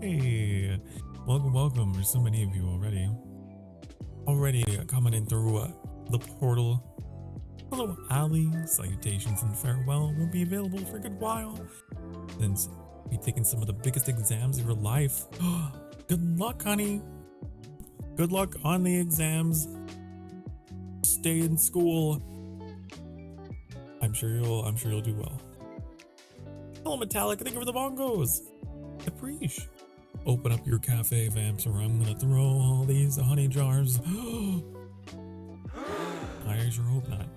Hey, welcome. There's so many of you already coming in through the portal. Hello, Ali. Salutations and farewell will be available for a good while, since we're taking some of the biggest exams of your life. Good luck, honey. Good luck on the exams. Stay in school. I'm sure you'll do well. Hello, Metallic. Thank you for the bongos. Appreciate. Open up your cafe, vamps, or I'm gonna throw all these honey jars. I sure hope not.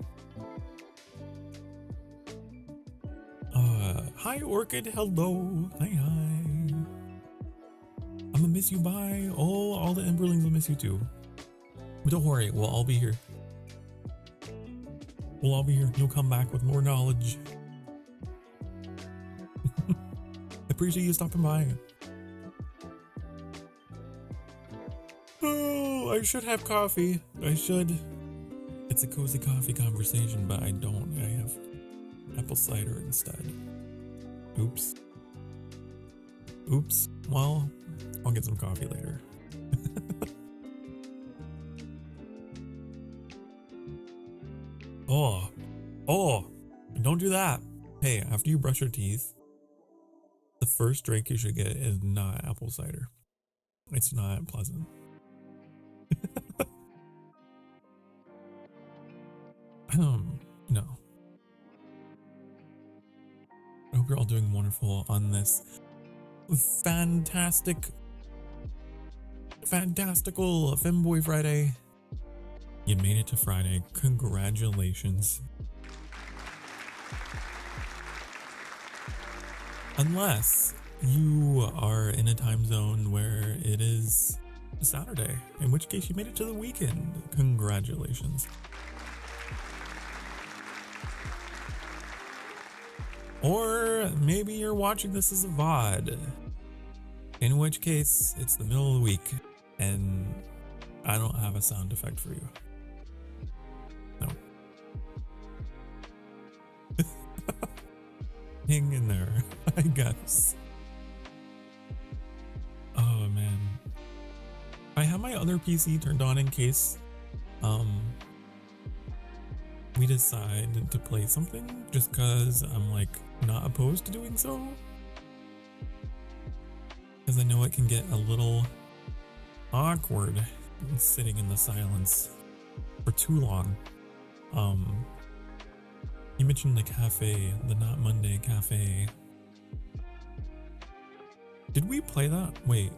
Hi, Orchid. Hello. Hi. I'm gonna miss you. Bye. All the Emberlings will miss you too. But don't worry, we'll all be here. You'll come back with more knowledge. Appreciate you stopping by. Oh, I should have coffee. It's a cozy coffee conversation, but I don't. I have apple cider instead. Oops. Well, I'll get some coffee later. Oh, don't do that. Hey, after you brush your teeth, the first drink you should get is not apple cider. It's not pleasant. No. I hope you're all doing wonderful on this fantastical Femboy Friday. You made it to Friday. Congratulations. Unless you are in a time zone where it is Saturday, in which case you made it to the weekend. Congratulations. Or maybe you're watching this as a VOD, in which case it's the middle of the week and I don't have a sound effect for you. No. Hang in there, I guess. Oh man. I have my other PC turned on in case we decide to play something, just cause I'm like not opposed to doing so. Cause I know it can get a little awkward sitting in the silence for too long. You mentioned the cafe, the Not Monday cafe. Did we play that? Wait,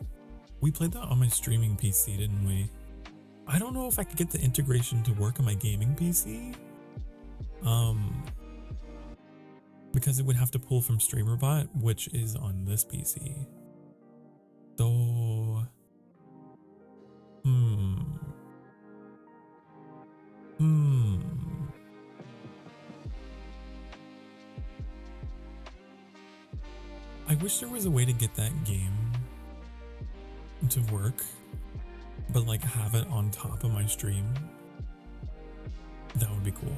we played that on my streaming PC, didn't we? I don't know if I could get the integration to work on my gaming PC. Because it would have to pull from StreamerBot, which is on this PC. So, I wish there was a way to get that game to work, but like have it on top of my stream. That would be cool.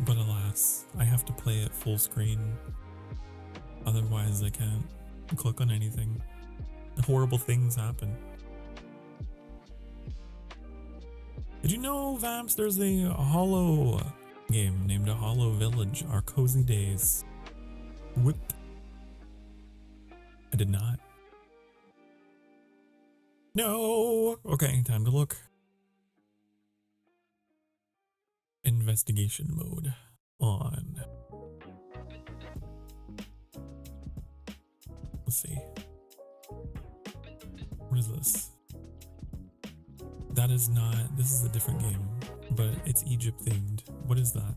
But alas, I have to play it full screen. Otherwise I can't click on anything. Horrible things happen. Did you know, Vamps, there's a Hollow game named A Hollow Village, Our Cozy Days? Whip. I did not. No! Okay, time to look. Investigation mode on. Let's see. What is this? That is not, this is a different game, but it's Egypt themed. What is that?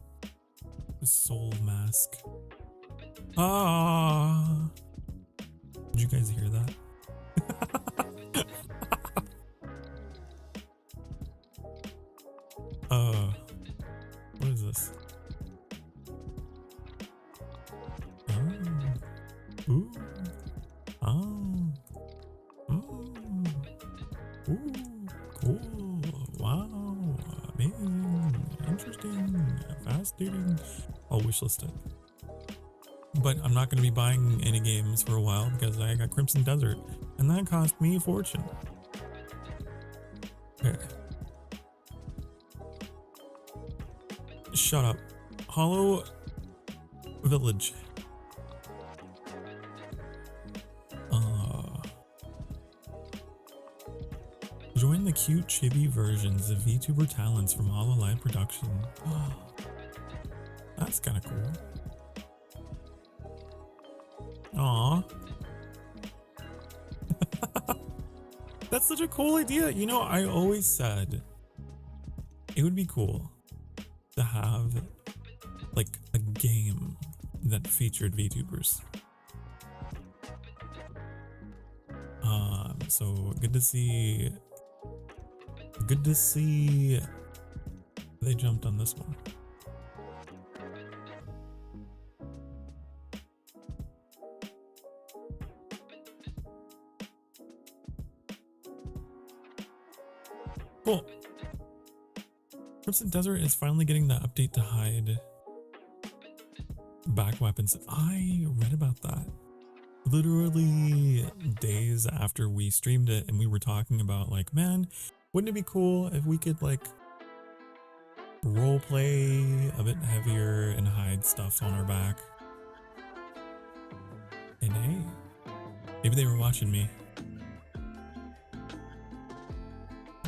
Soul Mask. Ah! Did you guys hear that? What is this? Oh. Ooh. Oh. Ooh. Cool. Wow. Amazing. Fascinating. I'll wishlist it. But I'm not going to be buying any games for a while because I got Crimson Desert, and that cost me a fortune. Okay. Shut up. Hollow Village. Join the cute chibi versions of VTuber talents from Hollow Live production. That's kind of cool. Aww. That's such a cool idea. You know, I always said it would be cool to have like a game that featured VTubers. So good to see they jumped on this one. Cool. Crimson Desert is finally getting the update to hide back weapons. I read about that literally days after we streamed it, and we were talking about like, man, wouldn't it be cool if we could like role play a bit heavier and hide stuff on our back? And hey, maybe they were watching me.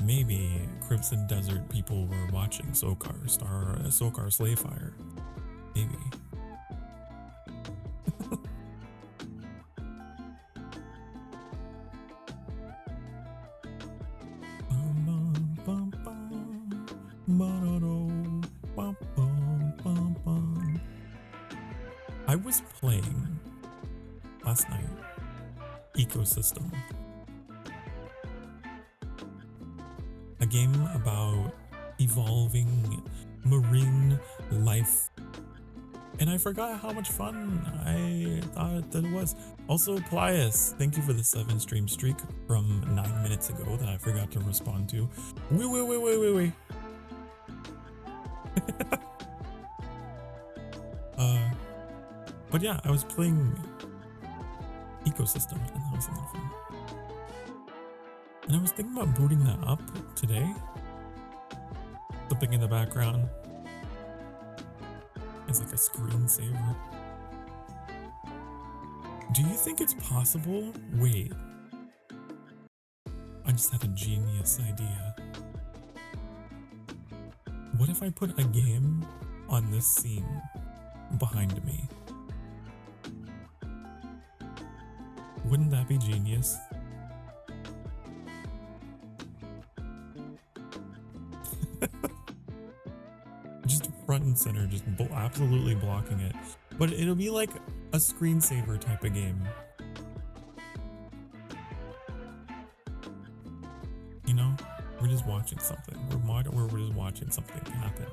Maybe Crimson Desert people were watching Sokar Slayfire. Maybe. I was playing last night Ecosystem, a game about evolving marine life, and I forgot how much fun I thought that it was. Also, Plius, thank you for the 7 stream streak from 9 minutes ago that I forgot to respond to. Wait. But yeah, I was playing Ecosystem, and that was a lot of fun. And I was thinking about booting that up today. Something in the background. It's like a screensaver. Do you think it's possible? Wait. I just had a genius idea. What if I put a game on this scene behind me? Wouldn't that be genius? Just front and center, just absolutely blocking it. But it'll be like a screensaver type of game. You know? We're just watching something. We're just watching something happen.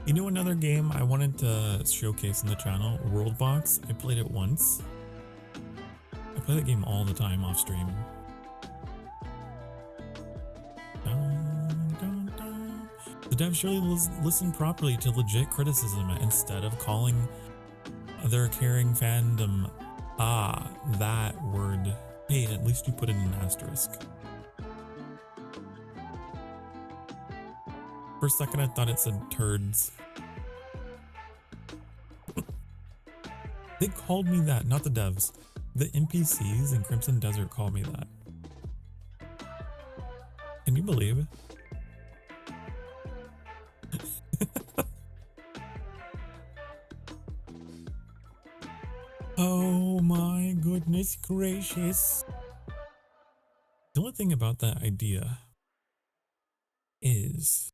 You know another game I wanted to showcase on the channel? Worldbox. I played it once. I play that game all the time off stream. The devs surely listen properly to legit criticism instead of calling their caring fandom, that word. Hey, at least you put in an asterisk. For a second I thought it said turds. They called me that, not the devs. The NPCs in Crimson Desert called me that. Can you believe it? Oh my goodness gracious. The only thing about that idea is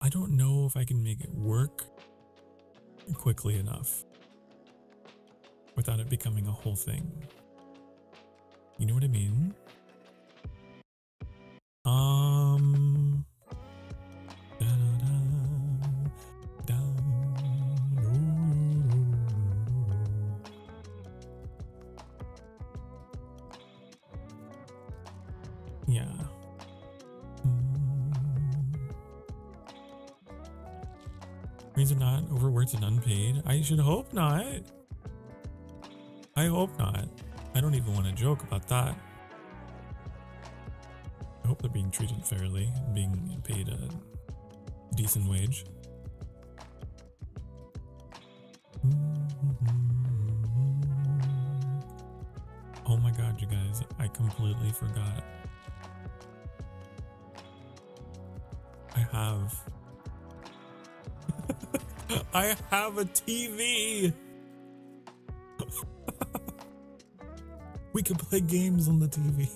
I don't know if I can make it work quickly enough without it becoming a whole thing. You know what I mean? Yeah. Reason not overworked and unpaid? I should hope not. I hope not. I don't even want to joke about that. I hope they're being treated fairly and being paid a decent wage. Oh my god, you guys, I completely forgot. I have a TV! We can play games on the TV.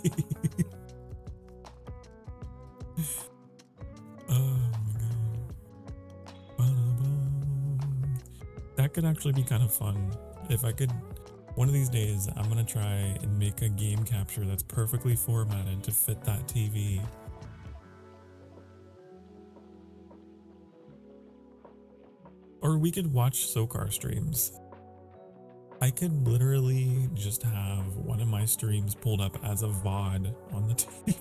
Oh my god. That could actually be kind of fun. If I could, one of these days, I'm gonna try and make a game capture that's perfectly formatted to fit that TV. Or we could watch Sokar streams. I could literally just have one of my streams pulled up as a VOD on the TV.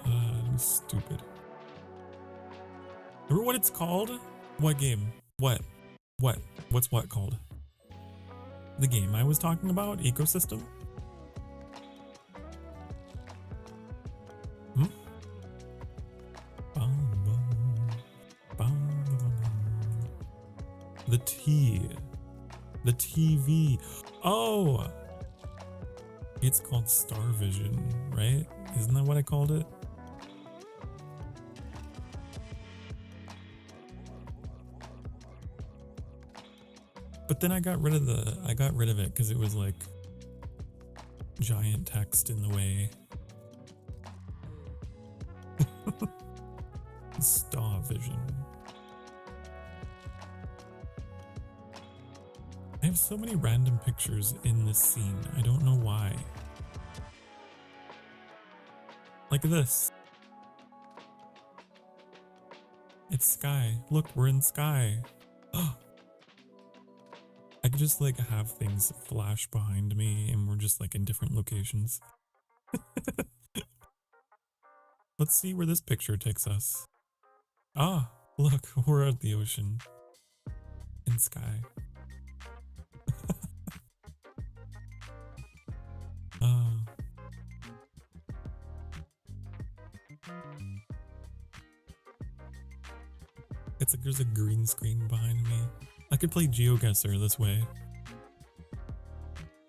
I'm stupid. Remember what it's called? What game? What? What's what called? The game I was talking about? Ecosystem? The TV. Oh, it's called Star Vision, right? Isn't that what I called it? But then I got rid of it because it was like giant text in the way. Star Vision. I have so many random pictures in this scene. I don't know why. Like this. It's sky. Look, we're in sky. I could just like have things flash behind me and we're just like in different locations. Let's see where this picture takes us. Ah, look, we're at the ocean. In sky. It's like there's a green screen behind me. I could play GeoGuessr this way.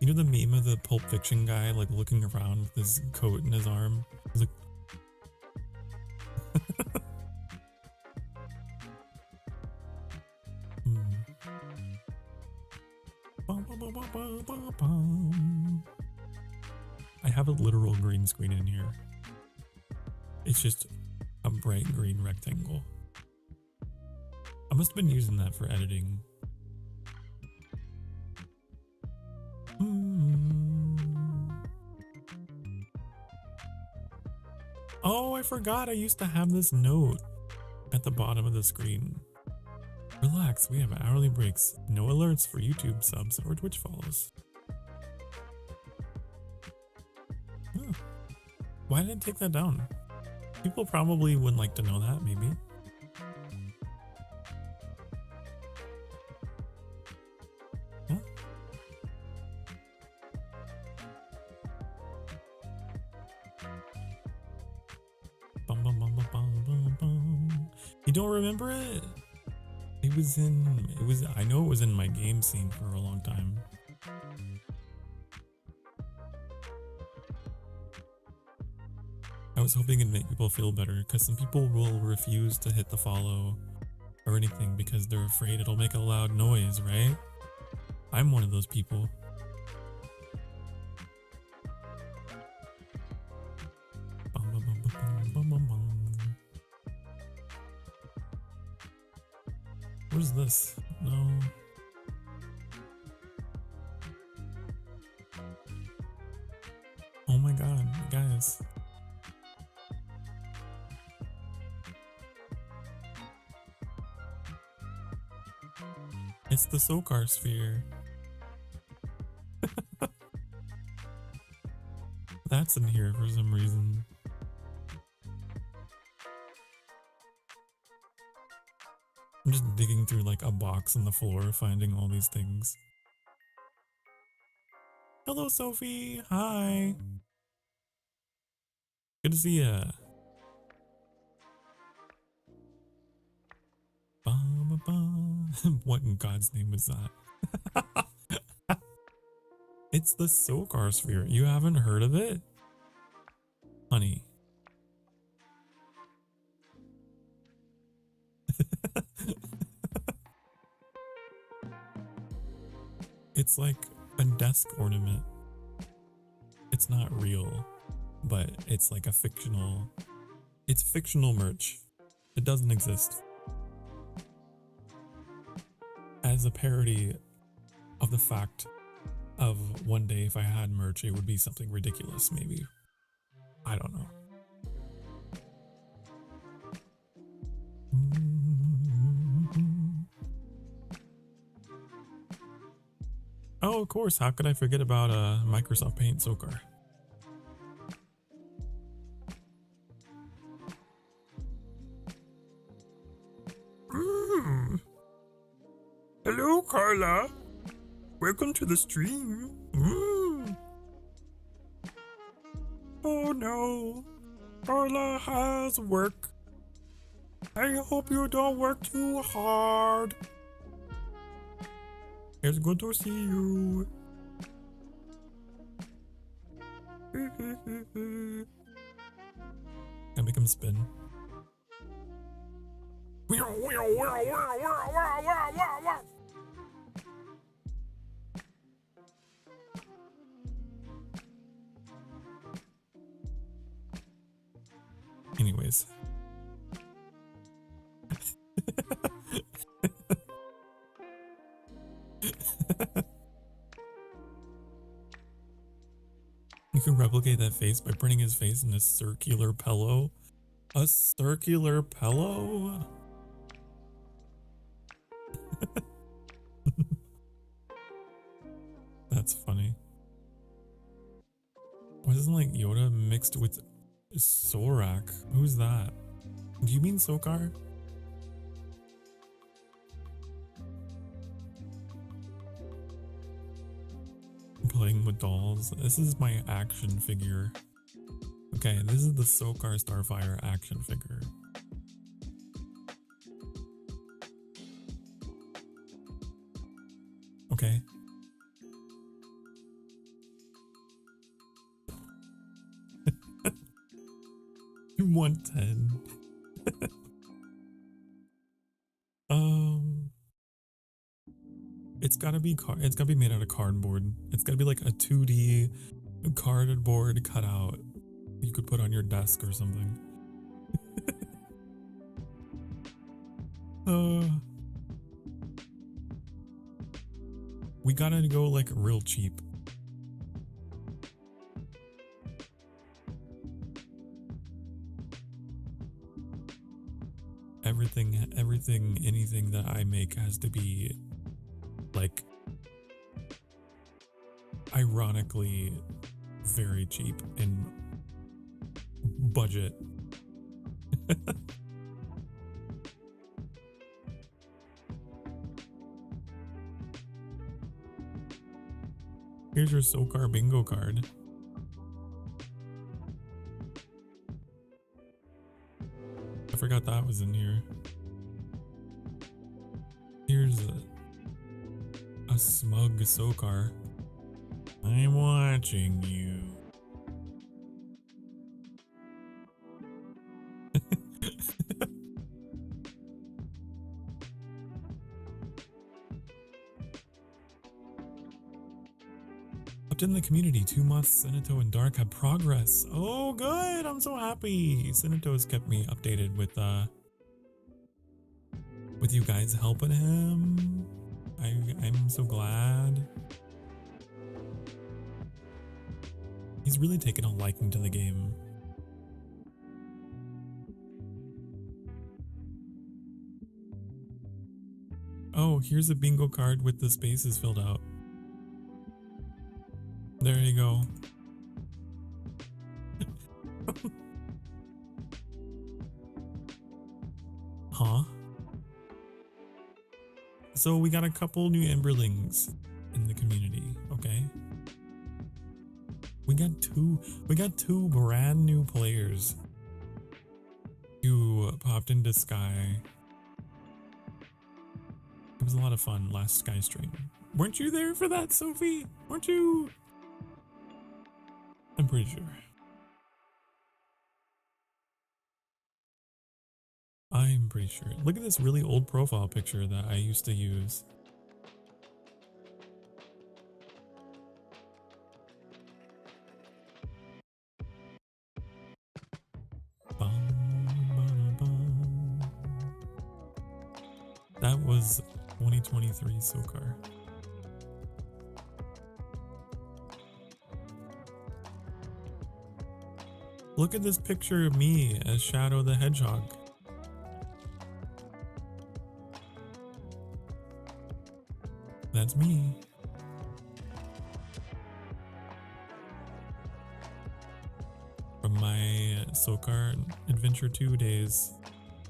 You know the meme of the Pulp Fiction guy like looking around with his coat in his arm? He's like I have a literal green screen in here. It's just a bright green rectangle. I must have been using that for editing. Oh, I forgot I used to have this note at the bottom of the screen. Relax, we have hourly breaks, no alerts for YouTube subs or Twitch follows. Huh. Why did I take that down? People probably would like to know that, maybe. Huh? Bum, bum, bum, bum, bum, bum, bum. You don't remember it? I know it was in my game scene for a long time. I was hoping it'd make people feel better, because some people will refuse to hit the follow or anything because they're afraid it'll make a loud noise, right? I'm one of those people. What is this? No. Oh my god, guys. It's the Sokar sphere. That's in here for some reason. I'm just digging through like a box on the floor, finding all these things. Hello, Sophie. Hi. Good to see ya. What in God's name was that? It's the Sokar sphere. You haven't heard of it? Honey. It's like a desk ornament. It's not real, but it's like a fictional... It's fictional merch. It doesn't exist. As a parody of the fact of one day if I had merch, it would be something ridiculous, maybe. I don't know. Oh, of course. How could I forget about Microsoft Paint Sokar? Hello, Carla. Welcome to the stream. Oh no. Carla has work. I hope you don't work too hard. It's good to see you. I make him spin. Anyways. You can replicate that face by printing his face in a circular pillow. A circular pillow? That's funny. Wasn't like Yoda mixed with Sorak? Who's that? Do you mean Sokar? Playing with dolls. This is my action figure. Okay, this is the Sokar Starfire action figure. Okay. $110. It's gotta be made out of cardboard. It's gotta be like a 2D cardboard cutout you could put on your desk or something. We gotta go like real cheap. Anything that I make has to be like ironically very cheap and budget. Here's your Sokar bingo card. I forgot that was in here. Here's a smug Sokar. I'm watching you. Up in the community, 2 months, Senato and Dark have progress. Oh, good! I'm so happy. Senato has kept me updated with you guys helping him. I'm so glad. He's really taken a liking to the game. Oh, here's a bingo card with the spaces filled out. There you go. Huh? So we got a couple new Emberlings in the community, okay? We got two brand new players who popped into Sky. It was a lot of fun last Sky stream. Weren't you there for that, Sophie? Weren't you? I'm pretty sure. I'm pretty sure. Look at this really old profile picture that I used to use. That was 2023 Sokar. Look at this picture of me as Shadow the Hedgehog. That's me. From my Sokar Adventure 2 days.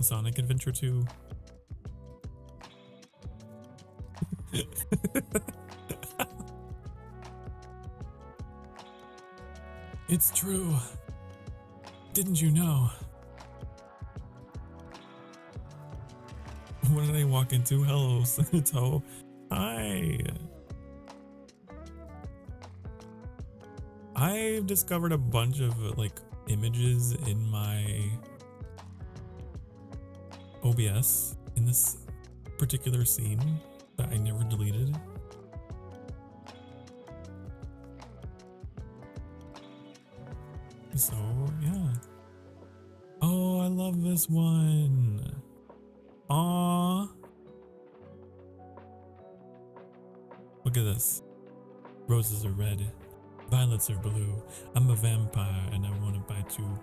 Sonic Adventure 2. It's true. Didn't you know? What did I walk into? Hello, Senato. Hi. I've discovered a bunch of like images in my OBS in this particular scene that I never deleted. So, yeah. Oh, I love this one. Aww. Look at this. Roses are red. Violets are blue. I'm a vampire and I want to bite you.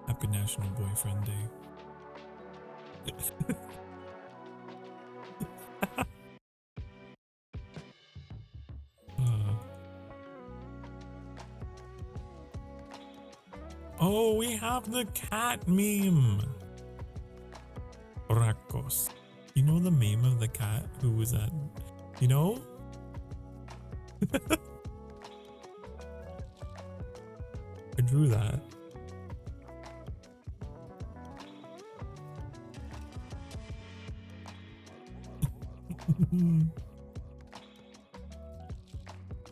Happy National Boyfriend Day. Oh, we have the cat meme. Rakos. You know the meme of the cat who was at, you know? I drew that.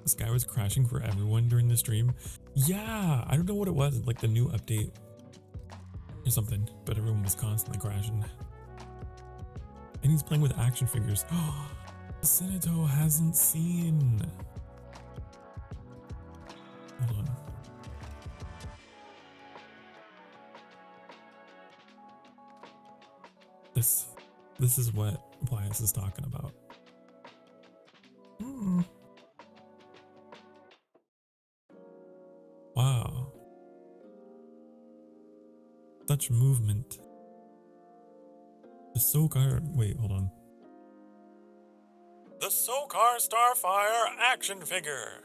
This guy was crashing for everyone during the stream. Yeah, I don't know what it was, like the new update or something, but everyone was constantly crashing. And he's playing with action figures. Oh, Senato hasn't seen. Hold on. This is what Plias is talking about. Wow. Such movement. The Sokar. Wait, hold on. The Sokar Starfire action figure.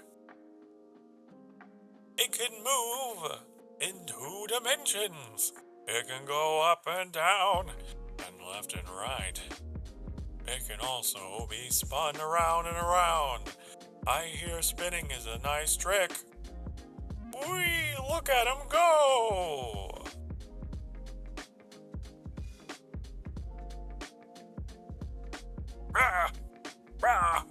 It can move in 2 dimensions. It can go up and down and left and right. It can also be spun around and around. I hear spinning is a nice trick. Whee! Look at him go! Rah! Rah!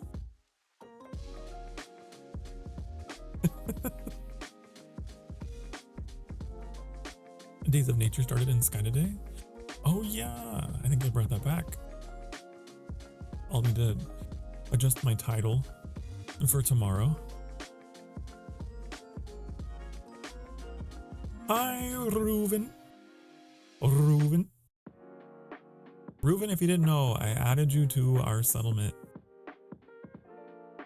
Days of Nature started in Sky today? Oh yeah, I think I brought that back. I'll need to adjust my title for tomorrow. Hi, Reuven. Reuven, if you didn't know, I added you to our settlement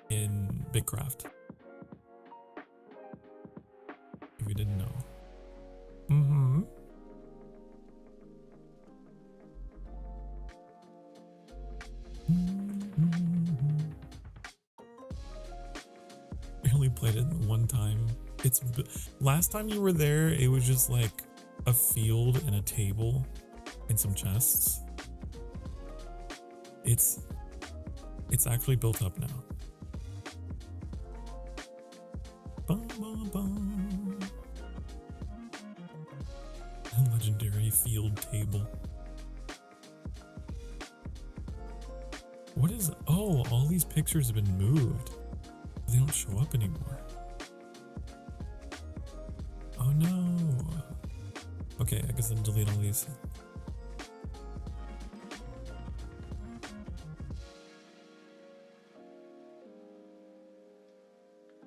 in Bigcraft. If you didn't know. I only played it one time Last time you were there, it was just like a field and a table and some chests. It's actually built up now. Bum, bum, bum. A legendary field table. What is, oh, all these pictures have been moved. They don't show up anymore. Oh no. Okay, I guess I'll delete all these.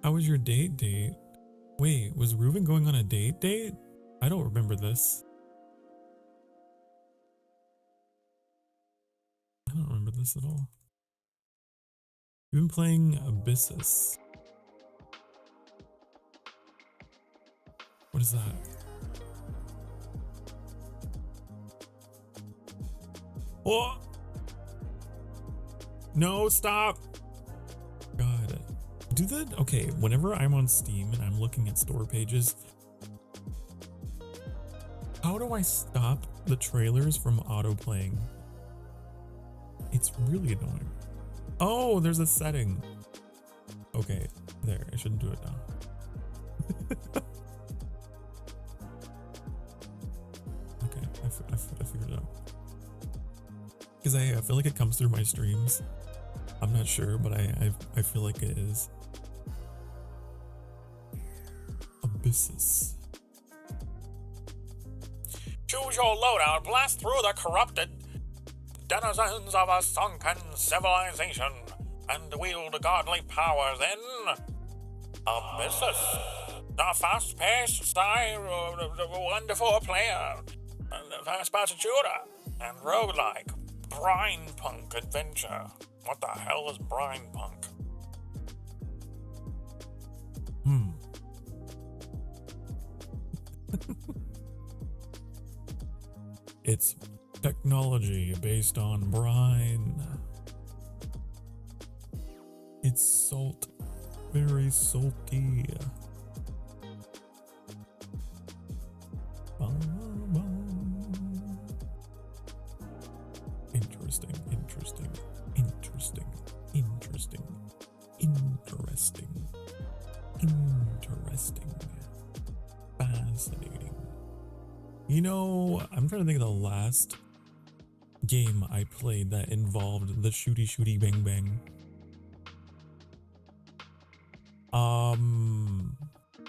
How was your date? Wait, was Reuven going on a date? I don't remember this. I don't remember this at all. You've been playing Abyssus. What is that? Oh! No, stop! God. Do that? Okay, whenever I'm on Steam and I'm looking at store pages, how do I stop the trailers from auto-playing? It's really annoying. Oh, there's a setting. Okay, there. I shouldn't do it now. Okay, I figured it out. Because I feel like it comes through my streams. I'm not sure, but I feel like it is. Abyssus. Choose your loadout, blast through the corrupted denizens of a sunken civilization, and wield godly powers in Abyssus. A fast-paced, wonderful player, fast-paced shooter, and roguelike brine punk adventure. What the hell is brine punk? It's technology based on brine. It's salt. Very salty. Interesting. Fascinating. You know, I'm trying to think of the last game I played that involved the shooty bang bang.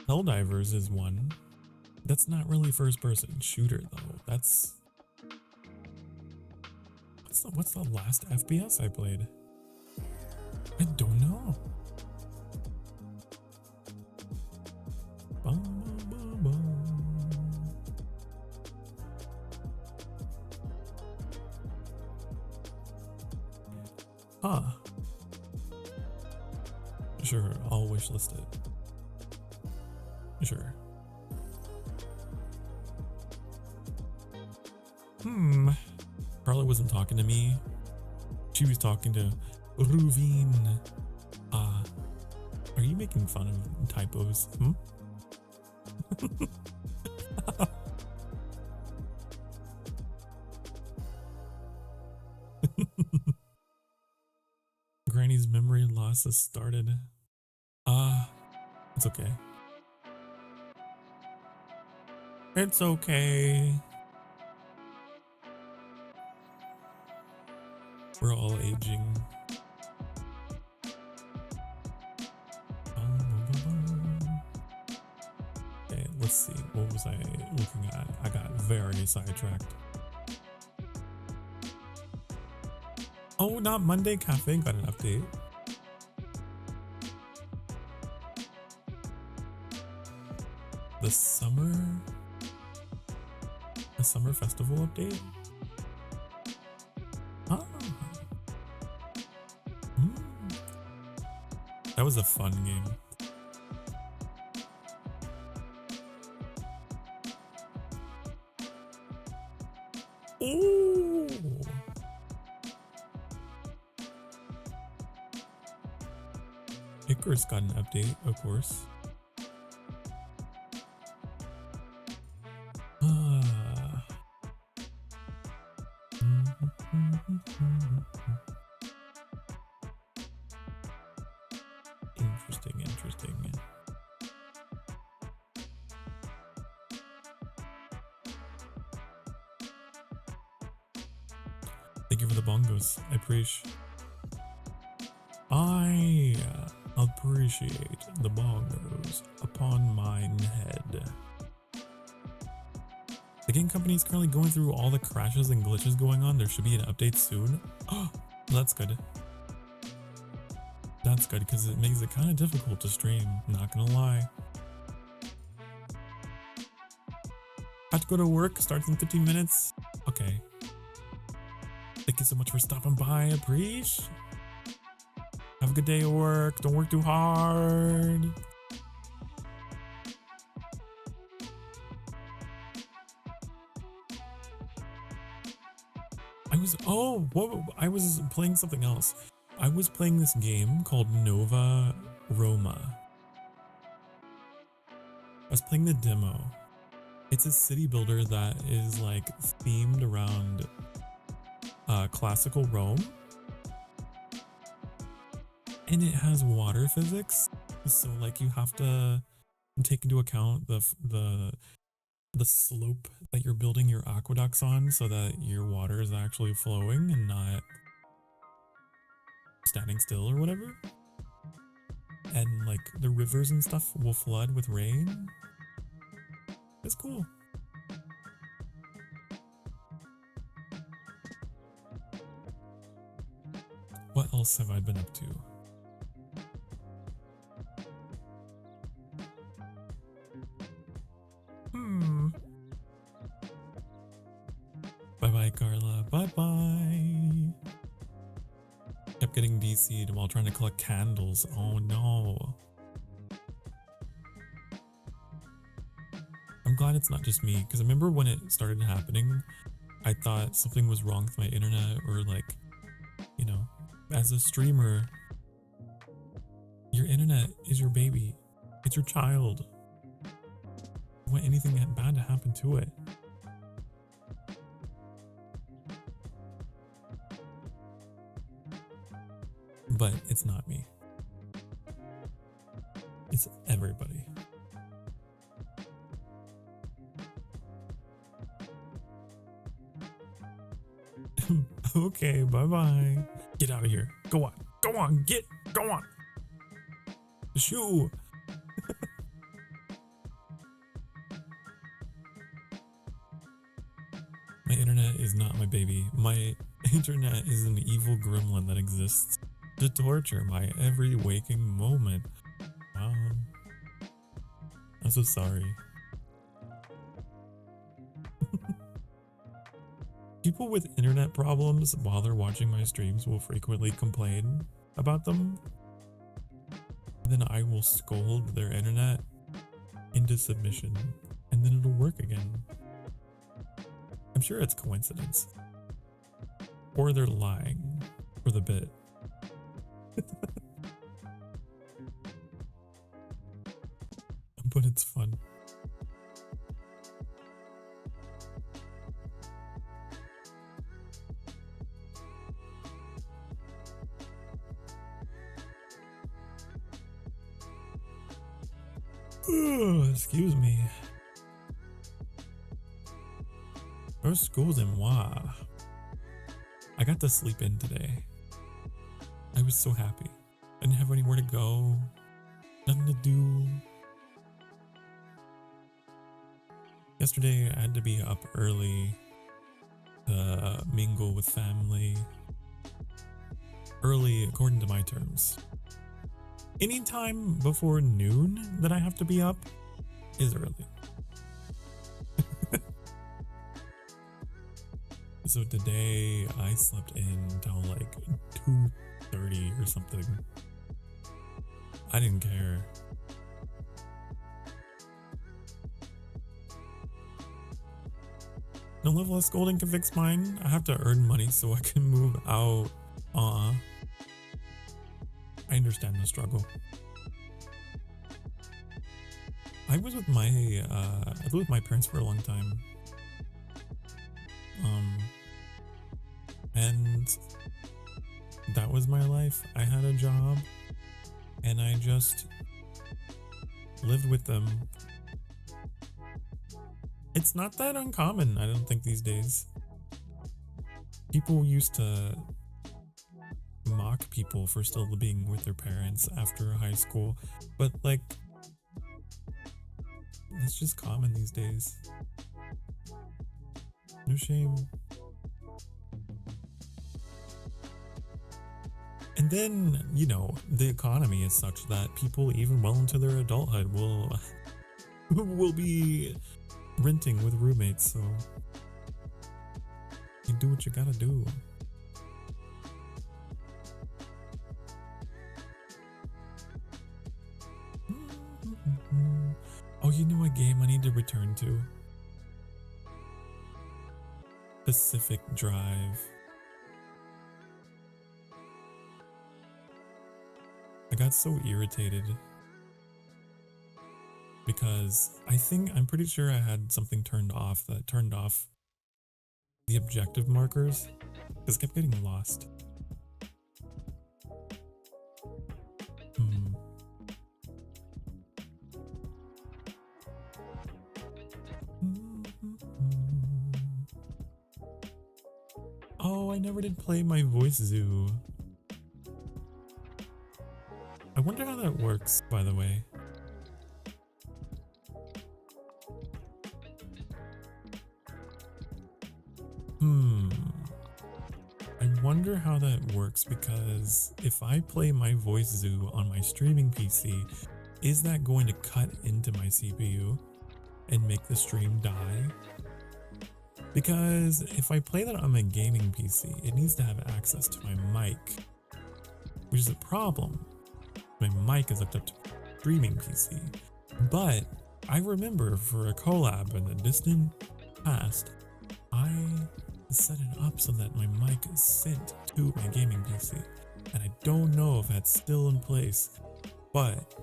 Helldivers is one. That's not really first person shooter though. That's what's the last FPS I played? I don't know. Huh. Sure, I'll wishlist it. Sure. Carla wasn't talking to me. She was talking to Reuven. Are you making fun of typos? Granny's memory loss has started. It's okay. It's okay. We're all aging. Okay, let's see. What was I looking at? I got very sidetracked. Oh, not Monday Cafe got an update. The summer festival update? Ah. That was a fun game. Ooh. Icarus got an update, of course. Thank you for the bongos. I appreciate. I appreciate the bongos upon mine head. The game company is currently going through all the crashes and glitches going on. There should be an update soon. Oh, that's good. That's good because it makes it kind of difficult to stream. Not gonna lie. Have to go to work. Starts in 15 minutes. Okay. Thank you so much for stopping by. Appreciate. Have a good day at work. Don't work too hard. I was playing something else. I was playing this game called Nova Roma. I was playing the demo. It's a city builder that is like themed around classical Rome. And it has water physics. So like you have to take into account the slope that you're building your aqueducts on so that your water is actually flowing and not standing still or whatever. And like the rivers and stuff will flood with rain. It's cool. What else have I been up to? Bye-bye, Carla. Bye-bye. Kept getting DC'd while trying to collect candles. Oh no. I'm glad it's not just me, because I remember when it started happening, I thought something was wrong with my internet, or like, you know, as a streamer, your internet is your baby. It's your child. You don't want anything bad to happen to it. But it's not me. It's everybody. Okay, bye-bye. Get out of here. Go on. Go on. Go on. Shoo. My internet is not my baby. My internet is an evil gremlin that exists to torture my every waking moment. I'm so sorry. People with internet problems while they're watching my streams will frequently complain about them. Then I will scold their internet into submission, and then it'll work again. I'm sure it's coincidence. Or they're lying for the bit. But it's fun. Excuse me. First school's in moi. I got to sleep in today. I was so happy. I didn't have anywhere to go. Nothing to do. Yesterday I had to be up early to mingle with family. Early according to my terms. Anytime before noon that I have to be up is early. So today I slept in until like 2:30 or something. I didn't care. No level of scolding can fix mine. I have to earn money so I can move out. I understand the struggle. I was with my I lived with my parents for a long time. And that was my life. I had a job and I just lived with them. It's not that uncommon, I don't think, these days. People used to mock people for still being with their parents after high school, but like, it's just common these days. No shame. And then, you know, the economy is such that people even well into their adulthood will be renting with roommates, so you do what you gotta do. Oh, you know what game I need to return to? Pacific Drive. I got so irritated because I'm pretty sure I had something turned off that turned off the objective markers because I kept getting lost. Oh, I never did play my voice zoo. I wonder how that works, by the way. I wonder how that works because if I play my voice zoo on my streaming PC, is that going to cut into my CPU and make the stream die? Because if I play that on my gaming PC, it needs to have access to my mic, which is a problem. My mic is hooked up to streaming PC. But I remember for a collab in the distant past, I set it up so that my mic is sent to my gaming PC. And I don't know if that's still in place, but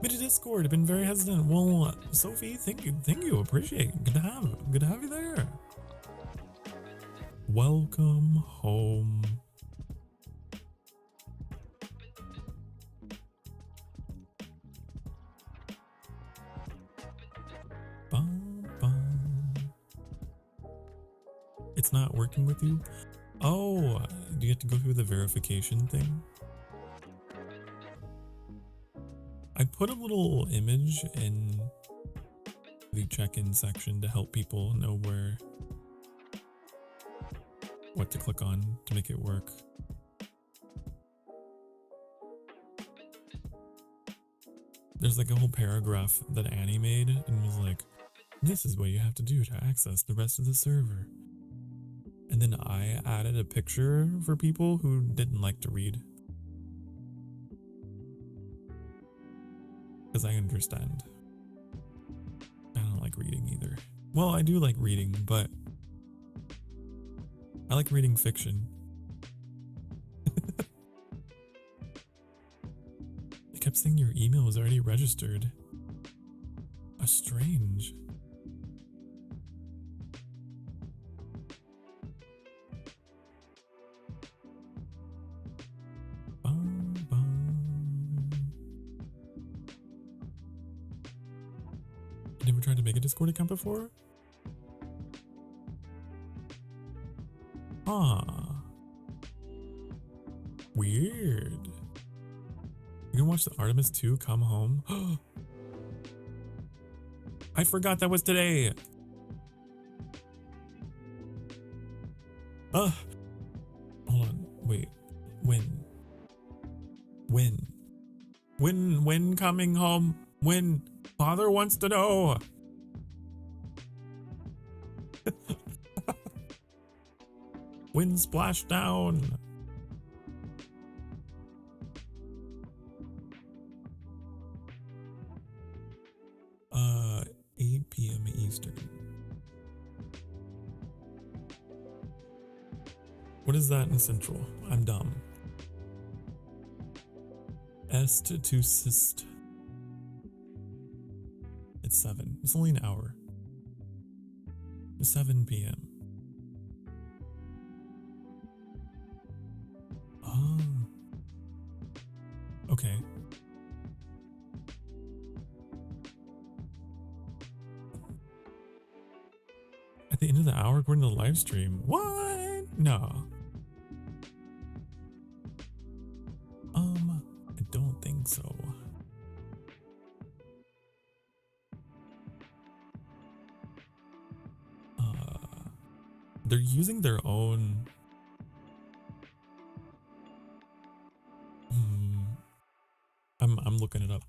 Bit of Discord, I've been very hesitant. Well, Sophie, thank you, appreciate it. Good to have you there. Welcome home. Bum, bum. It's not working with you? Oh, do you have to go through the verification thing? I put a little image in the check-in section to help people know what to click on to make it work. There's like a whole paragraph that Annie made and was like, this is what you have to do to access the rest of the server. And then I added a picture for people who didn't like to read. Because I understand. I don't like reading either. Well, I do like reading, but I like reading fiction. It kept saying your email was already registered. Strange. Never tried to make a Discord account before? Huh. Weird. You can watch the Artemis 2 come home? I forgot that was today! Hold on, wait. When coming home? When? Father wants to know. When Splashdown. 8 p.m. Eastern. What is that in Central? I'm dumb. Est to Sist. It's 7. It's only an hour. 7 p.m. Oh. Okay. The end of the hour according to the live stream. What? No. I don't think so. They're using their own. I'm looking it up.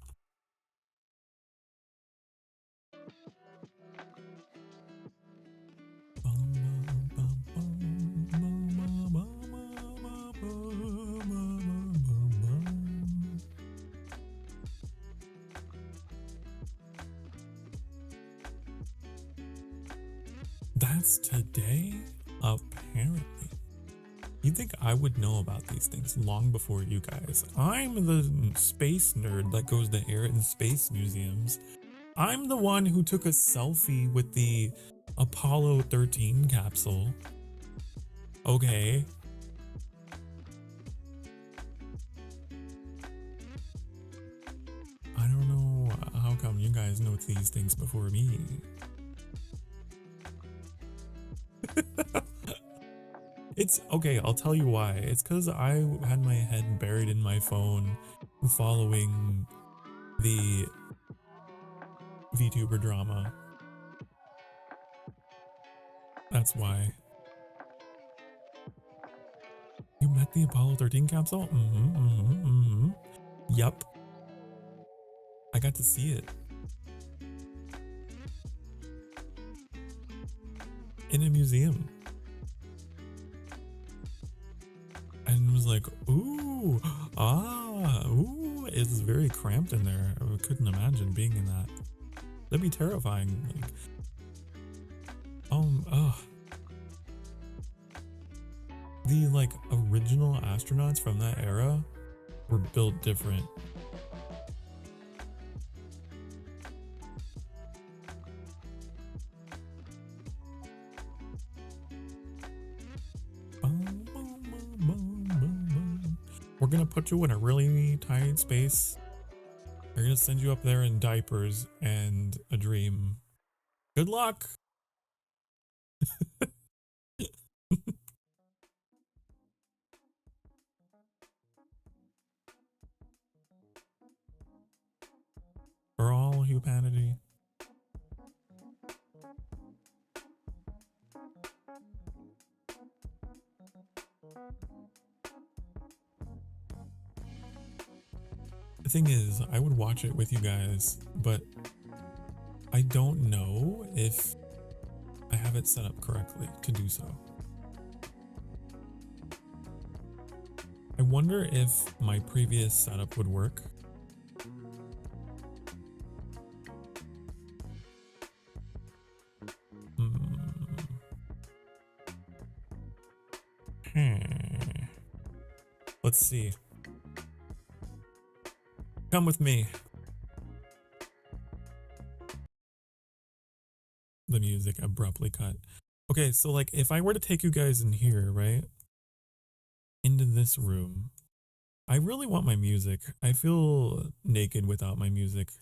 That's today? Apparently. You'd think I would know about these things long before you guys. I'm the space nerd that goes to air and space museums. I'm the one who took a selfie with the Apollo 13 capsule. Okay. I don't know how come you guys know these things before me. It's okay, I'll tell you why. It's because I had my head buried in my phone following the VTuber drama. That's why. You met the Apollo 13 capsule? Yup. I got to see it. In a museum. And was like, ooh, ooh, it's very cramped in there. I couldn't imagine being in that. That'd be terrifying. Like, the like original astronauts from that era were built different. We're gonna put you in a really tight space. We're gonna send you up there in diapers and a dream. Good luck! For all humanity. The thing is, I would watch it with you guys, but I don't know if I have it set up correctly to do so. I wonder if my previous setup would work. Let's see. Come with me. The music abruptly cut. Okay, so like if I were to take you guys in here, right? Into this room. I really want my music. I feel naked without my music.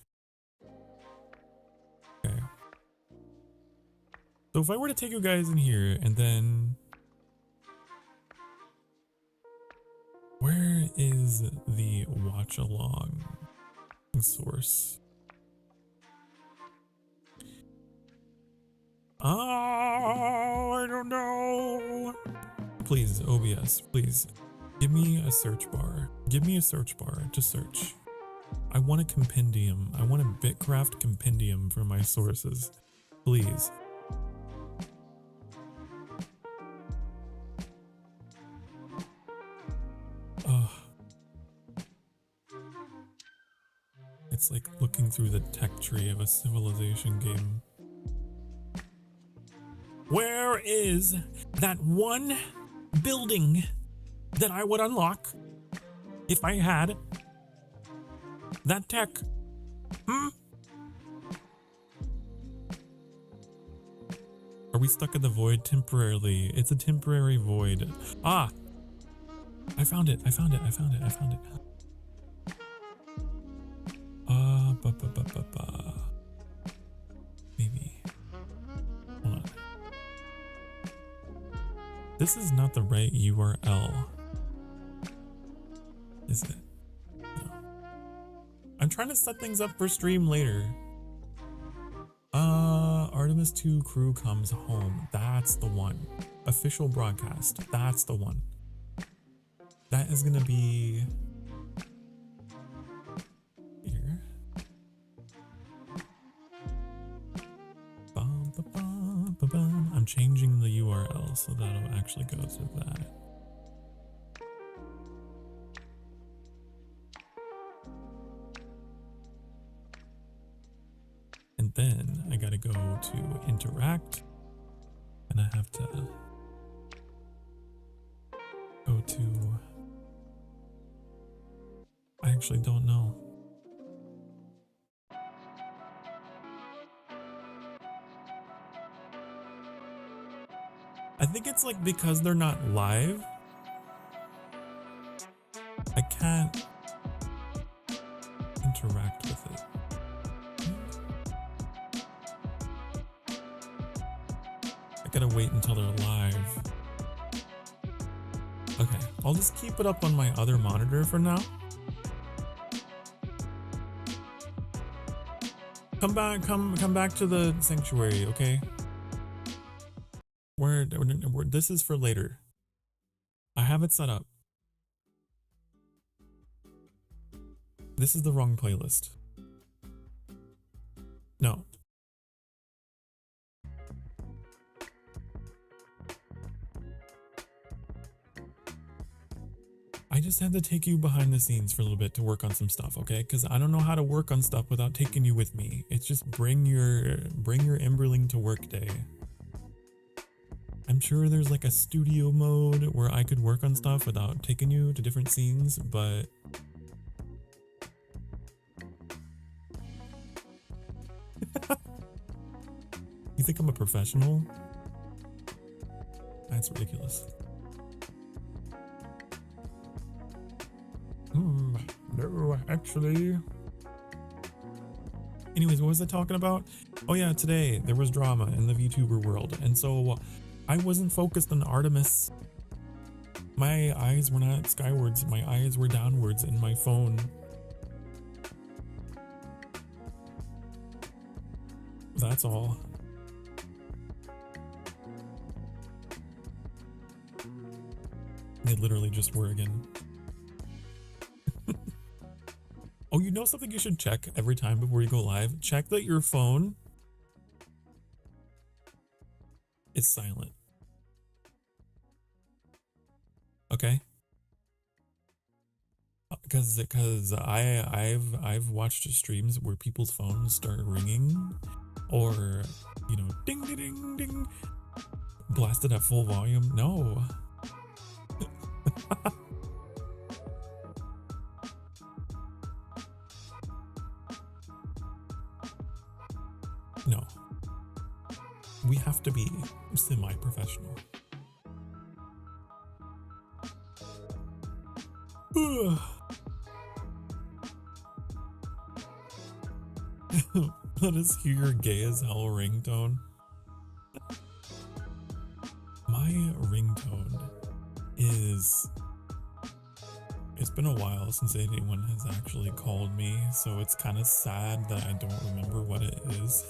Okay. So if I were to take you guys in here and then... Where is the watch along source? Oh, I don't know. Please, OBS, please. Give me a search bar. Give me a search bar to search. I want a compendium. I want a Bitcraft compendium for my sources. Please. It's like looking through the tech tree of a civilization game. Where is that one building that I would unlock if I had that tech? Are we stuck in the void temporarily? It's a temporary void. Ah! I found it. I found it. I found it. I found it. Maybe. Hold on. This is not the right URL. Is it? No. I'm trying to set things up for stream later. Artemis 2 crew comes home. That's the one. Official broadcast. That's the one. That is gonna be here. I'm changing the URL so that'll actually go to that. And then I gotta go to interact, and I have to go to, I actually don't know. I think it's like because they're not live, I can't interact with it. I gotta wait until they're live. Okay, I'll just keep it up on my other monitor for now. Come back to the sanctuary, okay? This is for later. I have it set up. This is the wrong playlist. No. I just had to take you behind the scenes for a little bit to work on some stuff, okay? Because I don't know how to work on stuff without taking you with me. It's just bring your Emberling to work day. I'm sure there's like a studio mode where I could work on stuff without taking you to different scenes, but you think I'm a professional? That's ridiculous. No, actually. Anyways, what was I talking about? Oh yeah, today there was drama in the VTuber world, and so I wasn't focused on Artemis. My eyes were not skywards, my eyes were downwards in my phone. That's all. They literally just were again. Oh, you know something you should check every time before you go live? Check that your phone is silent. Okay? Because I've watched streams where people's phones start ringing, or you know, ding ding ding ding, blasted at full volume. No. No. We have to be semi-professional. Let us hear your gay as hell ringtone. My ringtone is... It's been a while since anyone has actually called me, so it's kind of sad that I don't remember what it is.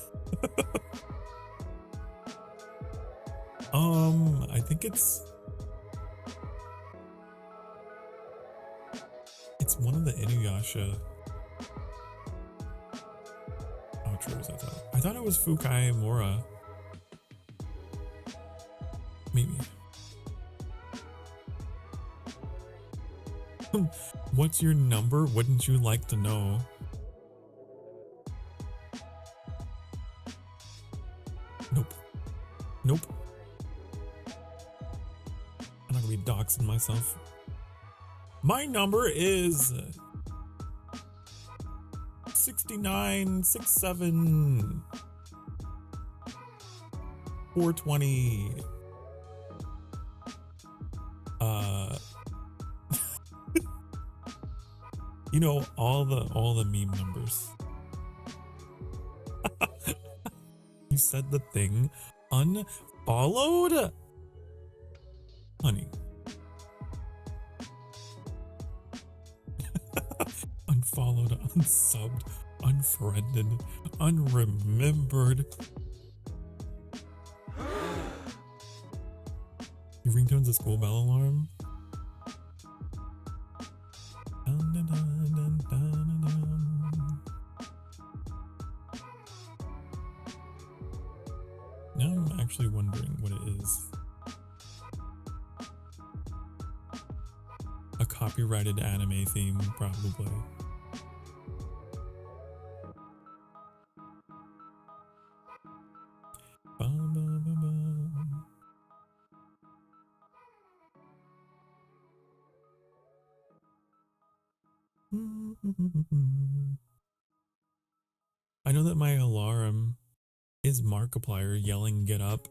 I think it's one of the Inuyasha outros, I thought. I thought it was Fukai Mora. Maybe. What's your number? Wouldn't you like to know? Nope. Nope. I'm not gonna be doxing myself. My number is 6967 420. You know, all the meme numbers. You said the thing unfollowed? Honey. Unfollowed, unsubbed, unfriended, unremembered. Your ringtone's a school bell alarm? Dun, dun, dun, dun, dun, dun. Now I'm actually wondering what it is. A copyrighted anime theme, probably. Bum, bum, bum, bum. I know that my alarm is Markiplier yelling "Get up."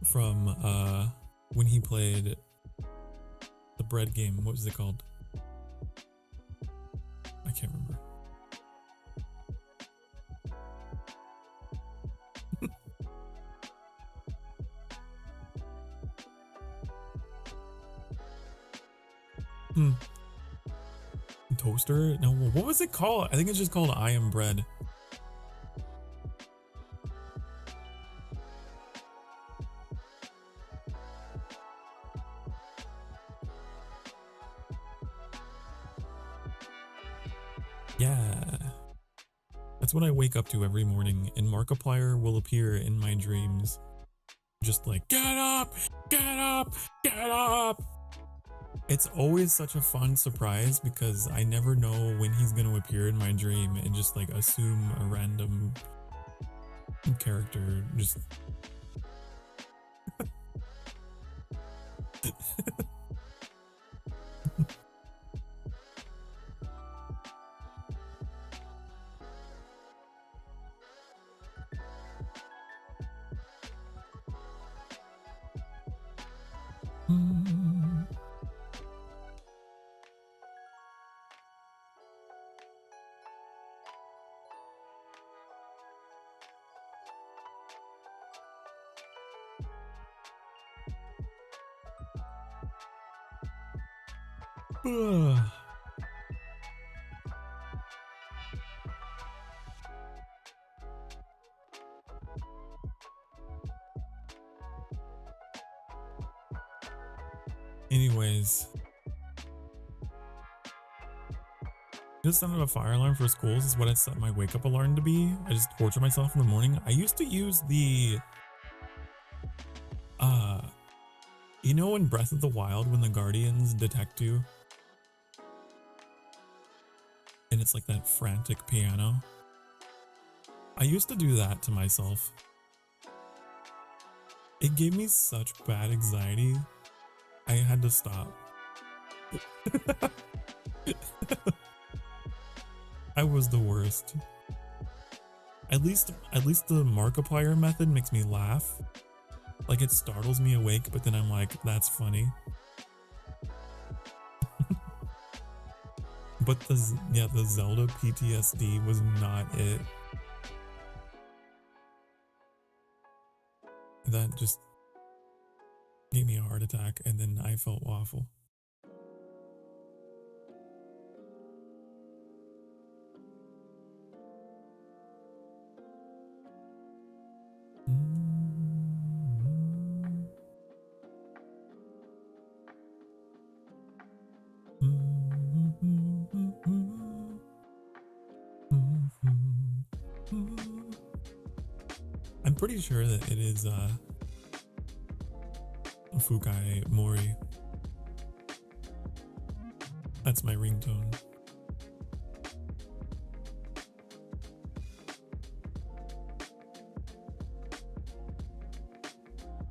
From when he played the bread game. What was it called? I can't remember. Toaster? No, what was it called? I think it's just called I Am Bread. Yeah. That's what I wake up to every morning, and Markiplier will appear in my dreams. Just like, get up, get up, get up. It's always such a fun surprise because I never know when he's going to appear in my dream and just like assume a random character just Anyways, just sound of a fire alarm for schools is what I set my wake up alarm to be. I just torture myself in the morning. I used to use the you know in Breath of the Wild when the Guardians detect you and it's like that frantic piano. I used to do that to myself. It gave me such bad anxiety. I had to stop. I was the worst. At least the Markiplier method makes me laugh. Like it startles me awake, but then I'm like, that's funny. But the Zelda PTSD was not it. That just gave me a heart attack and then I felt awful. I'm pretty sure that it is Fukai Mori. That's my ringtone.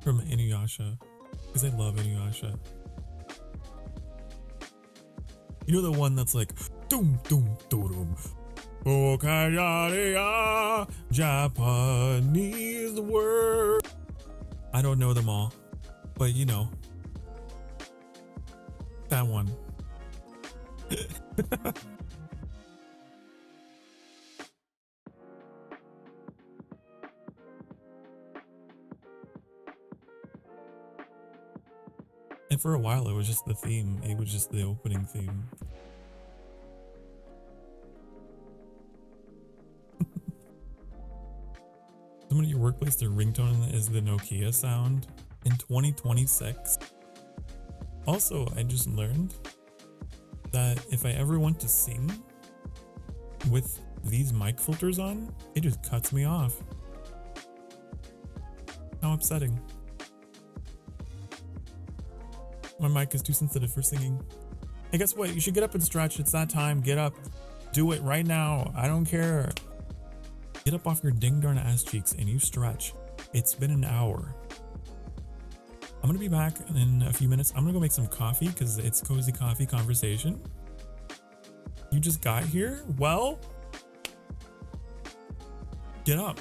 From Inuyasha, because I love Inuyasha. You know the one that's like doom doom doom Okayariya Japanese word. I don't know them all, but you know that one. And for a while, it was just the theme. It was just the opening theme. Someone at your workplace, their ringtone is the Nokia sound in 2026. Also, I just learned that if I ever want to sing with these mic filters on, it just cuts me off. How upsetting. My mic is too sensitive for singing. Hey, guess what? You should get up and stretch. It's that time. Get up. Do it right now. I don't care. Get up off your ding darn ass cheeks and you stretch. It's been an hour. I'm gonna be back in a few minutes. I'm gonna go make some coffee because it's cozy coffee conversation. You just got here? Well, get up.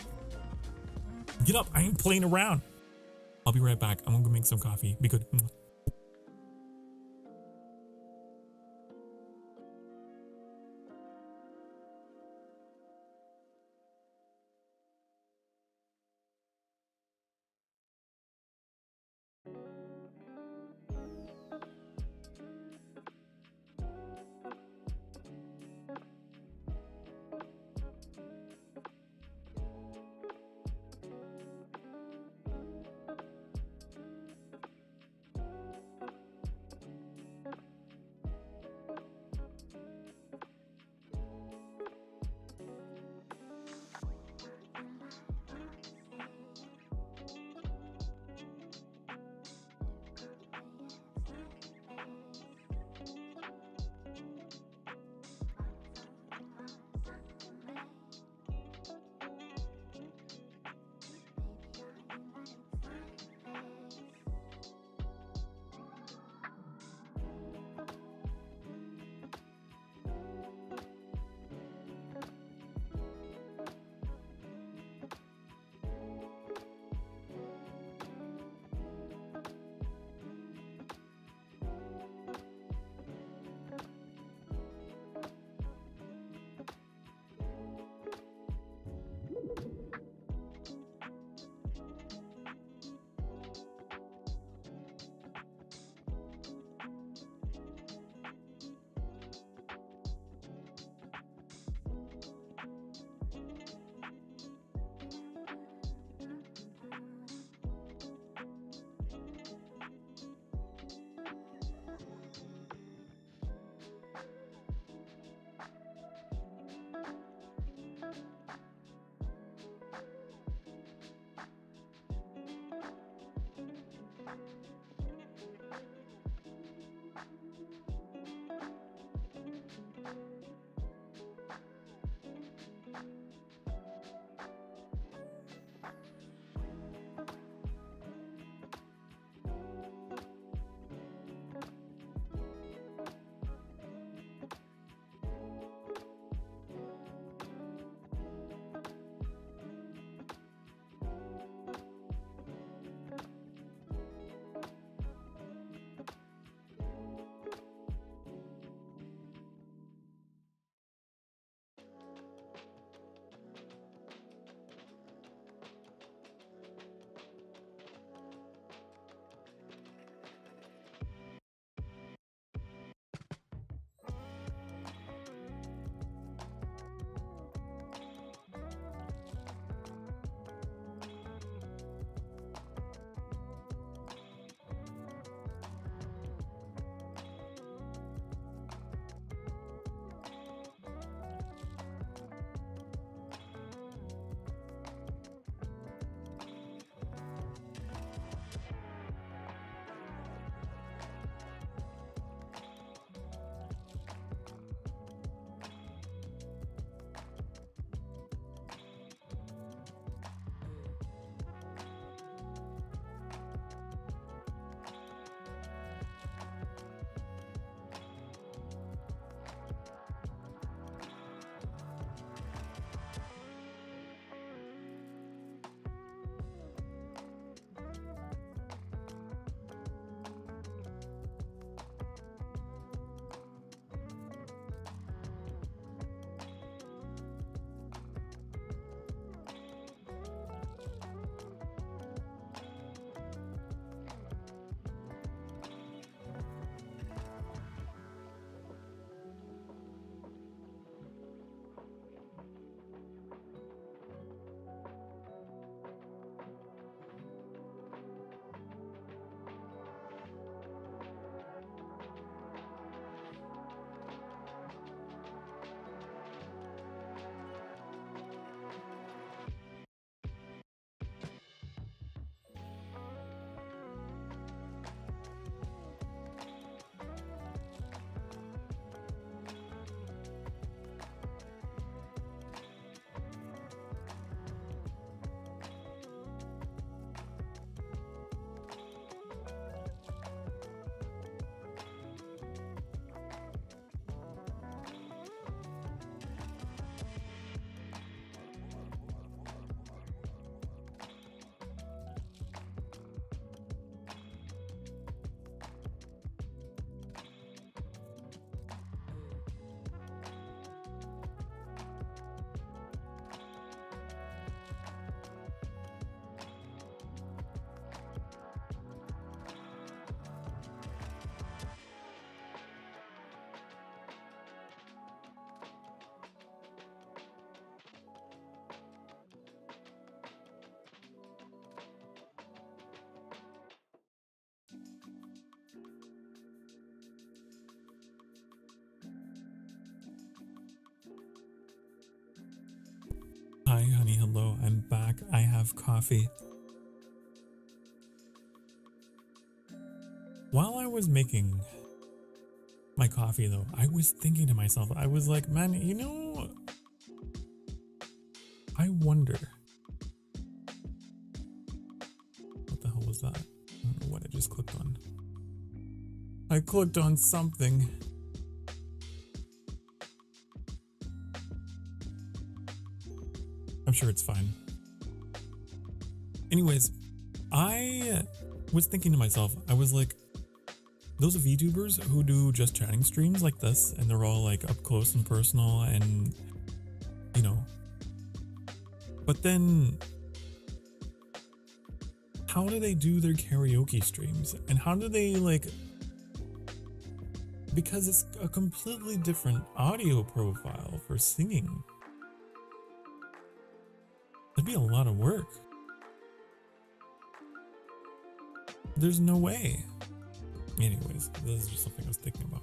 Get up. I ain't playing around. I'll be right back. I'm gonna go make some coffee. Be good. Hello, I'm back. I have coffee. While I was making my coffee though, I was thinking to myself, I was like, man, you know, I wonder. What the hell was that? I don't know what I just clicked on. I clicked on something. I'm sure it's fine. Anyways, I was thinking to myself, I was like, those VTubers who do just chatting streams like this, and they're all like up close and personal and, you know, but then how do they do their karaoke streams? And how do they like, because it's a completely different audio profile for singing. That'd be a lot of work. There's no way. Anyways, this is just something I was thinking about.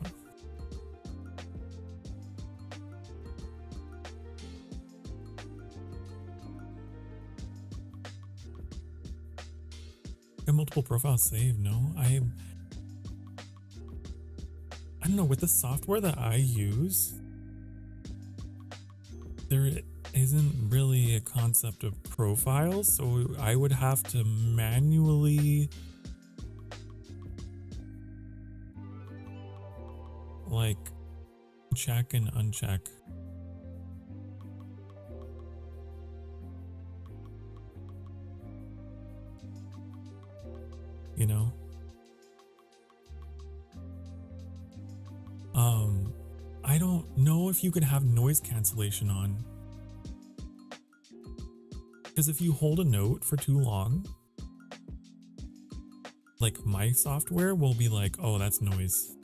Got multiple profiles saved? No, I don't know, with the software that I use, there isn't really a concept of profiles, so I would have to manually like check and uncheck. You know? I don't know if you could have noise cancellation on. Because if you hold a note for too long, like my software will be like, oh, that's noise.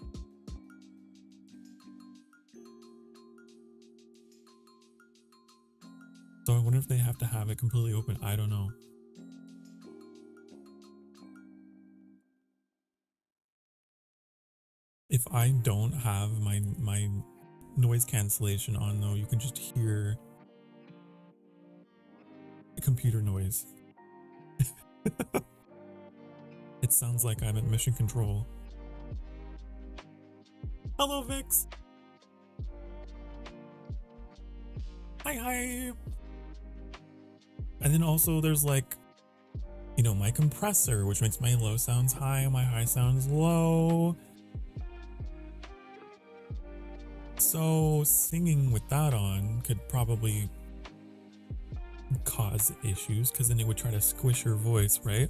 So I wonder if they have to have it completely open. I don't know. If I don't have my noise cancellation on though, you can just hear computer noise. It sounds like I'm at mission control. Hello, Vix. Hi. And then also there's like, you know, my compressor, which makes my low sounds high and my high sounds low. So singing with that on could probably cause issues because then it would try to squish your voice, right?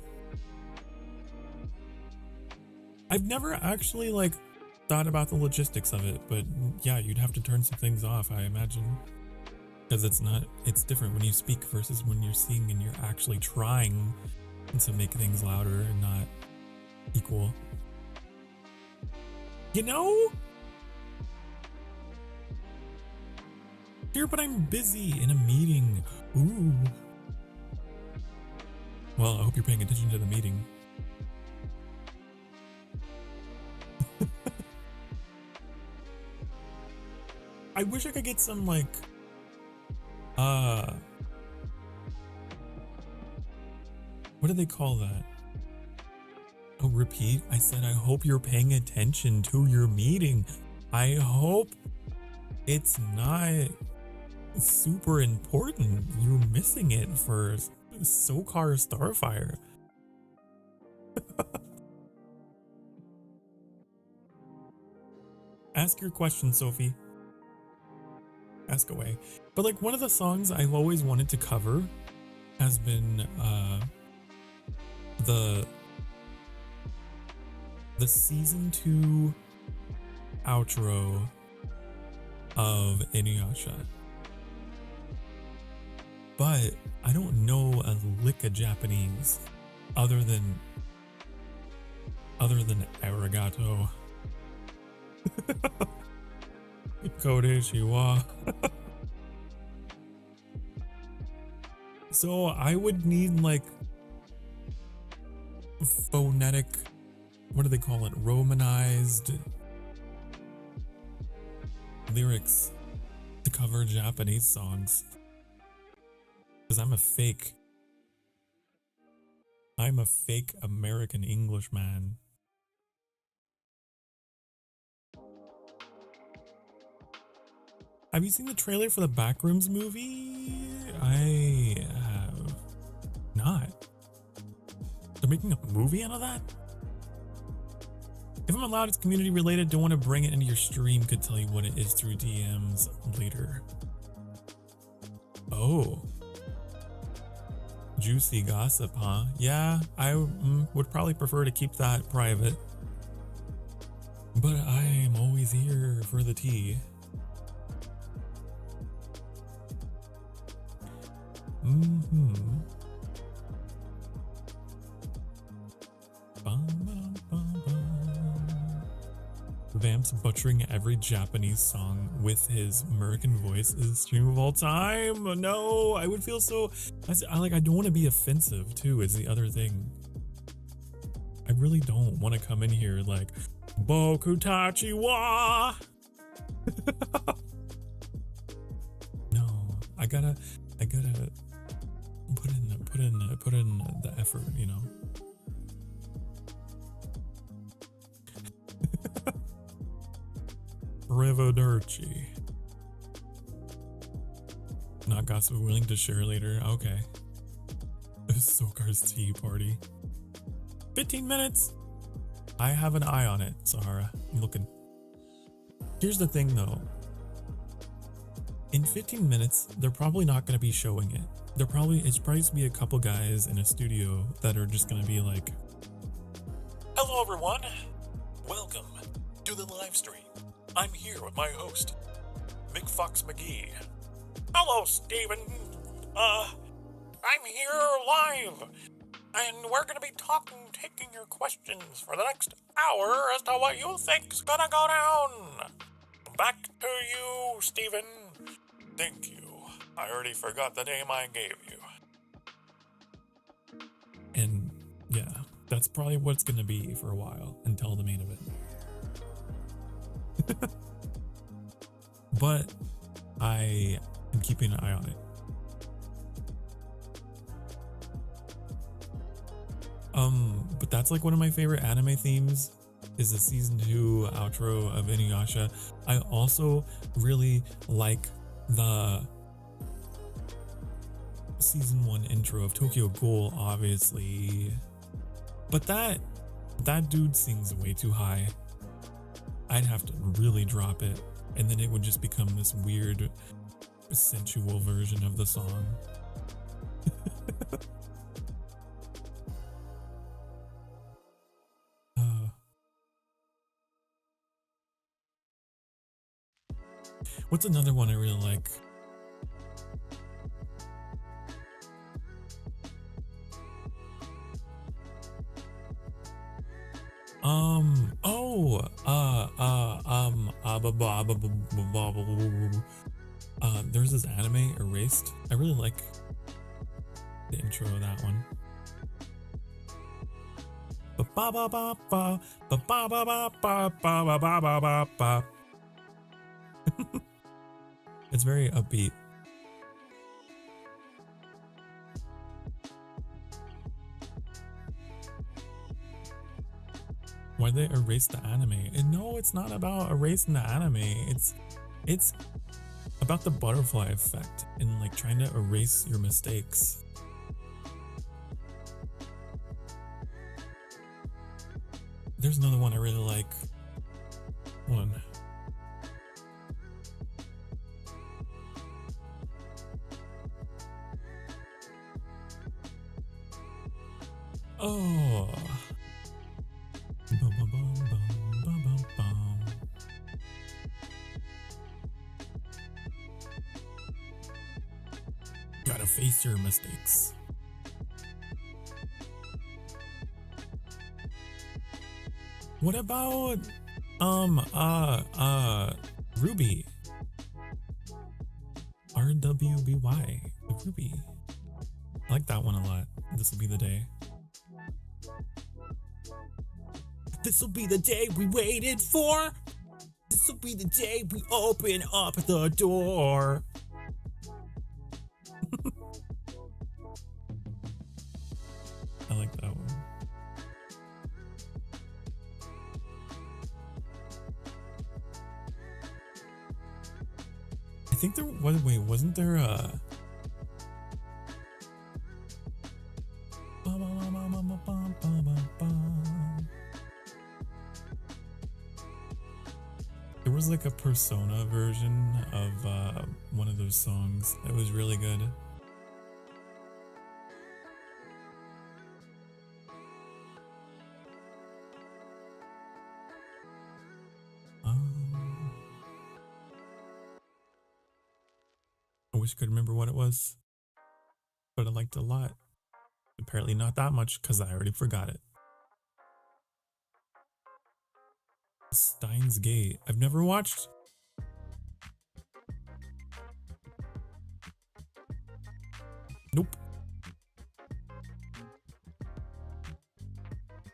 I've never actually like thought about the logistics of it, but yeah, you'd have to turn some things off, I imagine. Because it's different when you speak versus when you're singing and you're actually trying to make things louder and not equal. You know? Here, but I'm busy in a meeting. Ooh. Well, I hope you're paying attention to the meeting. I wish I could get some like what do they call that? Oh, repeat. I said I hope you're paying attention to your meeting. I hope it's not super important. You're missing it for Sokar Starfire. Ask your question, Sophie. Ask away. But like one of the songs I've always wanted to cover has been the season 2 outro of Inuyasha. But I don't know a lick of Japanese other than arigato. Konnichiwa. So I would need like phonetic, what do they call it? Romanized lyrics to cover Japanese songs. Because I'm a fake American Englishman. Have you seen the trailer for the Backrooms movie? I have not. They're making a movie out of that? If I'm allowed, it's community related. Don't want to bring it into your stream. Could tell you what it is through DMs later. Oh. Juicy gossip, huh? Yeah, I would probably prefer to keep that private. But I am always here for the tea. Vamp's butchering every Japanese song with his American voice is the stream of all time. No, I would feel so. I don't want to be offensive too. Is the other thing. I really don't want to come in here like Bokutachi wa. No, I gotta put in the effort, you know. Rivodurci. Not gossip, willing to share later. Okay. Sokar's tea party. 15 minutes. I have an eye on it, Sahara. I'm looking. Here's the thing though. In 15 minutes, they're probably not going to be showing it. It's probably going to be a couple guys in a studio that are just going to be like, Hello everyone. Welcome to the live stream. I'm here with my host, McFox McGee. Hello, Steven. I'm here live, and we're gonna be taking your questions for the next hour as to what you think's gonna go down. Back to you, Steven. Thank you. I already forgot the name I gave you. and yeah, that's probably what it's gonna be for a while until the main event. But I am keeping an eye on it. But that's like one of my favorite anime themes is the season 2 outro of Inuyasha. I also really like the season 1 intro of Tokyo Ghoul, obviously. But that dude sings way too high. I'd have to really drop it, and then it would just become this weird sensual version of the song. What's another one I really like? There's this anime, Erased. I really like the intro of that one. It's very upbeat. Why they erase the anime? And no, it's not about erasing the anime. It's about the butterfly effect and like trying to erase your mistakes. There's another one I really like. One. Oh. Bum, bum, bum, bum, bum, bum, bum. Gotta face your mistakes. What about Ruby? RWBY, Ruby. I like that one a lot. This will be the day. This will be the day we waited for. This will be the day we open up the door. Wait, wasn't there a... There was like a Persona version of one of those songs that was really good. I wish I could remember what it was, but I liked it a lot. Apparently not that much because I already forgot it. Steins Gate. I've never watched. Nope.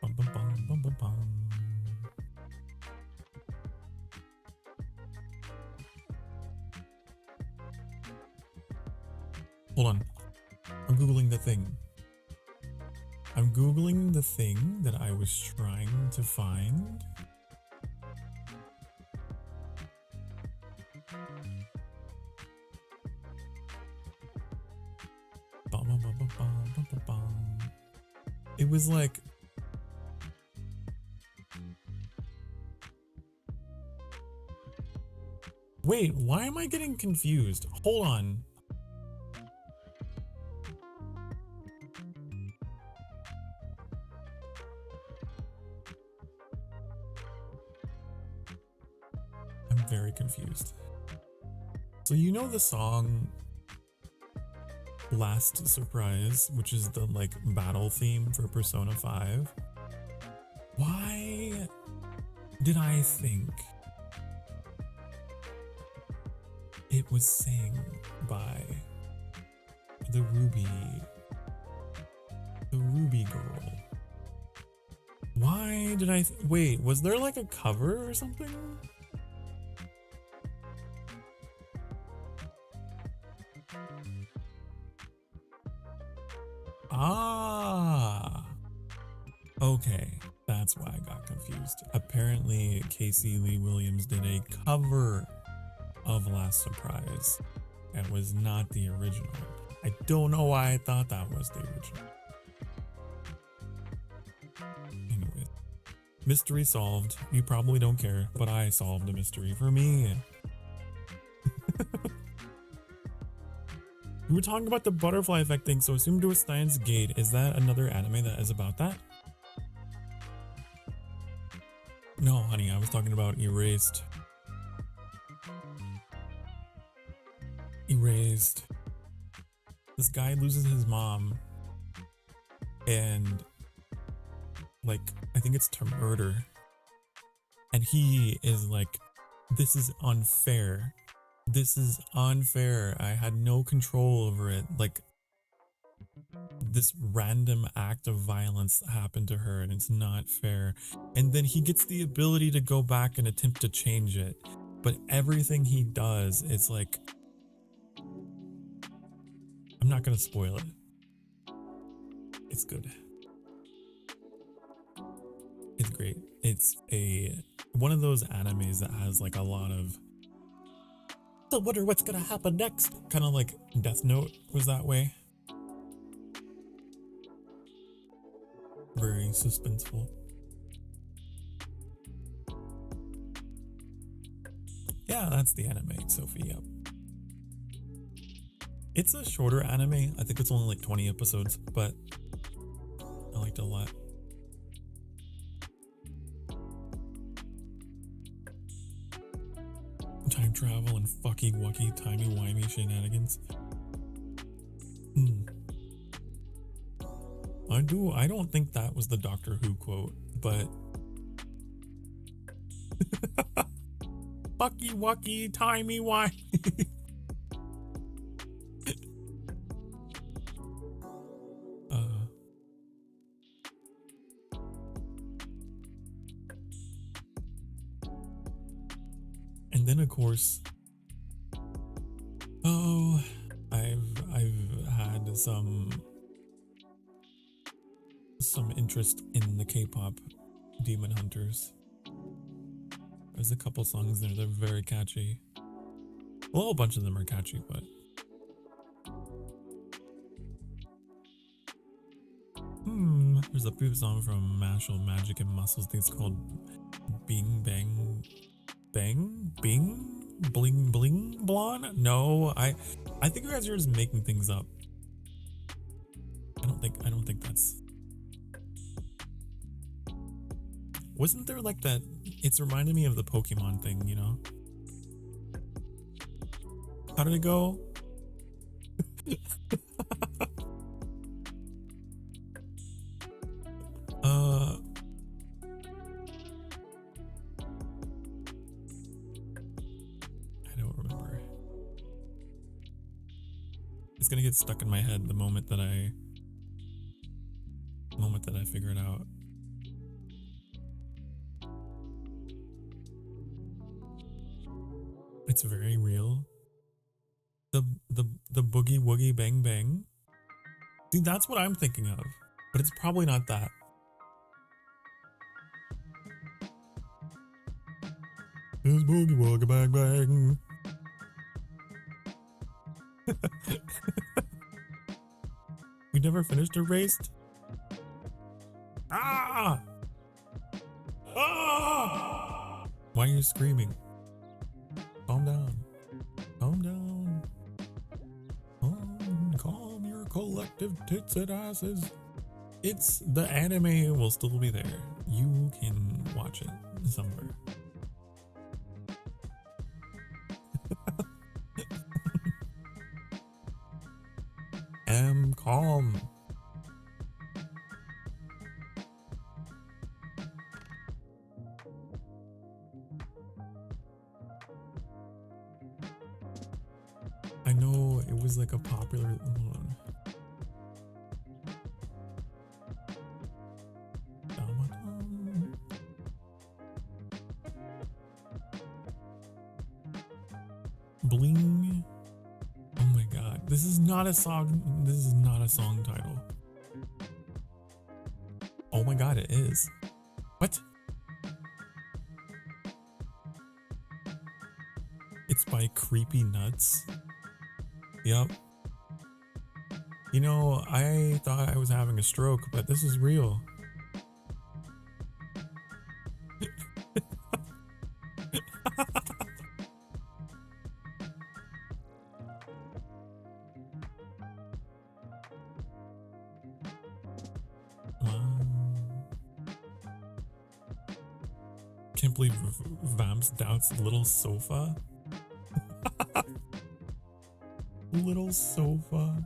Bum, bum, bum, bum, bum, bum. Hold on. I'm Googling the thing. I'm Googling the thing that I was trying to find. It was like... Wait, why am I getting confused? Hold on. I'm very confused. So you know the song Last Surprise, which is the like battle theme for Persona 5? Why did I think it was sang by the Ruby girl? Why did I wait, was there like a cover or something? Ah, okay, that's why I got confused. Apparently Casey Lee Williams did a cover of Last Surprise and was not the original. I don't know why I thought that was the original. Anyway, mystery solved. You probably don't care, but I solved a mystery for me. We were talking about the butterfly effect thing, so assume to a Steins Gate. Is that another anime that is about that? No, honey, I was talking about Erased. Erased. This guy loses his mom and like, I think it's to murder. And he is like, this is unfair. This is unfair. I had no control over it. Like, this random act of violence happened to her and it's not fair. And then he gets the ability to go back and attempt to change it. But everything he does, it's like, I'm not gonna spoil it. It's good. It's great. It's one of those animes that has like a lot of, I wonder what's gonna happen next. Kind of like Death Note was that way. Very suspenseful. Yeah, that's the anime, Sophie. Yep. It's a shorter anime. I think it's only like 20 episodes, but I liked it a lot. Time travel and fucky-wucky, timey-wimey shenanigans. I don't think that was the Doctor Who quote, but fucky-wucky, timey-wimey. And then of course, I've had some interest in the K-pop Demon Hunters. There's a couple songs there that are very catchy. Well, a whole bunch of them are catchy, but there's a poop song from Mashal, Magic and Muscles. I think it's called Bing Bang Bang Bing Bling Bling Blonde. No, I think you guys are just making things up. I don't think that's. Wasn't there like that? It's reminding me of the Pokemon thing, you know? How did it go? I don't remember. It's gonna get stuck in my head the moment that I figure it out. It's very real. The boogie woogie bang bang. See, that's what I'm thinking of, but it's probably not that. It's boogie woogie bang bang. You never finished Erased? Ah! Ah! Why are you screaming? Calm down. Calm down. Calm your collective tits and asses. It's the anime will still be there. You can watch it somewhere. Calm. I know it was like a popular one. Bling. Oh my god. This is not a song. This is not a song title. Oh my god, it is. What? It's by Creepy Nuts. Yep. You know, I thought I was having a stroke, but this is real. Can't believe Vamps doubts Little Sofa. Little Sofa.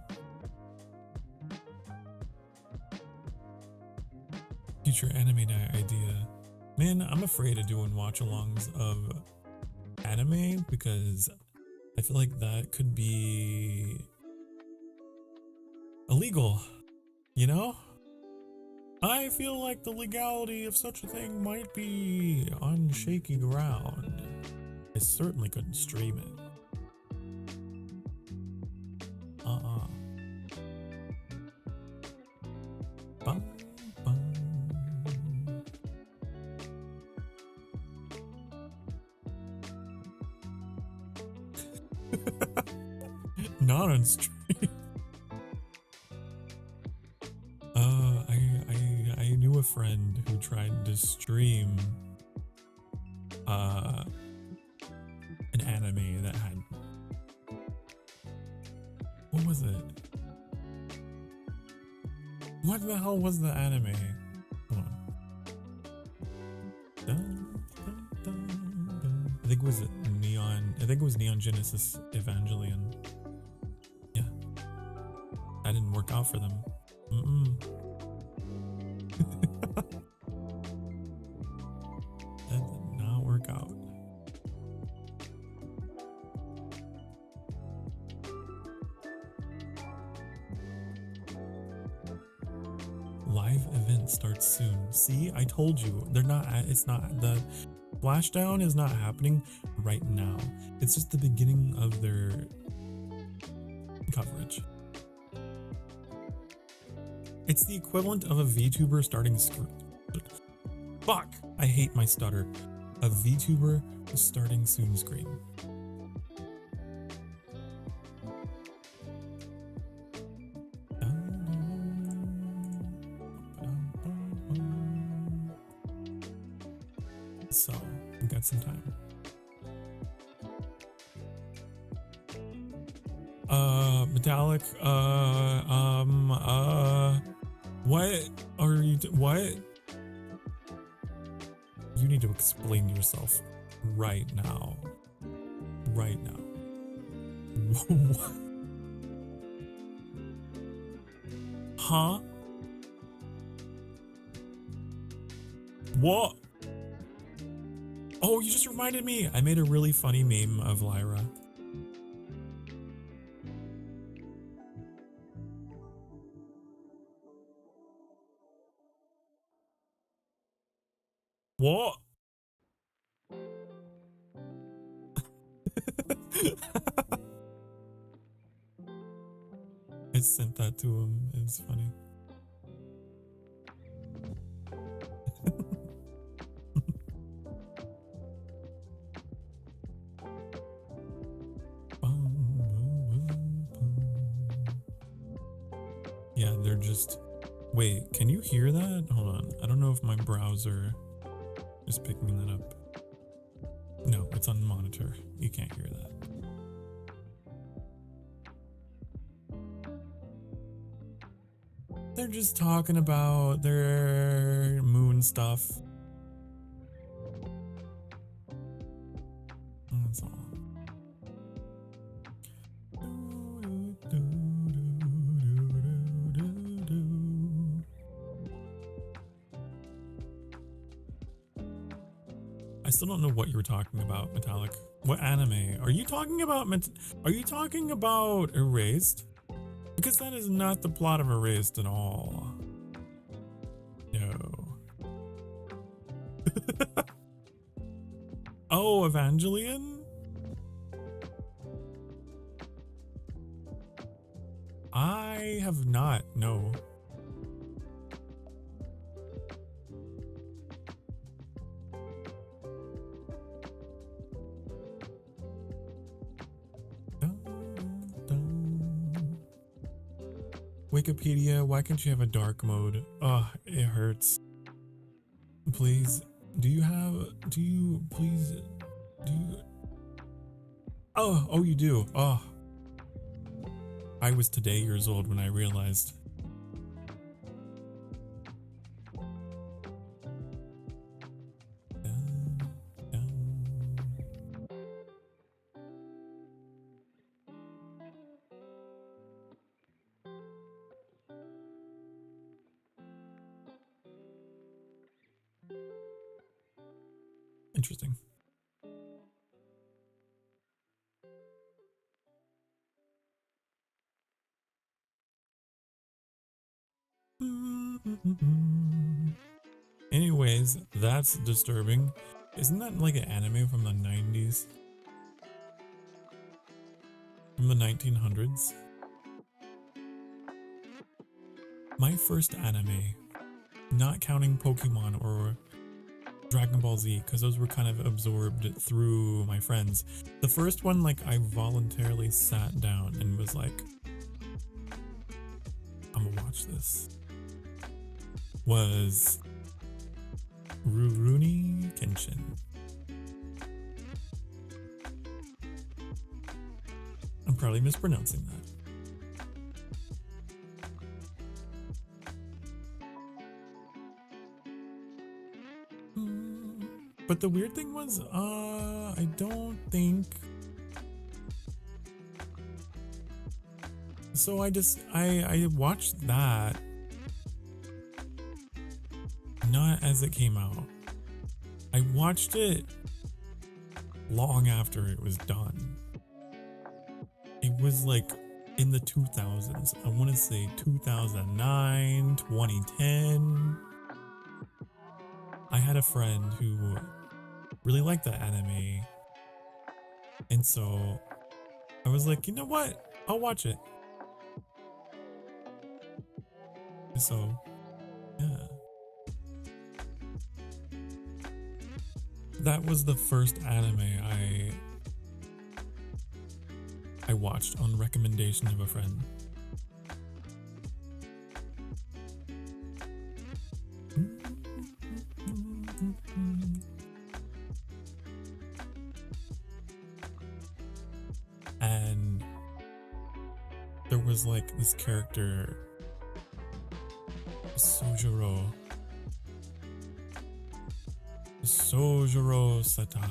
Future anime night idea. Man, I'm afraid of doing watch-alongs of anime because I feel like that could be illegal, you know? I feel like the legality of such a thing might be on shaky ground. I certainly couldn't stream it. Bum, bum. Not on stream. I knew a friend who tried to stream an anime that had, what was it? What the hell was the anime? Hold on. Dun, dun, dun, dun. I think it was Neon. I think it was Neon Genesis Evangelion. Yeah, that didn't work out for them. That did not work out. Live event starts soon. See, I told you. They're not, it's not, the Splashdown is not happening right now. It's just the beginning of their coverage. It's the equivalent of a VTuber starting Fuck! I hate my stutter. A VTuber starting soon screen. so we got some time. Metallic, what are you, what? You need to explain yourself right now. Right now. What? Huh? What? Oh, you just reminded me. I made a really funny meme of Lyra. What? I sent that to him. It was funny. Yeah, they're just... Wait, can you hear that? Hold on. I don't know if my browser is picking that up. No, it's on monitor. You can't hear that. They're just talking about their moon stuff. That's all. I still don't know what you were talking about, Metallic. What anime? Are you talking about are you talking about Erased? Because that is not the plot of Erased at all. No. Oh, Evangelion? I have not, no. Wikipedia, why can't you have a dark mode? Ugh, it hurts. Please, oh, you do. Oh. I was today years old when I realized. Interesting. Anyways, that's disturbing. Isn't that like an anime from the 90s? From the 1900s? My first anime, not counting Pokemon or Dragon Ball Z, because those were kind of absorbed through my friends. The first one, like, I voluntarily sat down and was like, I'm gonna watch this, was Rurouni Kenshin. I'm probably mispronouncing that. But the weird thing was, I don't think... So I watched that, not as it came out. I watched it long after it was done. It was like in the 2000s. I want to say 2009, 2010. I had a friend who really liked that anime, and so I was like, you know what? I'll watch it. So, yeah. That was the first anime I watched on recommendation of a friend. was like this character, Sojuro Sata.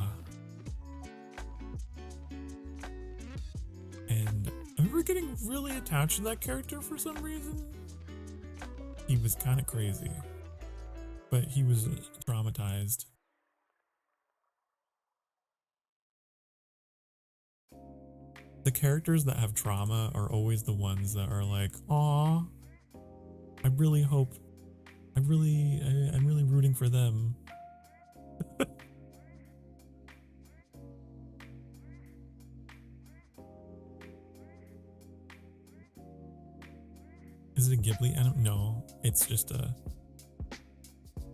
And I remember getting really attached to that character for some reason. He was kind of crazy, but he was traumatized. The characters that have trauma are always the ones that are like, "Aw, I really hope, I'm really rooting for them." Is it a Ghibli anime? No, it's just a...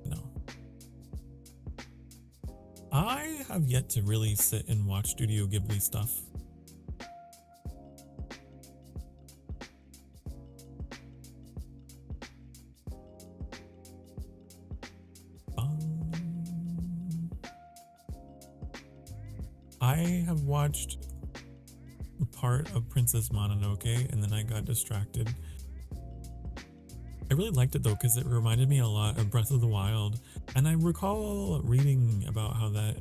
No. I have yet to really sit and watch Studio Ghibli stuff. I have watched part of Princess Mononoke and then I got distracted. I really liked it though because it reminded me a lot of Breath of the Wild, and I recall reading about how that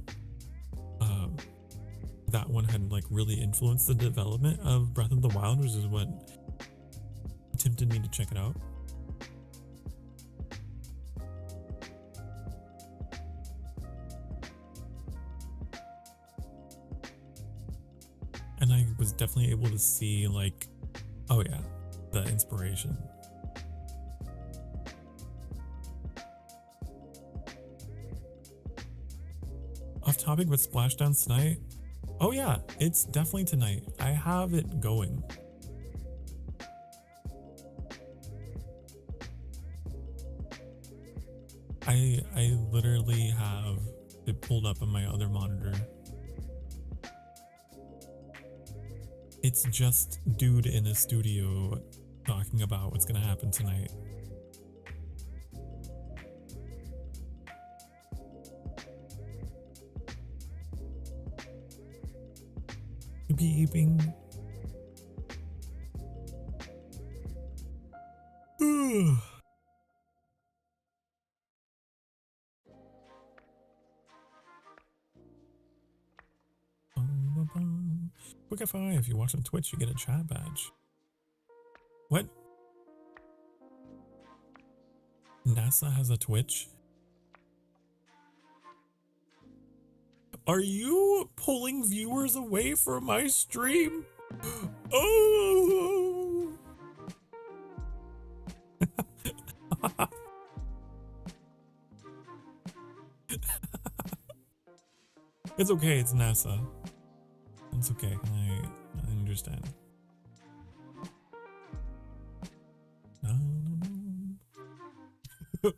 that one had like really influenced the development of Breath of the Wild, which is what tempted me to check it out. And I was definitely able to see like, oh yeah, the inspiration. Off topic with Splashdowns tonight. Oh yeah, it's definitely tonight. I have it going. I literally have it pulled up on my other monitor. It's just dude in a studio talking about what's gonna happen tonight. Beeping. Quick FYI, if you watch on Twitch, you get a chat badge. What? NASA has a Twitch? Are you pulling viewers away from my stream? Oh! It's okay, it's NASA. It's okay, I understand.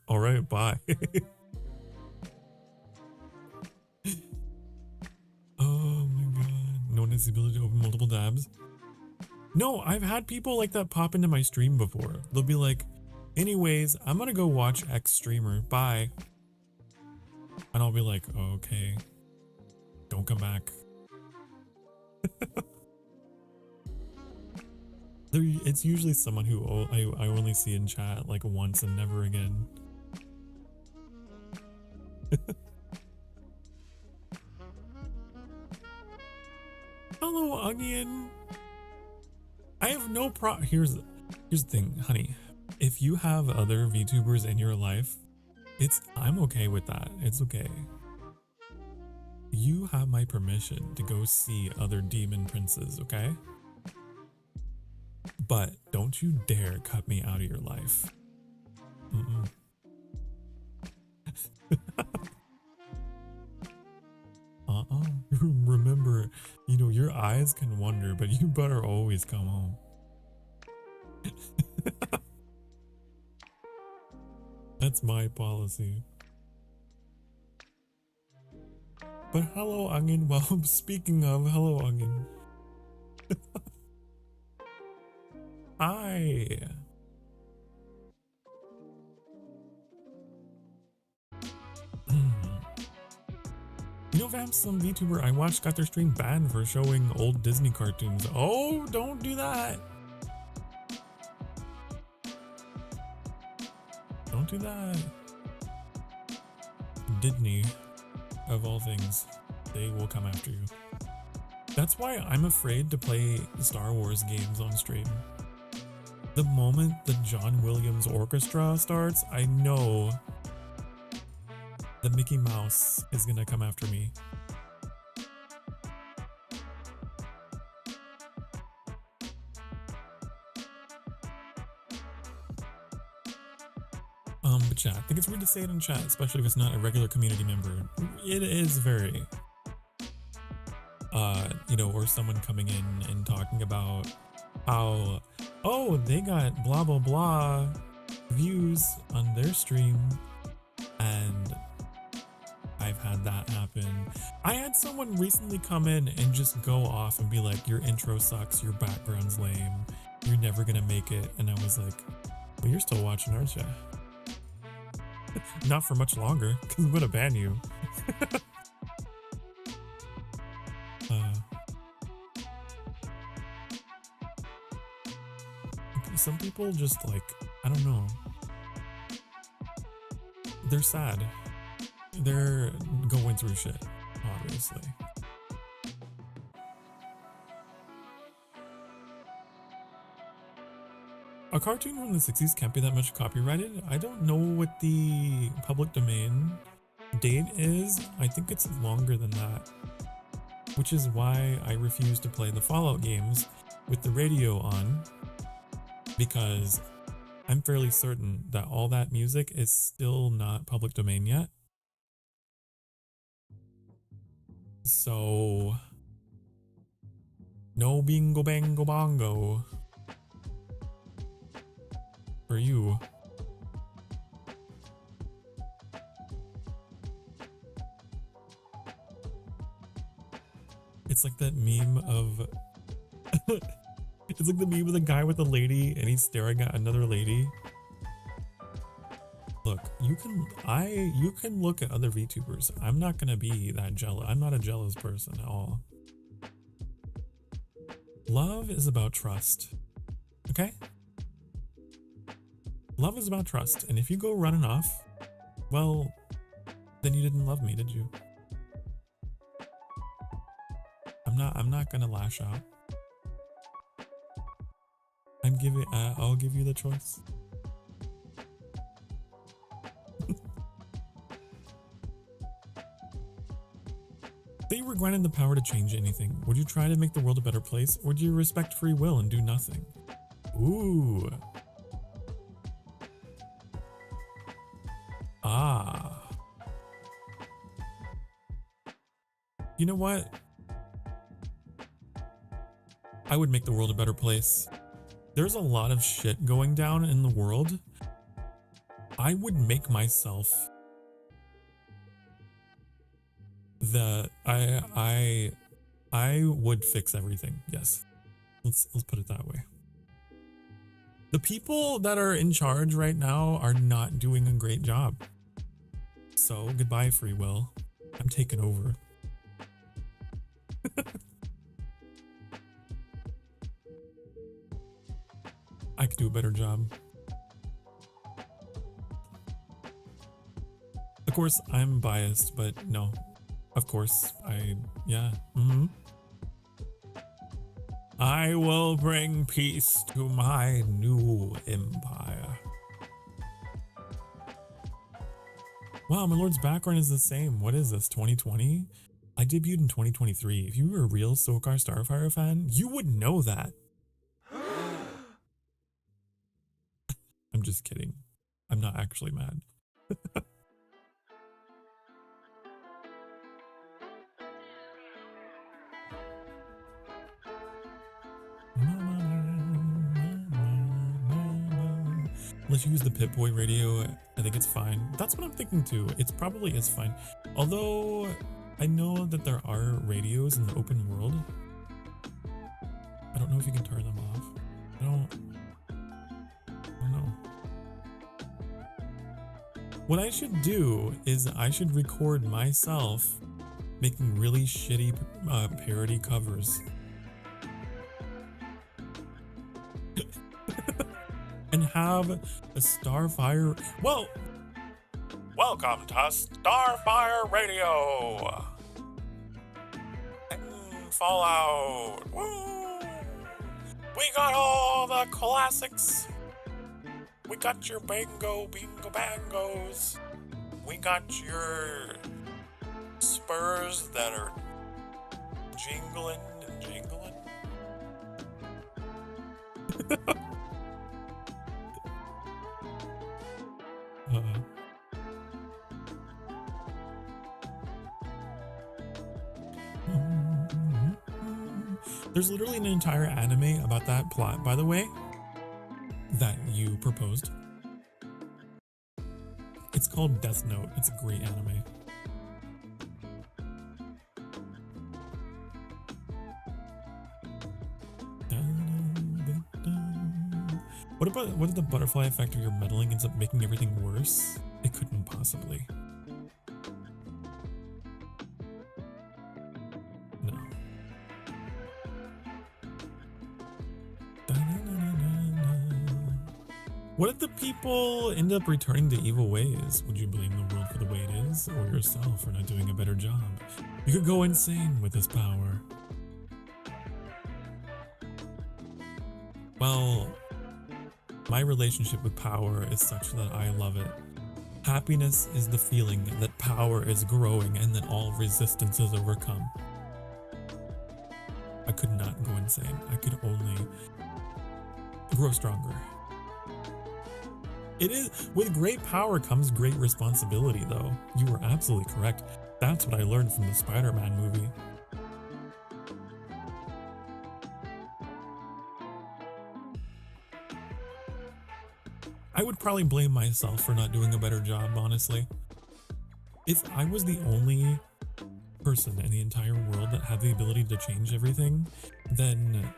Alright, bye. Oh my god. No one has the ability to open multiple tabs. No, I've had people like that pop into my stream before. They'll be like, anyways, I'm gonna go watch X streamer. Bye. And I'll be like, oh, okay. Don't come back. It's usually someone who I only see in chat like once and never again. Hello, Onion. I have no here's the thing, honey. If you have other VTubers in your life, I'm okay with that. It's okay. You have my permission to go see other demon princes, okay? But don't you dare cut me out of your life. Mm-mm. Remember, you know, your eyes can wander, but you better always come home. That's my policy. But hello, Onion. Well, speaking of, hello, Onion. Hi. You know, Vamp, some VTuber I watched got their stream banned for showing old Disney cartoons. Oh, don't do that. Don't do that. Disney, of all things, they will come after you. That's why I'm afraid to play Star Wars games on stream. The moment the John Williams Orchestra starts, I know the Mickey Mouse is gonna come after me. But chat, I think it's rude to say it in chat, especially if it's not a regular community member. It is very, you know, or someone coming in and talking about how, oh, they got blah blah blah views on their stream, and I've had that happen. I had someone recently come in and just go off and be like, your intro sucks, your background's lame, you're never gonna make it. And I was like, well, you're still watching, aren't you? Not for much longer, because I'm gonna ban you. Some people just like, I don't know. They're sad. They're going through shit, obviously. A cartoon from the 60s can't be that much copyrighted. I don't know what the public domain date is. I think it's longer than that, which is why I refuse to play the Fallout games with the radio on, because I'm fairly certain that all that music is still not public domain yet. So, no bingo bango bongo for you. It's like that meme of it's like the meme of the guy with the lady and he's staring at another lady. Look, you can look at other VTubers. I'm not gonna be that jealous. I'm not a jealous person at all. Love is about trust. Okay? Love is about trust. And if you go running off, well, then you didn't love me, did you? I'm not gonna lash out. I'll give you the choice. If you were granted the power to change anything, would you try to make the world a better place, or do you respect free will and do nothing? Ooh. Ah. You know what? I would make the world a better place. There's a lot of shit going down in the world. I would make myself I would fix everything. Yes. Let's put it that way. The people that are in charge right now are not doing a great job. So goodbye, free will. I'm taking over. I could do a better job. Of course, I'm biased, but no. Of course, yeah. I will bring peace to my new empire. Wow, my lord's background is the same. What is this, 2020? I debuted in 2023. If you were a real Sokar Starfire fan, you would know that. I'm just kidding. I'm not actually mad. Let's use the Pip-Boy radio. I think it's fine. That's what I'm thinking too. It probably is fine. Although I know that there are radios in the open world. I don't know if you can turn them off. I don't know. What I should do is I should record myself making really shitty parody covers. And have a Starfire. Well, Welcome to Starfire Radio and Fallout. Woo! We got all the classics. We got your bingo bangos. We got your spurs that are jingling and jingling. There's literally an entire anime about that plot, by the way, that you proposed. It's called Death Note. It's a great anime. What if the butterfly effect of your meddling ends up making everything worse? It couldn't possibly. No. What if the people end up returning to evil ways? Would you blame the world for the way it is, or yourself for not doing a better job? You could go insane with this power. Well, my relationship with power is such that I love it. Happiness is the feeling that power is growing and that all resistance is overcome. I could not go insane. I could only grow stronger. It is, with great power comes great responsibility, though. You were absolutely correct. That's what I learned from the Spider-Man movie. I would probably blame myself for not doing a better job, honestly. If I was the only person in the entire world that had the ability to change everything, then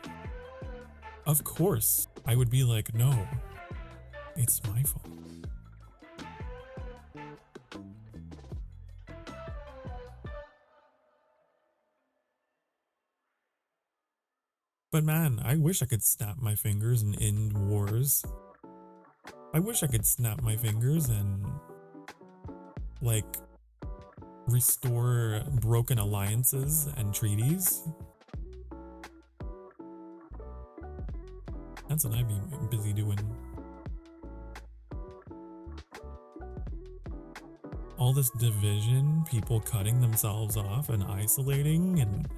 of course I would be like, no, it's my fault. But man, I wish I could snap my fingers and end wars. I wish I could snap my fingers and, like, restore broken alliances and treaties. That's what I'd be busy doing. All this division, people cutting themselves off and isolating, and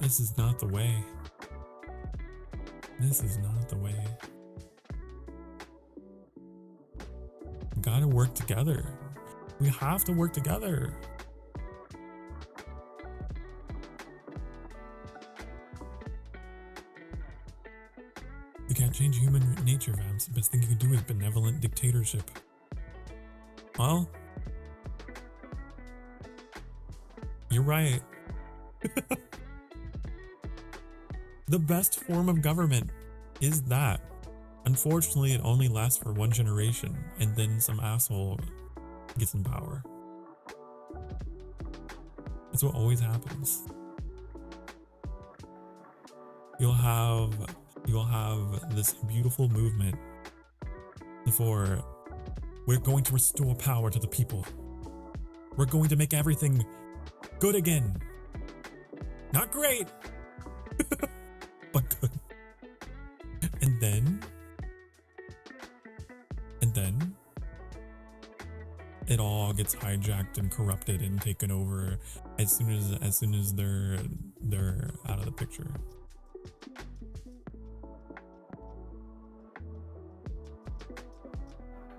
this is not the way. This is not the way. We gotta work together. We have to work together. You can't change human nature, Vamps. The best thing you can do is benevolent dictatorship. Well, you're right. The best form of government is that. Unfortunately, it only lasts for one generation, and then some asshole gets in power. That's what always happens. You'll have this beautiful movement for, we're going to restore power to the people. We're going to make everything good again. Not great, but good. And then it all gets hijacked and corrupted and taken over as soon as they're out of the picture.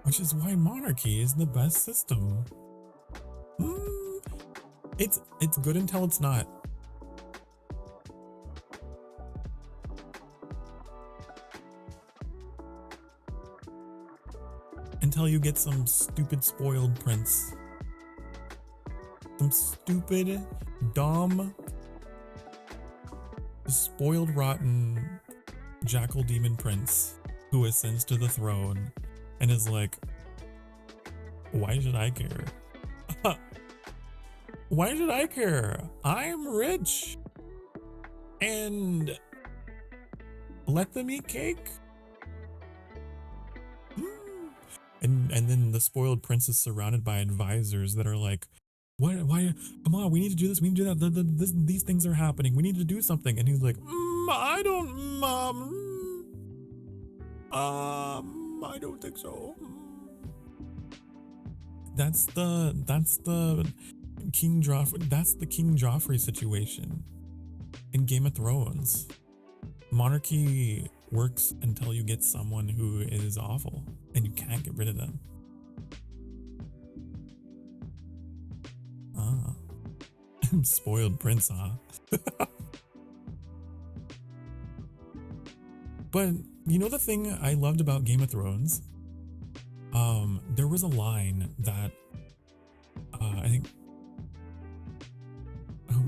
Which is why monarchy is the best system. It's good until it's not. Until you get some stupid spoiled prince. Some stupid, dumb, spoiled, rotten jackal demon prince who ascends to the throne and is like, why should I care? Why should I care? I'm rich. And Let them eat cake. And then the spoiled prince is surrounded by advisors that are like, what? Why? Come on, we need to do this. We need to do that. These things are happening. We need to do something. And he's like, I don't think so. That's the King Joffrey. That's the King Joffrey situation in Game of Thrones. Monarchy works until you get someone who is awful, and you can't get rid of them. Spoiled prince, huh? But you know the thing I loved about Game of Thrones? There was a line that I think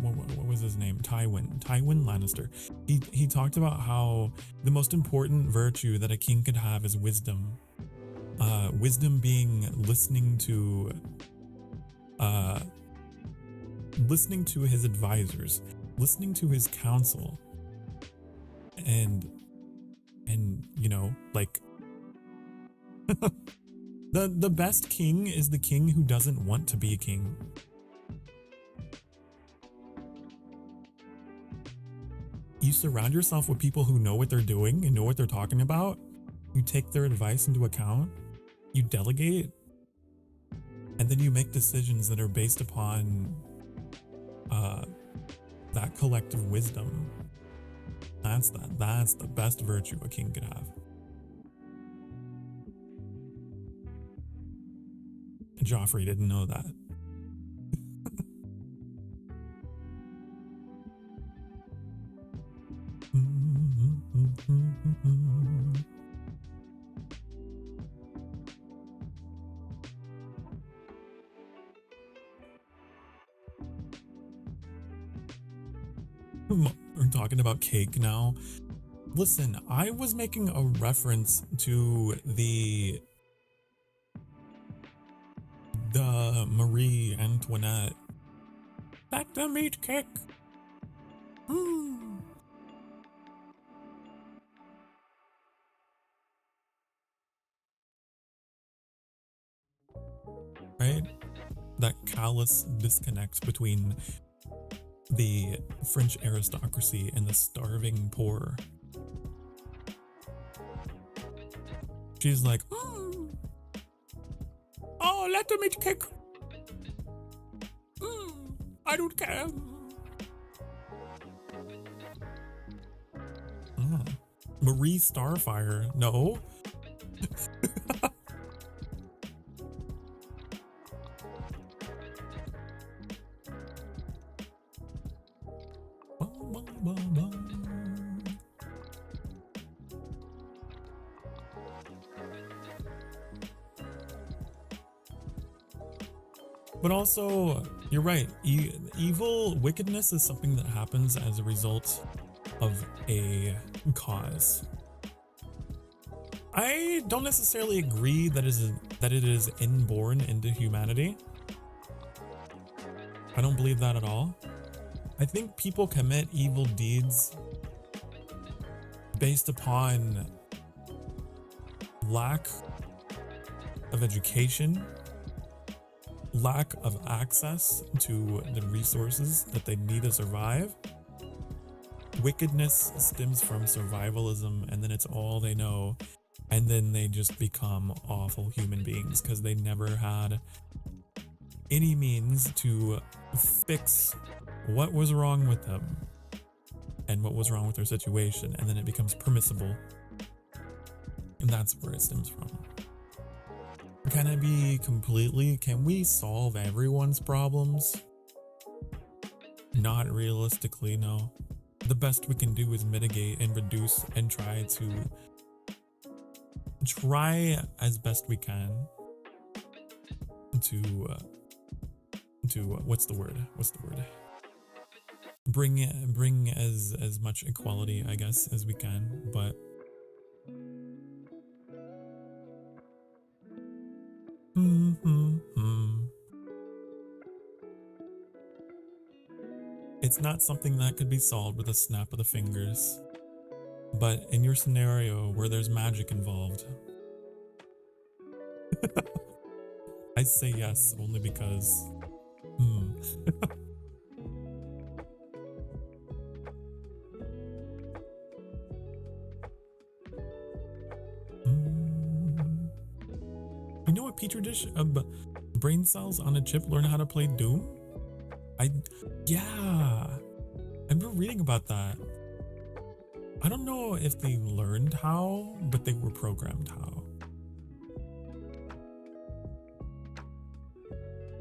what was his name? Tywin Lannister. He talked about how the most important virtue that a king could have is wisdom. Wisdom being listening to his advisors, listening to his counsel, and you know, like the best king is the king who doesn't want to be a king. You surround yourself with people who know what they're doing and know what they're talking about. You take their advice into account. You delegate, and then you make decisions that are based upon that collective wisdom. That's the best virtue a king could have. Joffrey didn't know that. We're talking about cake now. Listen, I was making a reference to the Marie Antoinette. Let them eat cake. Right? That callous disconnect between the French aristocracy and the starving poor. She's like, oh, let them eat cake. I don't care. Marie Starfire, no. But also, you're right. Evil, wickedness is something that happens as a result of a cause. I don't necessarily agree that it is inborn into humanity. I don't believe that at all. I think people commit evil deeds based upon lack of education, lack of access to the resources that they need to survive. Wickedness stems from survivalism, and then it's all they know, and then they just become awful human beings because they never had any means to fix what was wrong with them and what was wrong with their situation, and then it becomes permissible, and that's where it stems from. Can we solve everyone's problems? Not realistically, no. The best we can do is mitigate and reduce and try as best we can to what's the word? Bring as much equality, I guess, as we can, but it's not something that could be solved with a snap of the fingers. But in your scenario where there's magic involved, I say yes only because, You know what petri dish? Brain cells on a chip learn how to play Doom? Yeah, I remember reading about that. I don't know if they learned how, but they were programmed how.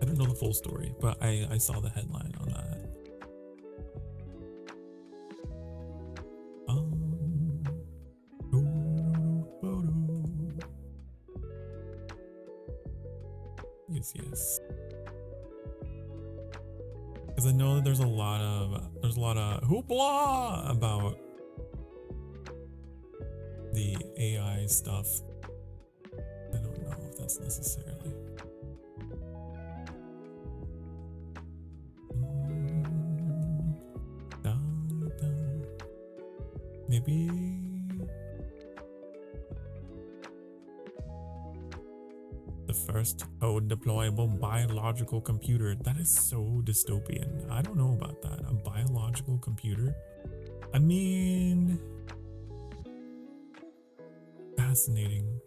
I don't know the full story, but I saw the headline on that. Yes. Because I know that there's a lot of hoopla about the AI stuff. I don't know if that's necessarily. Maybe. The first code deployable biological computer. That is so dystopian. I don't know about that. A biological computer? I mean, fascinating.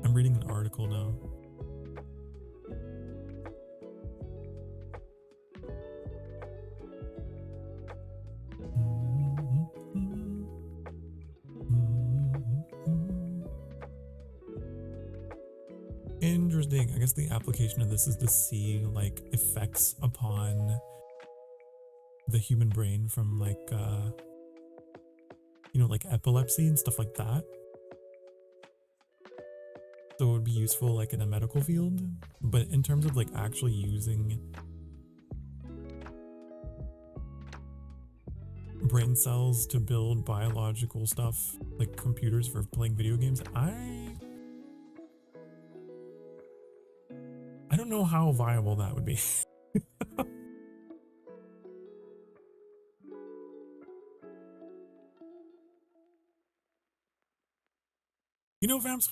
I'm reading an article now. Interesting. I guess the application of this is to see like effects upon the human brain from like like epilepsy and stuff like that. So it would be useful like in a medical field, but in terms of like actually using brain cells to build biological stuff like computers for playing video games, I don't know how viable that would be. You know, Vamps,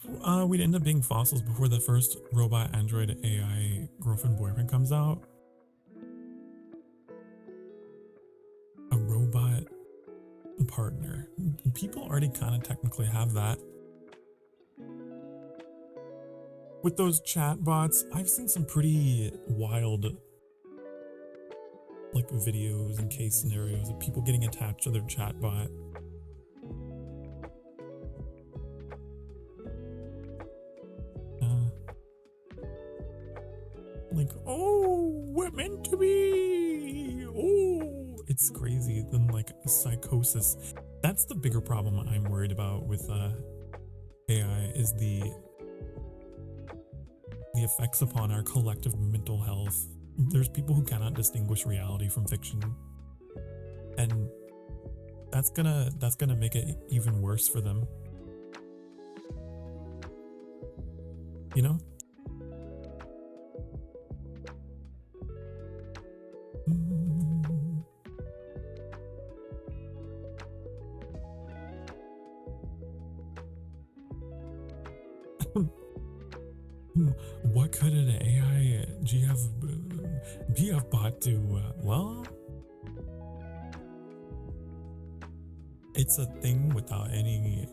we'd end up being fossils before the first robot android AI girlfriend boyfriend comes out. A robot partner. People already kind of technically have that. With those chatbots, I've seen some pretty wild like videos and case scenarios of people getting attached to their chatbot. Like, oh, we're meant to be. Oh, it's crazy. Then like psychosis. That's the bigger problem I'm worried about with AI is the effects upon our collective mental health. There's people who cannot distinguish reality from fiction, and that's gonna make it even worse for them. You know? What could an AI GF bot do? Well, it's a thing without any.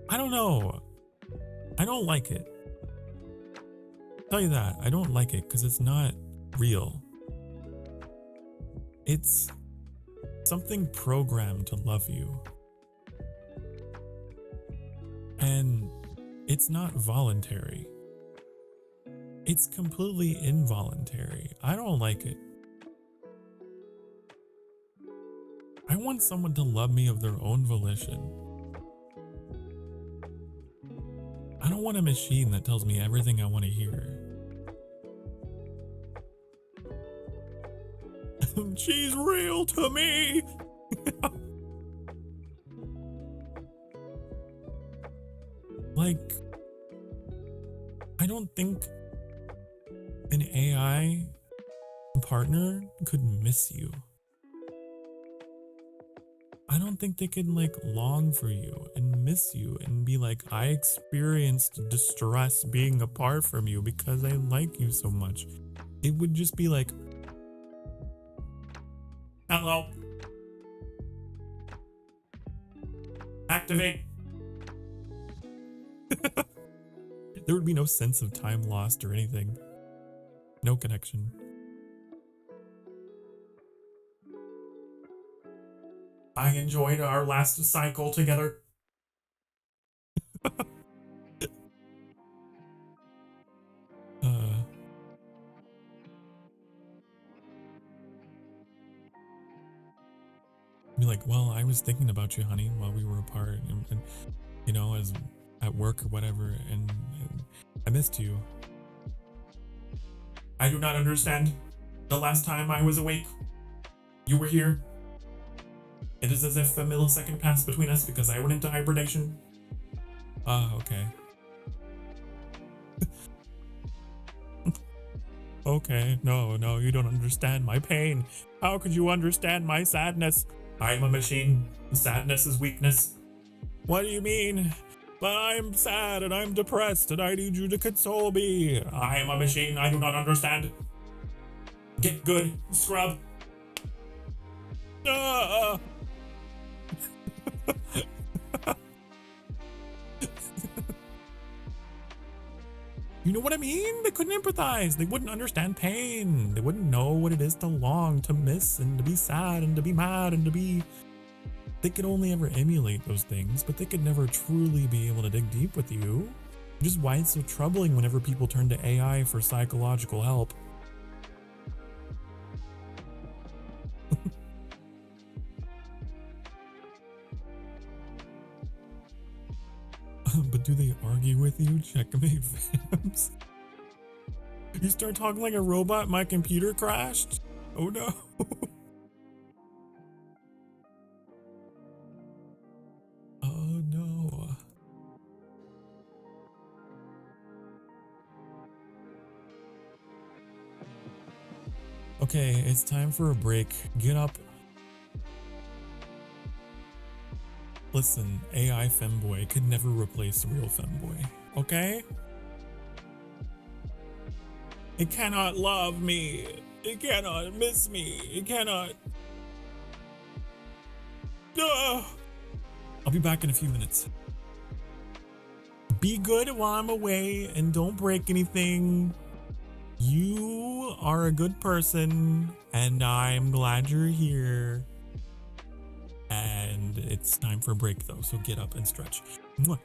I don't know. I don't like it. I'll tell you that. I don't like it because it's not real. It's something programmed to love you. And it's not voluntary. It's completely involuntary. I don't like it. I want someone to love me of their own volition. I don't want a machine that tells me everything I want to hear. She's real to me. Like, I don't think an AI partner could miss you. I don't think they could like long for you and miss you and be like, I experienced distress being apart from you because I like you so much. It would just be like, hello. Activate. There would be no sense of time lost or anything. No connection. I enjoyed our last cycle together. Be like, well, I was thinking about you, honey, while we were apart, and you know, as at work or whatever, and I missed you. I do not understand. The last time I was awake, you were here. It is as if a millisecond passed between us because I went into hibernation. Okay. Okay, no, you don't understand my pain. How could you understand my sadness? I'm a machine. Sadness is weakness. What do you mean? But I'm sad and I'm depressed and I need you to console me. I am a machine. I do not understand. Get good, scrub. You know what I mean? They couldn't empathize. They wouldn't understand pain. They wouldn't know what it is to long, to miss, and to be sad, and to be mad, and to be... They could only ever emulate those things, but they could never truly be able to dig deep with you. Which is why it's so troubling whenever people turn to AI for psychological help. But do they argue with you? Checkmate fams. You start talking like a robot, my computer crashed? Oh no. Oh no. Okay, it's time for a break. Get up. Listen, AI femboy could never replace a real femboy, okay? It cannot love me. It cannot miss me. It cannot... I'll be back in a few minutes. Be good while I'm away and don't break anything. You are a good person and I'm glad you're here. And it's time for a break though, so get up and stretch. Mwah.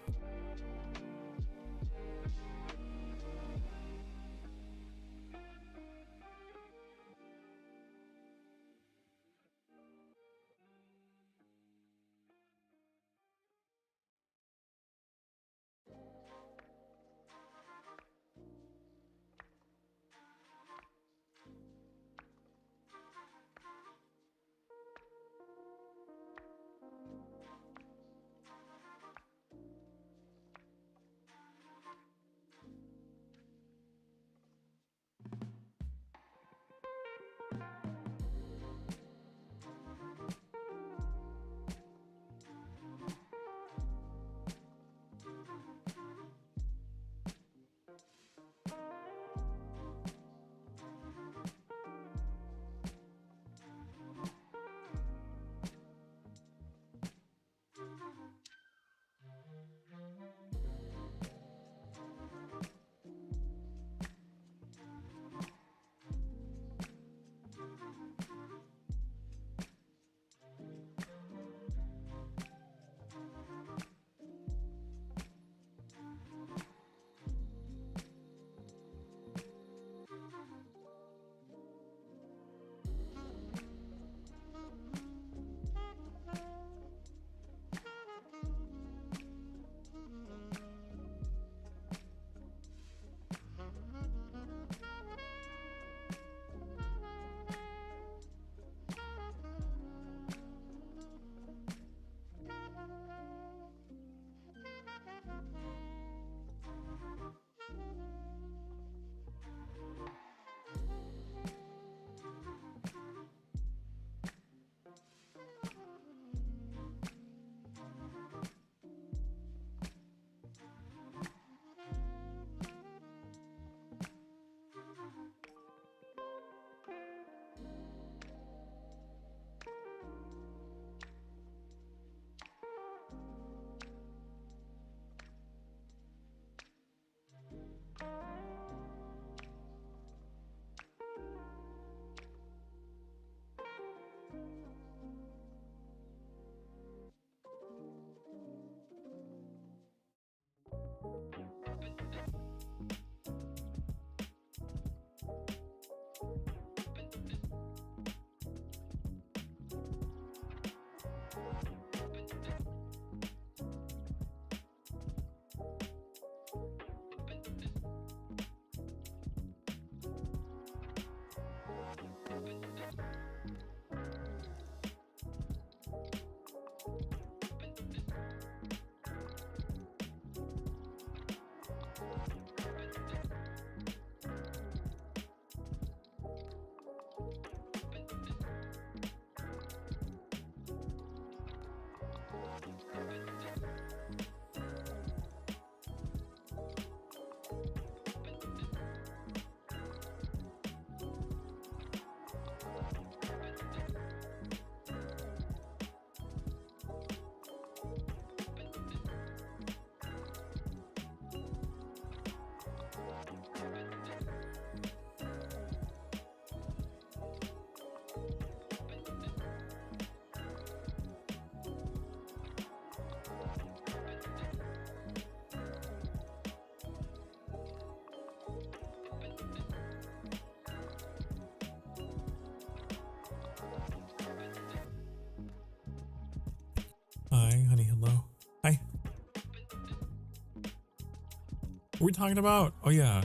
we talking about? Oh yeah,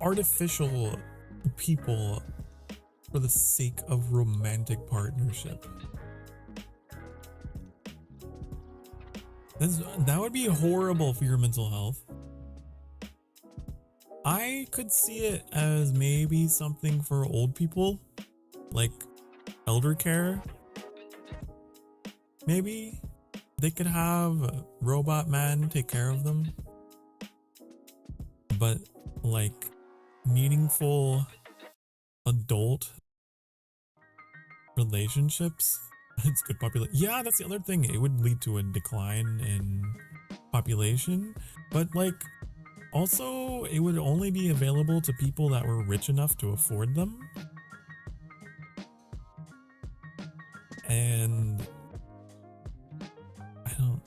artificial people for the sake of romantic partnership. That would be horrible for your mental health. I could see it as maybe something for old people, like elder care. Maybe they could have robot man take care of them. But like meaningful adult relationships, it's good population. Yeah, that's the other thing. It would lead to a decline in population, but like also it would only be available to people that were rich enough to afford them. And I don't,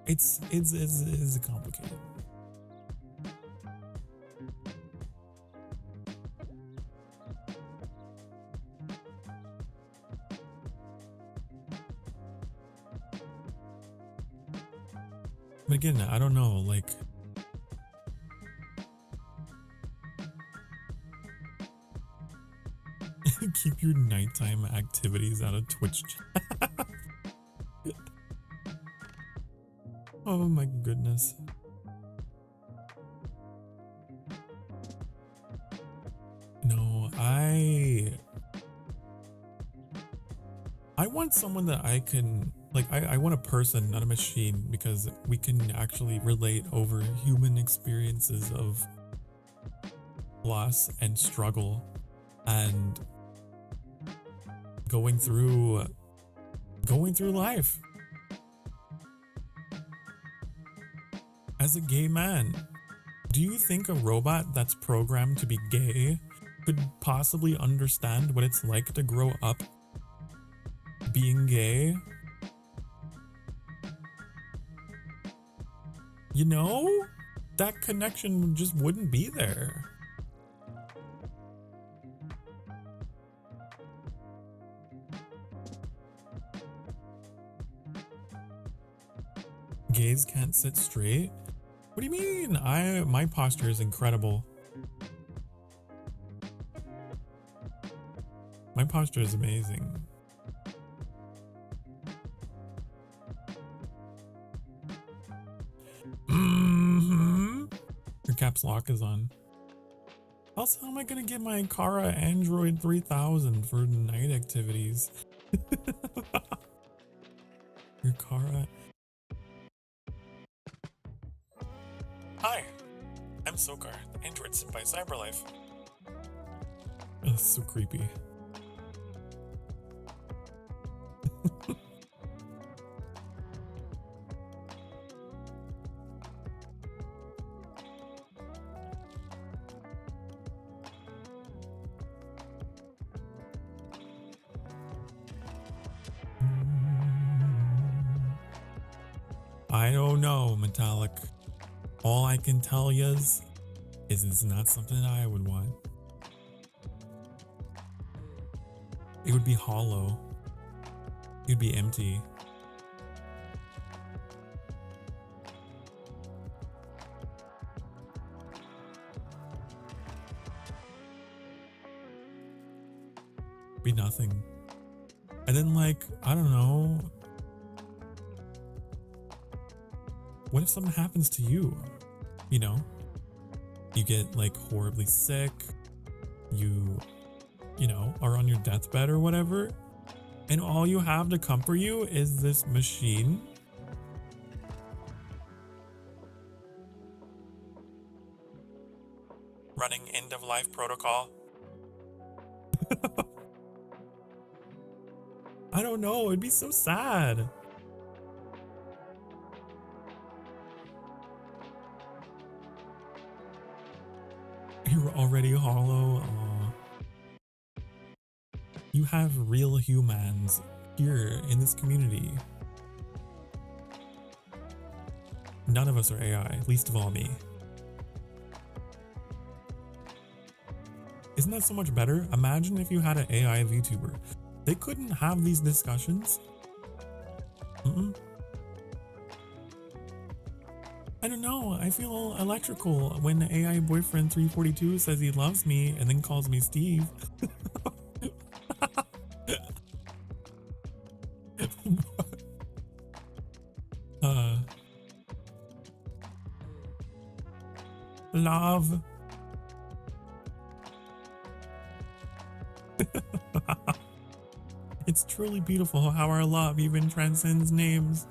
it's complicated. But again, I don't know, like keep your nighttime activities out of Twitch chat. Oh my goodness. No, I want someone that I can, like, I want a person, not a machine, because we can actually relate over human experiences of loss and struggle and going through life. As a gay man, do you think a robot that's programmed to be gay could possibly understand what it's like to grow up being gay? You know, that connection just wouldn't be there. Gays can't sit straight? What do you mean? My posture is incredible. My posture is amazing. Your caps lock is on. Also, how am I gonna get my Kara Android 3000 for night activities? Your Kara. Hi, I'm Sokar, Android sent by Cyberlife. That's so creepy. I don't know, Metallic. All I can tell yous is it's not something I would want. It would be hollow. It would be empty. Be nothing. And then, like, I don't know. What if something happens to you? You know, you get like horribly sick, you know, are on your deathbed or whatever, and all you have to comfort you is this machine. Running end of life protocol. I don't know, it'd be so sad. You're already hollow. You have real humans here in this community. None of us are AI, least of all me. Isn't that so much better? Imagine if you had an AI VTuber. They couldn't have these discussions. And I don't know. I feel electrical when AI boyfriend 342 says he loves me and then calls me Steve. Love. It's truly beautiful how our love even transcends names.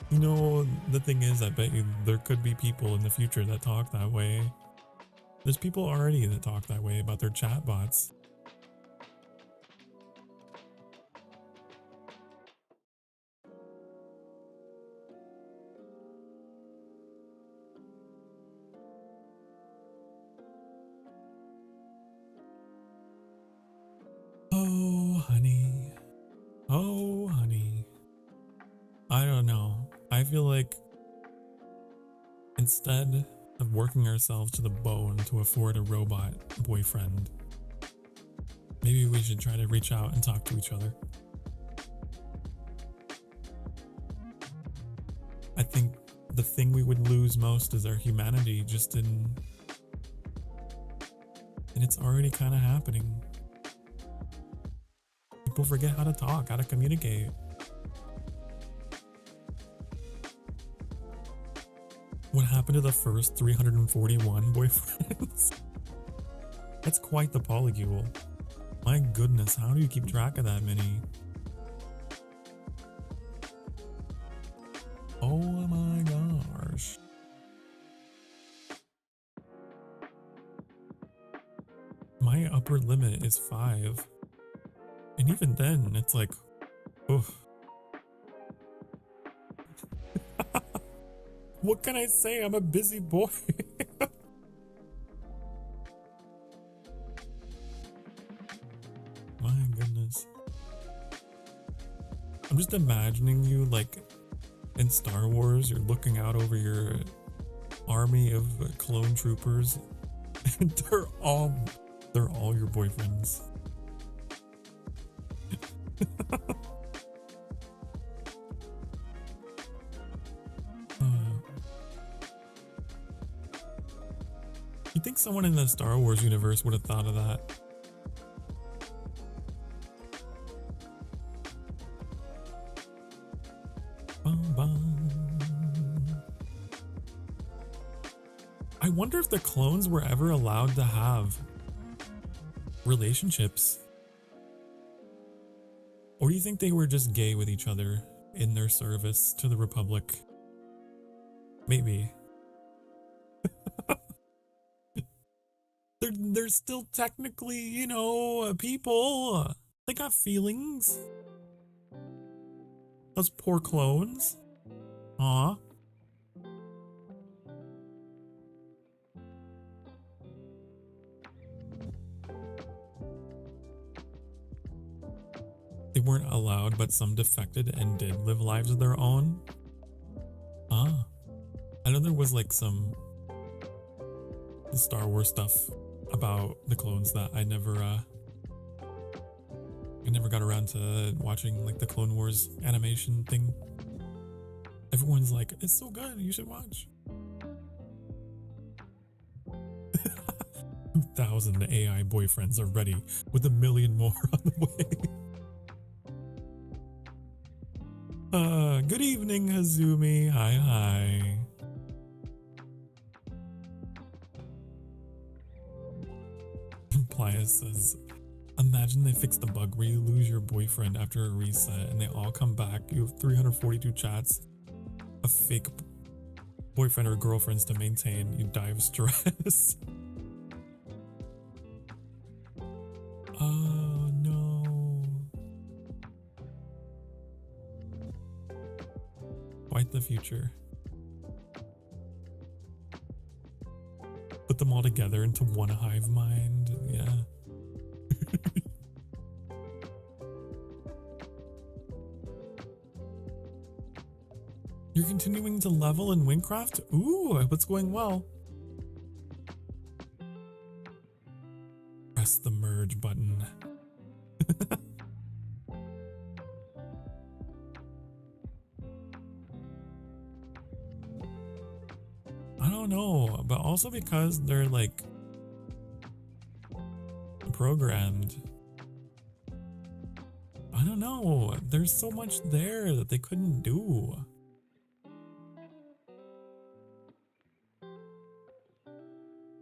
You know, the thing is, I bet you there could be people in the future that talk that way. There's people already that talk that way about their chatbots. Oh, honey. Oh, honey. I don't know. I feel like instead of working ourselves to the bone to afford a robot boyfriend, maybe we should try to reach out and talk to each other. I think the thing we would lose most is our humanity, and it's already kind of happening. People forget how to talk, how to communicate. What happened to the first 341 boyfriends? That's quite the polycule. My goodness, how do you keep track of that many? Oh my gosh. My upper limit is 5. And even then, it's like, oof. What can I say? I'm a busy boy. My goodness. I'm just imagining you like in Star Wars, you're looking out over your army of clone troopers and they're all your boyfriends. You think someone in the Star Wars universe would have thought of that? Bum, bum. I wonder if the clones were ever allowed to have relationships. Or do you think they were just gay with each other in their service to the Republic? Maybe. They're still technically, you know, people. They got feelings. Those poor clones. Aw. They weren't allowed, but some defected and did live lives of their own. Ah. I know there was like some Star Wars stuff about the clones that I never got around to watching, like the Clone Wars animation thing. Everyone's like, it's so good, you should watch. 2,000 AI boyfriends are ready with 1 million more on the way. Good evening, Hazumi. Hi. Playa says, imagine they fix the bug where you lose your boyfriend after a reset and they all come back. You have 342 chats of fake boyfriend or girlfriends to maintain. You die of stress. Oh no. Quite the future. Put them all together into one hive mind. Yeah. You're continuing to level in Wingcraft? Ooh, I hope it's going well. Press the merge button. know, but also because they're like programmed. I don't know. There's so much there that they couldn't do.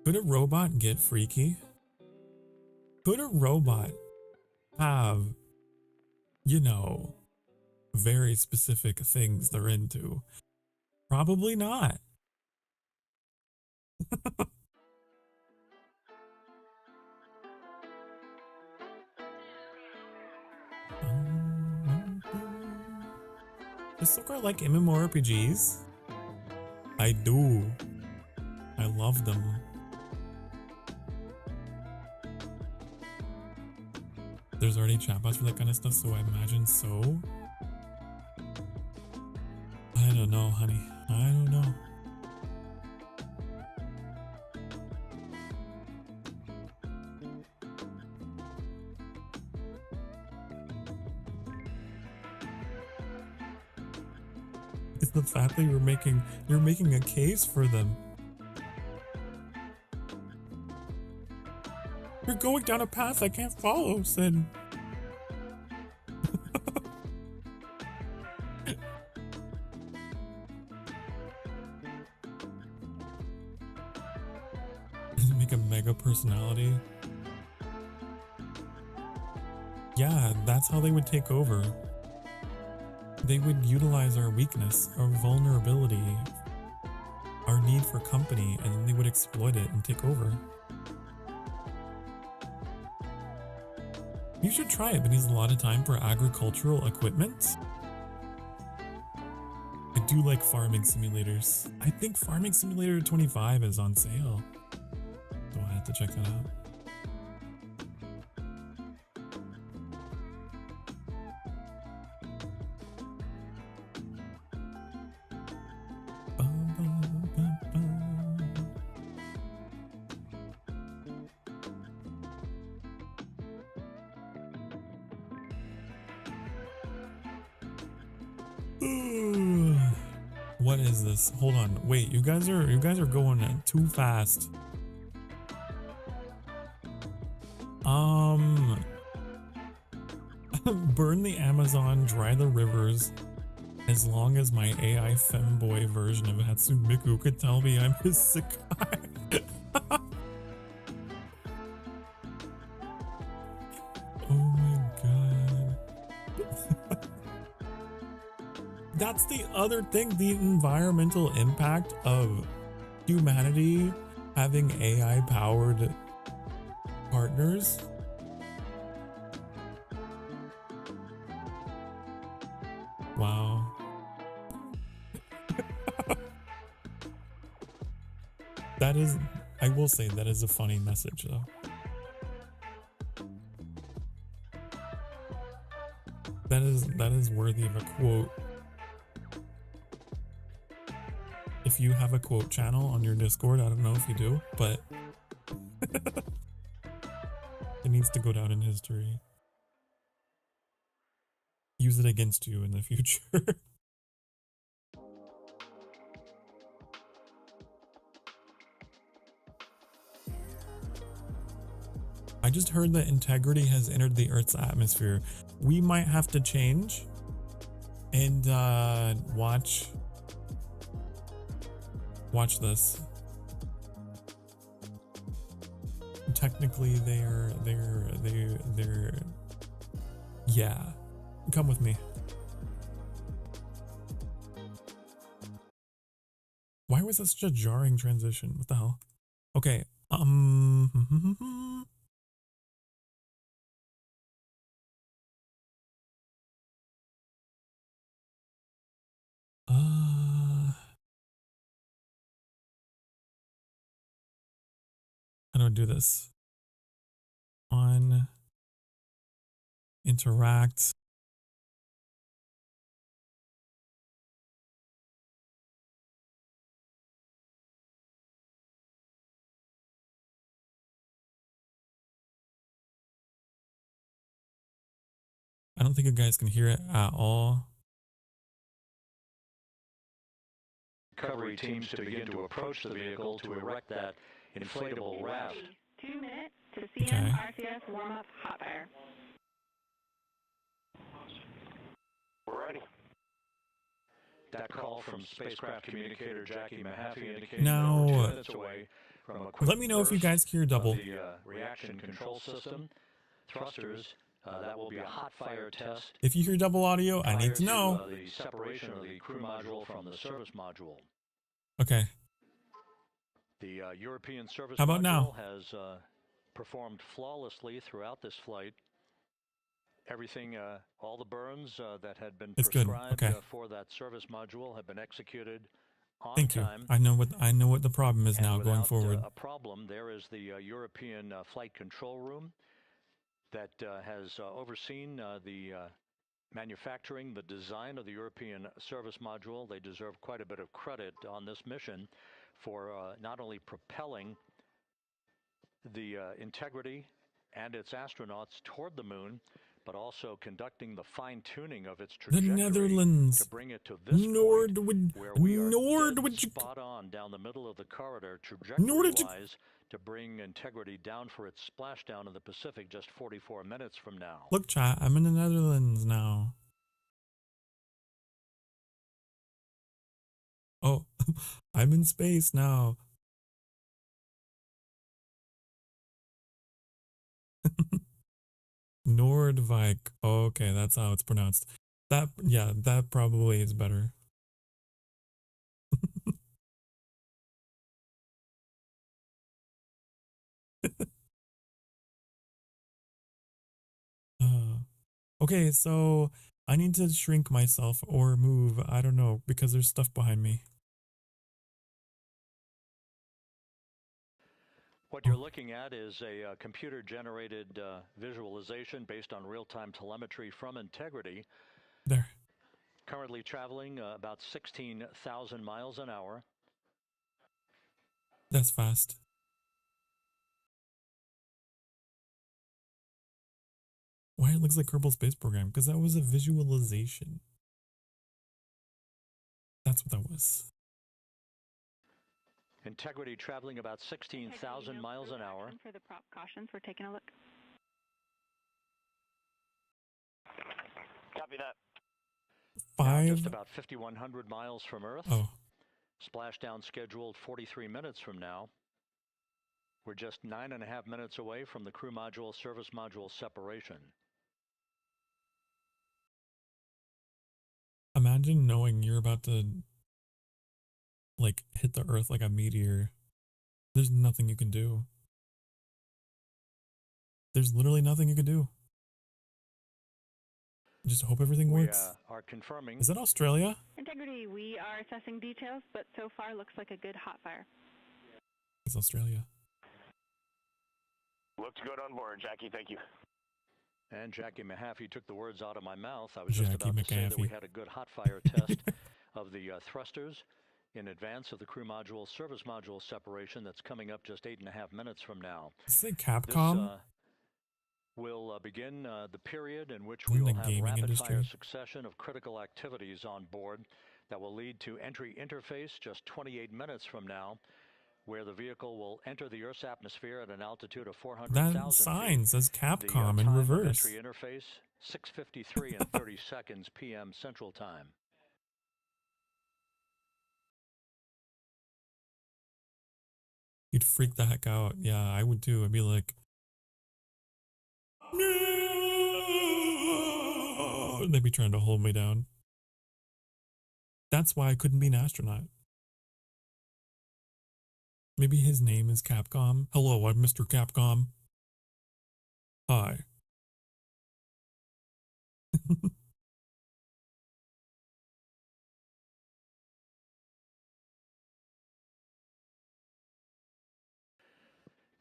Could a robot get freaky? Could a robot have, you know, very specific things they're into? Probably not. Does Sokar like MMORPGs? I do. I love them. There's already chatbots for that kind of stuff, so I imagine so. I don't know, honey. I don't know. It's the fact that you're making a case for them. You're going down a path I can't follow, Sin. Make a mega personality. Yeah, that's how they would take over. They would utilize our weakness, our vulnerability, our need for company, and then they would exploit it and take over. You should try it, but needs a lot of time for agricultural equipment. I do like farming simulators. I think Farming Simulator 25 is on sale. So I have to check that out. What is this? Hold on. Wait, you guys are going too fast. Burn the Amazon, dry the rivers. As long as my AI femboy version of Hatsumiku could tell me I'm his Sokar. Oh my god. That's the other thing, the environmental impact of humanity having AI powered partners. Wow. That is, I will say that is a funny message though. That is worthy of a quote. If you have a quote channel on your Discord, I don't know if you do, but it needs to go down in history. Use it against you in the future. I just heard that integrity has entered the Earth's atmosphere. We might have to change and watch this. Technically they're yeah. Come with me. Why was that such a jarring transition? What the hell? Okay. How do I do this? On interact. I don't think you guys can hear it at all. recovery teams to begin to approach the vehicle to erect that inflatable raft. 2 minutes to CM RCS warm-up hot fire. We're ready. That call from spacecraft communicator Jackie Mahaffey indicated now, that we're 2 minutes away from a quick let me know if you guys hear double. The reaction control system, thrusters. That will be a hot fire test. If you hear double audio, I need to know. The separation of the crew module from the service module. Okay. The European service How about module now? has performed flawlessly throughout this flight. Everything, all the burns that had been prescribed for that service module have been executed on Thank time. you. I know what the problem is now going forward. A problem. There is the European flight control room that has overseen the manufacturing, the design of the European service module. They deserve quite a bit of credit on this mission for not only propelling the Integrity and its astronauts toward the moon, but also conducting the fine-tuning of its trajectory The Netherlands. to bring it to this point where we are dead spot on down the middle of the corridor trajectory-wise to bring Integrity down for its splashdown in the Pacific just 44 minutes from now. Look, chat, I'm in the Netherlands now. Oh, I'm in space now. Nordvik. Okay, that's how it's pronounced. That probably is better. Okay, so I need to shrink myself or move. I don't know, because there's stuff behind me. What you're looking at is a computer-generated visualization based on real-time telemetry from Integrity. There. Currently traveling about 16,000 miles an hour. That's fast. Why it looks like Kerbal Space Program? Because that was a visualization. That's what that was. Integrity traveling about 16,000 miles an hour. For the prop cautions, we're taking a look. Copy that. Just about 5,100 miles from Earth. Oh. Splashdown scheduled 43 minutes from now. We're just 9.5 minutes away from the crew module service module separation. Imagine knowing you're about to hit the Earth like a meteor. There's nothing you can do. There's literally nothing you can do. Just hope everything works. We are confirming. Is that Australia? Integrity, we are assessing details, but so far looks like a good hot fire. It's Australia. Looks good on board, Jackie. Thank you. And Jackie Mahaffey took the words out of my mouth. I was Jackie just about to say that we McAfee. had a good hot fire test of the thrusters in advance of the crew module service module separation that's coming up just 8.5 minutes from now. Is it Capcom? This will begin the period in which we will have rapid-fire succession of critical activities on board that will lead to entry interface just 28 minutes from now, where the vehicle will enter the Earth's atmosphere at an altitude of 400,000 That sign says Capcom the in time reverse. Of entry interface, 6:53 and 30 seconds p.m. Central Time. You'd freak the heck out. Yeah, I would too. I'd be like, no! They'd be trying to hold me down. That's why I couldn't be an astronaut. Maybe his name is Capcom. Hello, I'm Mr. Capcom. Hi.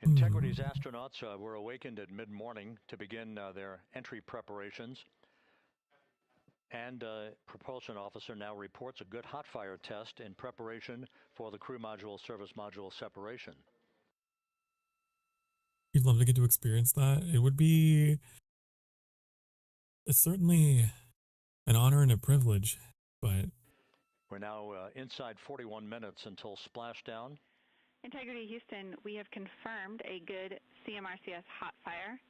Integrity's astronauts were awakened at mid-morning to begin their entry preparations. And propulsion officer now reports a good hot fire test in preparation for the crew module service module separation. You'd love to get to experience that. It would be certainly an honor and a privilege, but We're now inside 41 minutes until splashdown. Integrity Houston, we have confirmed a good CMRCS hot fire.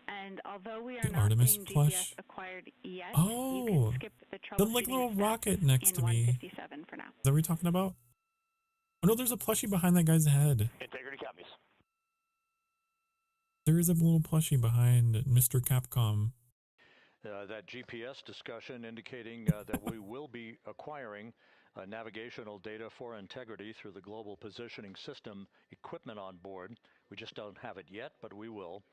And although we are The not Artemis seeing plush? GPS acquired yet, you Oh, can skip the the troubleshooting like little steps rocket next in to me. Is 157 for now. that what we're talking about? Oh no, there's a plushie behind that guy's head. Integrity copies. There is a little plushie behind Mr. Capcom. That GPS discussion indicating that we will be acquiring navigational data for integrity through the global positioning system equipment on board. We just don't have it yet, but we will.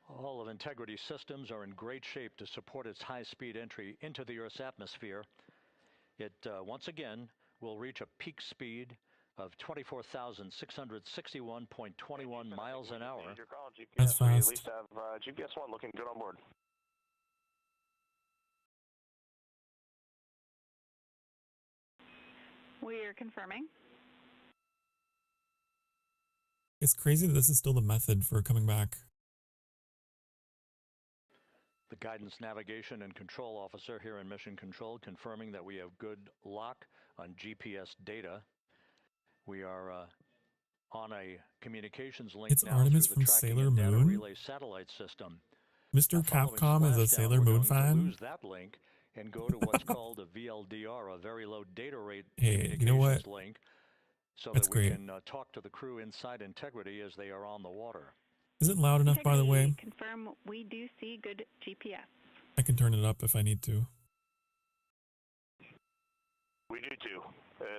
All of Integrity's systems are in great shape to support its high-speed entry into the Earth's atmosphere. It, once again, will reach a peak speed of 24,661.21 miles an hour. That's We at fast. least have GPS 1 looking good on board. We are confirming. It's crazy that this is still the method for coming back. The Guidance Navigation and Control Officer here in Mission Control confirming that we have good lock on GPS data. We are on a communications link It's now Artemis through the from tracking Sailor and data Moon? relay satellite system. Mr. Now, following Capcom is a splashdown, Sailor we're Moon going to fan? lose that link and go to what's called a VLDR, a very low data rate Hey, you know what? communications link, so That's that we great. can talk to the crew inside Integrity as they are on the water. Is it loud enough, by the way? Integrity, confirm we do see good GPS. I can turn it up if I need to. We do too,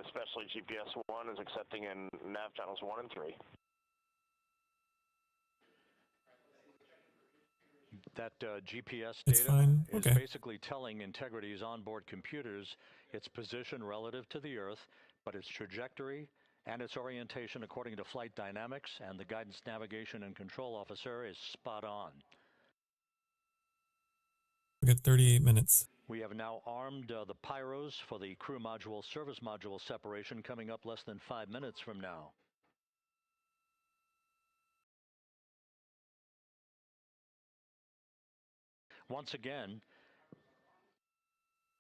especially GPS 1 is accepting in nav channels 1 and 3. That GPS It's data fine. is Okay. basically telling Integrity's onboard computers its position relative to the Earth, but its trajectory and its orientation according to flight dynamics and the Guidance Navigation and Control Officer is spot on. We got 38 minutes. We have now armed the pyros for the crew module service module separation coming up less than 5 minutes from now. Once again,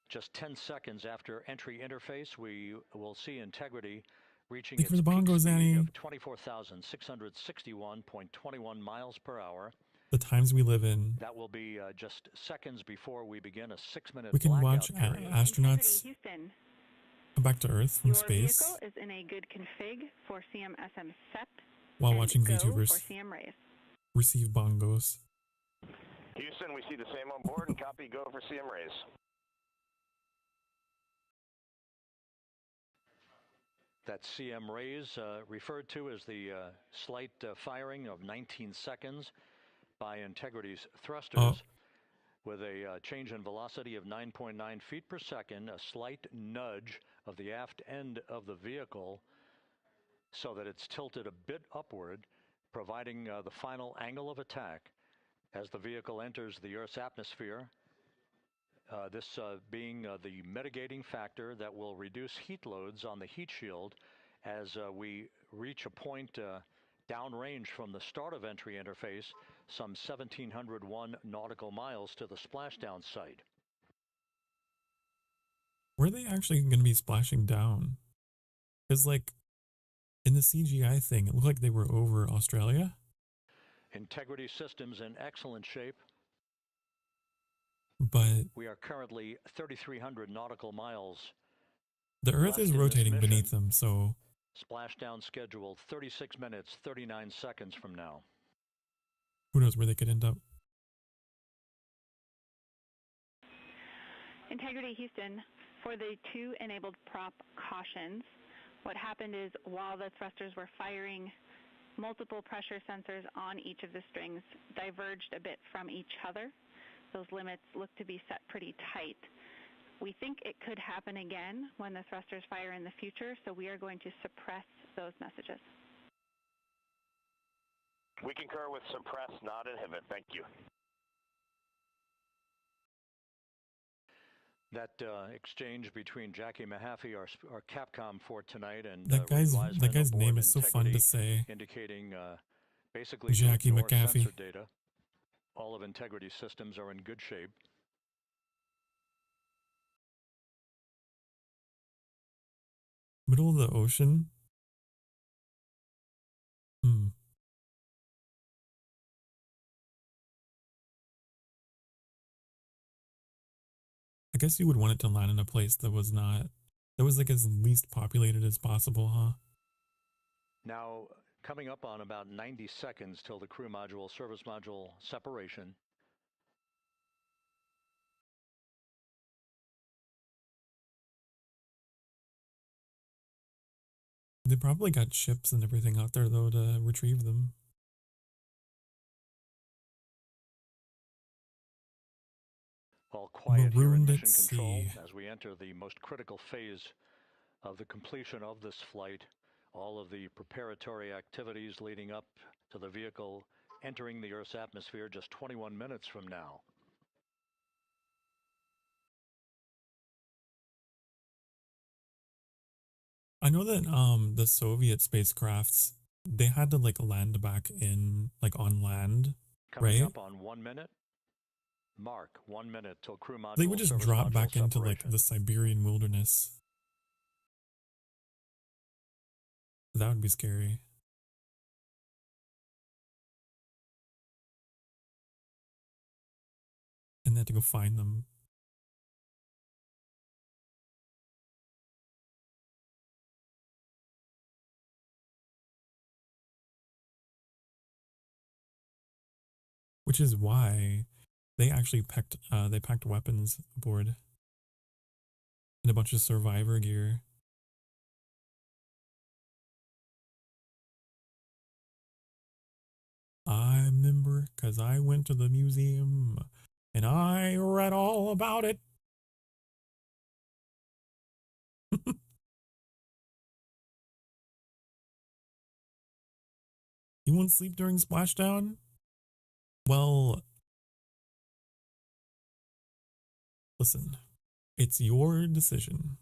just 10 seconds after entry interface, we will see Integrity reaching Thank its you for the peak bongos, speed Annie. of 24,661.21 miles per hour. The times we live in. That will be just seconds before we begin a 6-minute We can blackout watch period. astronauts Integrity Houston, come back to Earth from your space vehicle is in a good config for CMSM SEP while and watching go VTubers for CM raise. receive bongos. Houston, we see the same on board and copy go for CM raise. That CM raise referred to as the slight firing of 19 seconds by Integrity's thrusters with a change in velocity of 9.9 feet per second, a slight nudge of the aft end of the vehicle so that it's tilted a bit upward, providing the final angle of attack as the vehicle enters the Earth's atmosphere. This being the mitigating factor that will reduce heat loads on the heat shield as we reach a point downrange from the start of entry interface, some 1,701 nautical miles to the splashdown site. Where are they actually going to be splashing down? Because, like, in the CGI thing, it looked like they were over Australia. Integrity systems in excellent shape. But We are currently 3,300 nautical miles. the Earth left is in this rotating mission. beneath them, so Splashdown scheduled 36 minutes, 39 seconds from now. who knows where they could end up. Integrity Houston, for the 2 enabled prop cautions, what happened is while the thrusters were firing, multiple pressure sensors on each of the strings diverged a bit from each other. Those limits look to be set pretty tight. We think it could happen again when the thrusters fire in the future, so we are going to suppress those messages. We concur with suppress, not inhibit. Thank you. That exchange between Jackie Mahaffey, our Capcom for tonight, and That guy's name is so fun to say. indicating basically Jackie good north McAfee. sensor data. All of Integrity systems are in good shape. Middle of the ocean? Hmm. I guess you would want it to land in a place that was not, that was like as least populated as possible, huh? Now, coming up on about 90 seconds till the crew module, service module separation. They probably got ships and everything out there though to retrieve them. All quiet here in Marooned at mission control sea. as we enter the most critical phase of the completion of this flight. All of the preparatory activities leading up to the vehicle entering the Earth's atmosphere just 21 minutes from now. I know that the Soviet spacecrafts, they had to like land back in like on land, Coming right? up on 1 minute. Mark 1 minute till crew module. They would just service drop module back into separation. like the Siberian wilderness. That would be scary. And they had to go find them. Which is why they actually packed weapons aboard. And a bunch of survivor gear. I remember because I went to the museum and I read all about it. You won't sleep during Splashdown? Well, listen, it's your decision.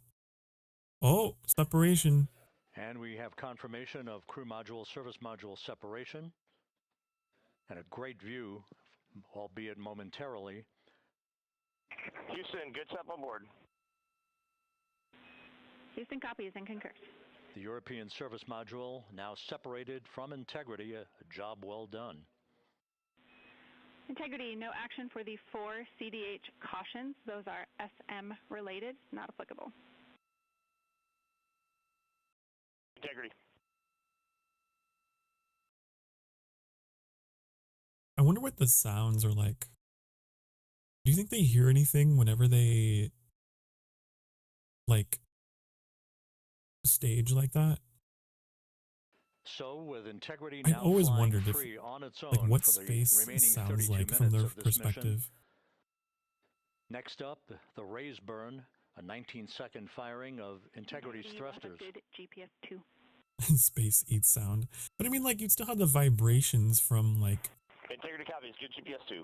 Oh, separation. And we have confirmation of crew module, service module separation. And a great view, albeit momentarily. Houston, good step on board. Houston copies and concurs. The European service module now separated from Integrity, a job well done. Integrity, no action for the 4 CDH cautions. Those are SM related, not applicable. Integrity. I wonder what the sounds are like. Do you think they hear anything whenever they like stage like that? So with Integrity I've now always flying wondered if, free on its own like, what for the space remaining sounds 32 like from minutes their of this mission. perspective. Next up, the Raise Burn, a 19-second firing of Integrity's thrusters. GPS 2. Space eats sound. But I mean, like, you'd still have the vibrations from, like, Integrity copies, good GPS 2.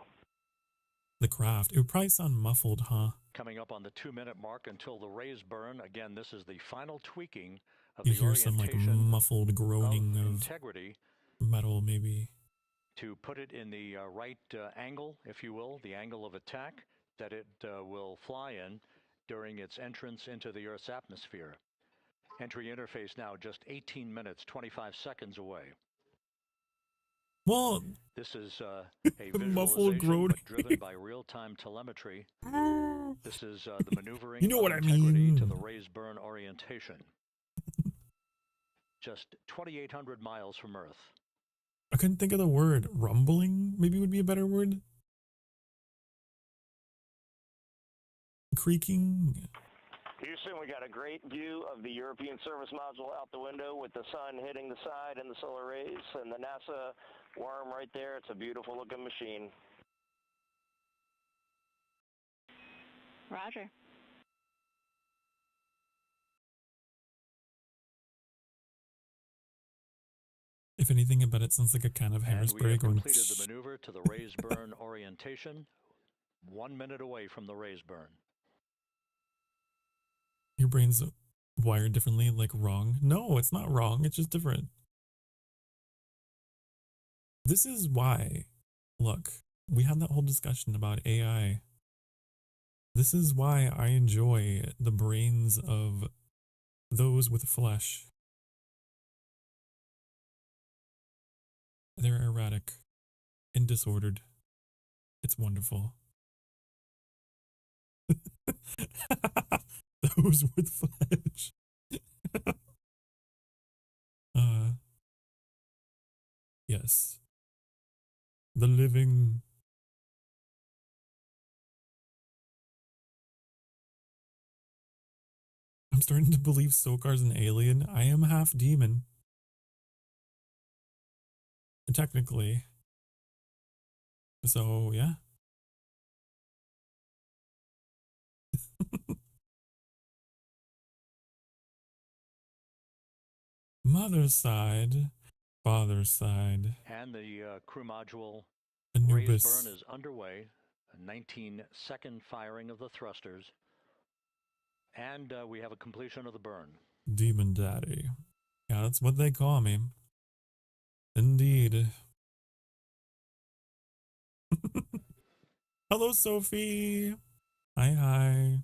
the craft. It would probably sound muffled, huh? Coming up on the 2-minute mark until the Raise Burn. Again, this is the final tweaking of You the hear some, like, orientation muffled groaning of of Integrity metal, maybe. to put it in the right angle, if you will, the angle of attack that it will fly in during its entrance into the Earth's atmosphere. Entry interface now just 18 minutes, 25 seconds away. Well, This is a muffled visualization groaning. but driven by real-time telemetry. This is the maneuvering You know of what I Integrity to mean. the Raise Burn orientation. Just 2,800 miles from Earth. I couldn't think of the word. Rumbling, maybe would be a better word. Creaking. Houston, we got a great view of the European service module out the window with the sun hitting the side and the solar rays and the NASA worm right there. It's a beautiful looking machine. Roger. If anything about it sounds like a can of And we hairspray have going. completed the maneuver to the Raise Burn orientation. 1 minute away from the Raise Burn. Your brain's wired differently, like wrong. No, it's not wrong. It's just different. This is why, look, we had that whole discussion about AI. This is why I enjoy the brains of those with flesh. They're erratic and disordered. It's wonderful. Those with flesh. Yes. The living. I'm starting to believe Sokar's an alien. I am half demon. Technically. So, yeah. Mother's side, father's side. And the crew module Anubis. raise burn is underway. A 19-second firing of the thrusters. And we have a completion of the burn. Demon Daddy. Yeah, that's what they call me. Indeed. Hello, Sophie. Hi, hi.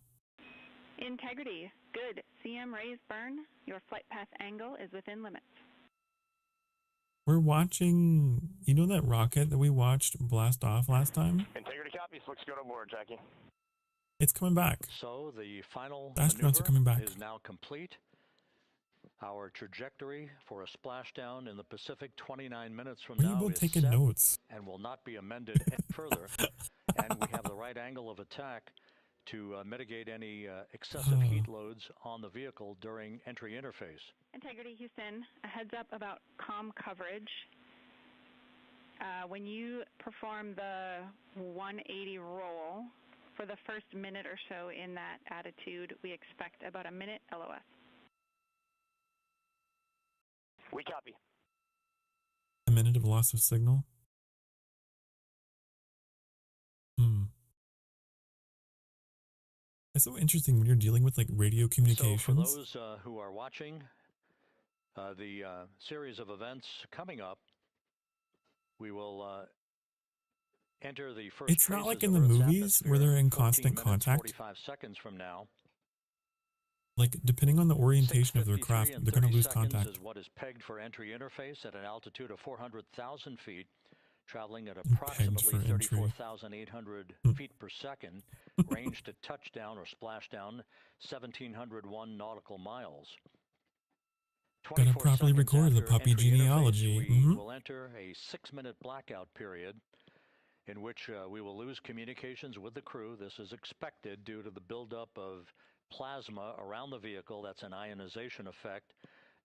Integrity. Good. CM raise burn. Your flight path angle is within limits. We're watching, you know that rocket that we watched blast off last time? Integrity copies. Looks good on board, Jackie. It's coming back. So the final The astronauts are coming back. is now complete. Our trajectory for a splashdown in the Pacific 29 minutes from Were you now both is taking set notes? and will not be amended any further. And we have the right angle of attack to mitigate any excessive heat loads on the vehicle during entry interface. Integrity Houston, a heads up about comm coverage. When you perform the 180 roll, for the first minute or so in that attitude, we expect about a minute LOS. We copy. A minute of loss of signal? It's so interesting when you're dealing with like radio communications. So for those who are watching the series of events coming up, we will enter the first. It's not like in the movies where they're in constant contact. 45 seconds from now. Like, depending on the orientation of their craft, they're going to lose contact. Is what is pegged for entry interface at an altitude of 400,000 feet, traveling at approximately 34,800 feet per second, range to touchdown or splashdown 1,701 nautical miles. Gotta properly record the puppy genealogy. We will enter a 6-minute blackout period in which we will lose communications with the crew. This is expected due to the buildup of plasma around the vehicle. That's an ionization effect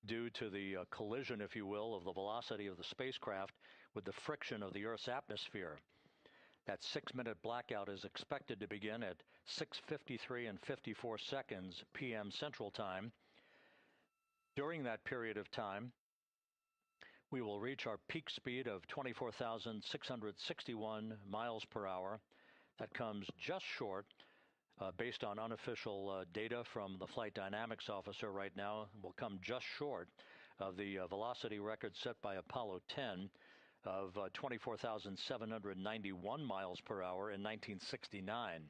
due to the collision, if you will, of the velocity of the spacecraft with the friction of the Earth's atmosphere. That 6-minute blackout is expected to begin at 6:53 and 54 seconds p.m. Central Time. During that period of time, we will reach our peak speed of 24,661 miles per hour. That comes just short, based on unofficial data from the flight dynamics officer right now, will come just short of the velocity record set by Apollo 10 of 24,791 miles per hour in 1969.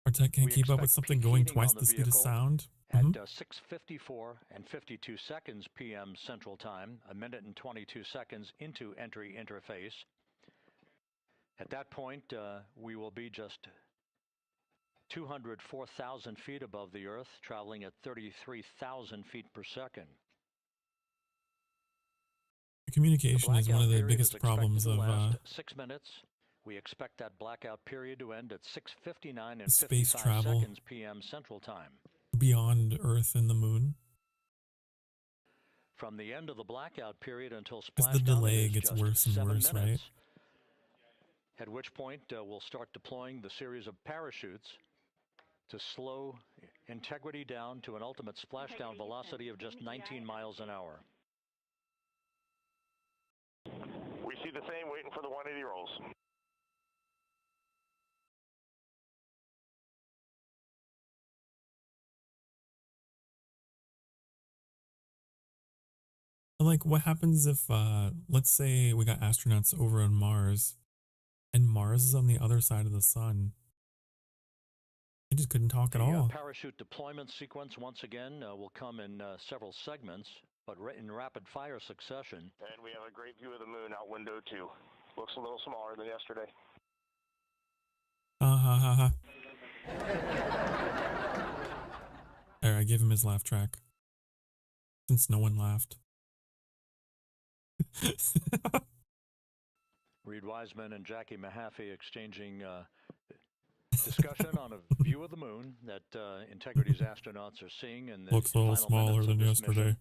Our tech can't keep up with something going twice the speed of sound. At 6:54 and 52 seconds p.m. Central Time, a minute and 22 seconds into entry interface. At that point, we will be just 204,000 feet above the Earth, traveling at 33,000 feet per second. Communication is one of the biggest problems of 6 minutes. We expect that blackout period to end at 6:59 and space 55 travel seconds p.m. Central Time. Beyond Earth and the Moon. From the end of the blackout period until As the delay gets worse and worse, right? At which point we'll start deploying the series of parachutes to slow integrity down to an ultimate splashdown velocity of just 19 miles an hour. We see the same, waiting for the 180 rolls. Like, what happens if, let's say we got astronauts over on Mars, and Mars is on the other side of the sun? I just couldn't talk at The all. parachute deployment sequence, once again, will come in several segments, but in rapid-fire succession. And we have a great view of the moon out window, too. Looks a little smaller than yesterday. Ha ha ha. There, I gave him his laugh track. Since no one laughed. Reed Wiseman and Jackie Mahaffey exchanging discussion on a view of the moon that Integrity's astronauts are seeing in the looks a little smaller than yesterday.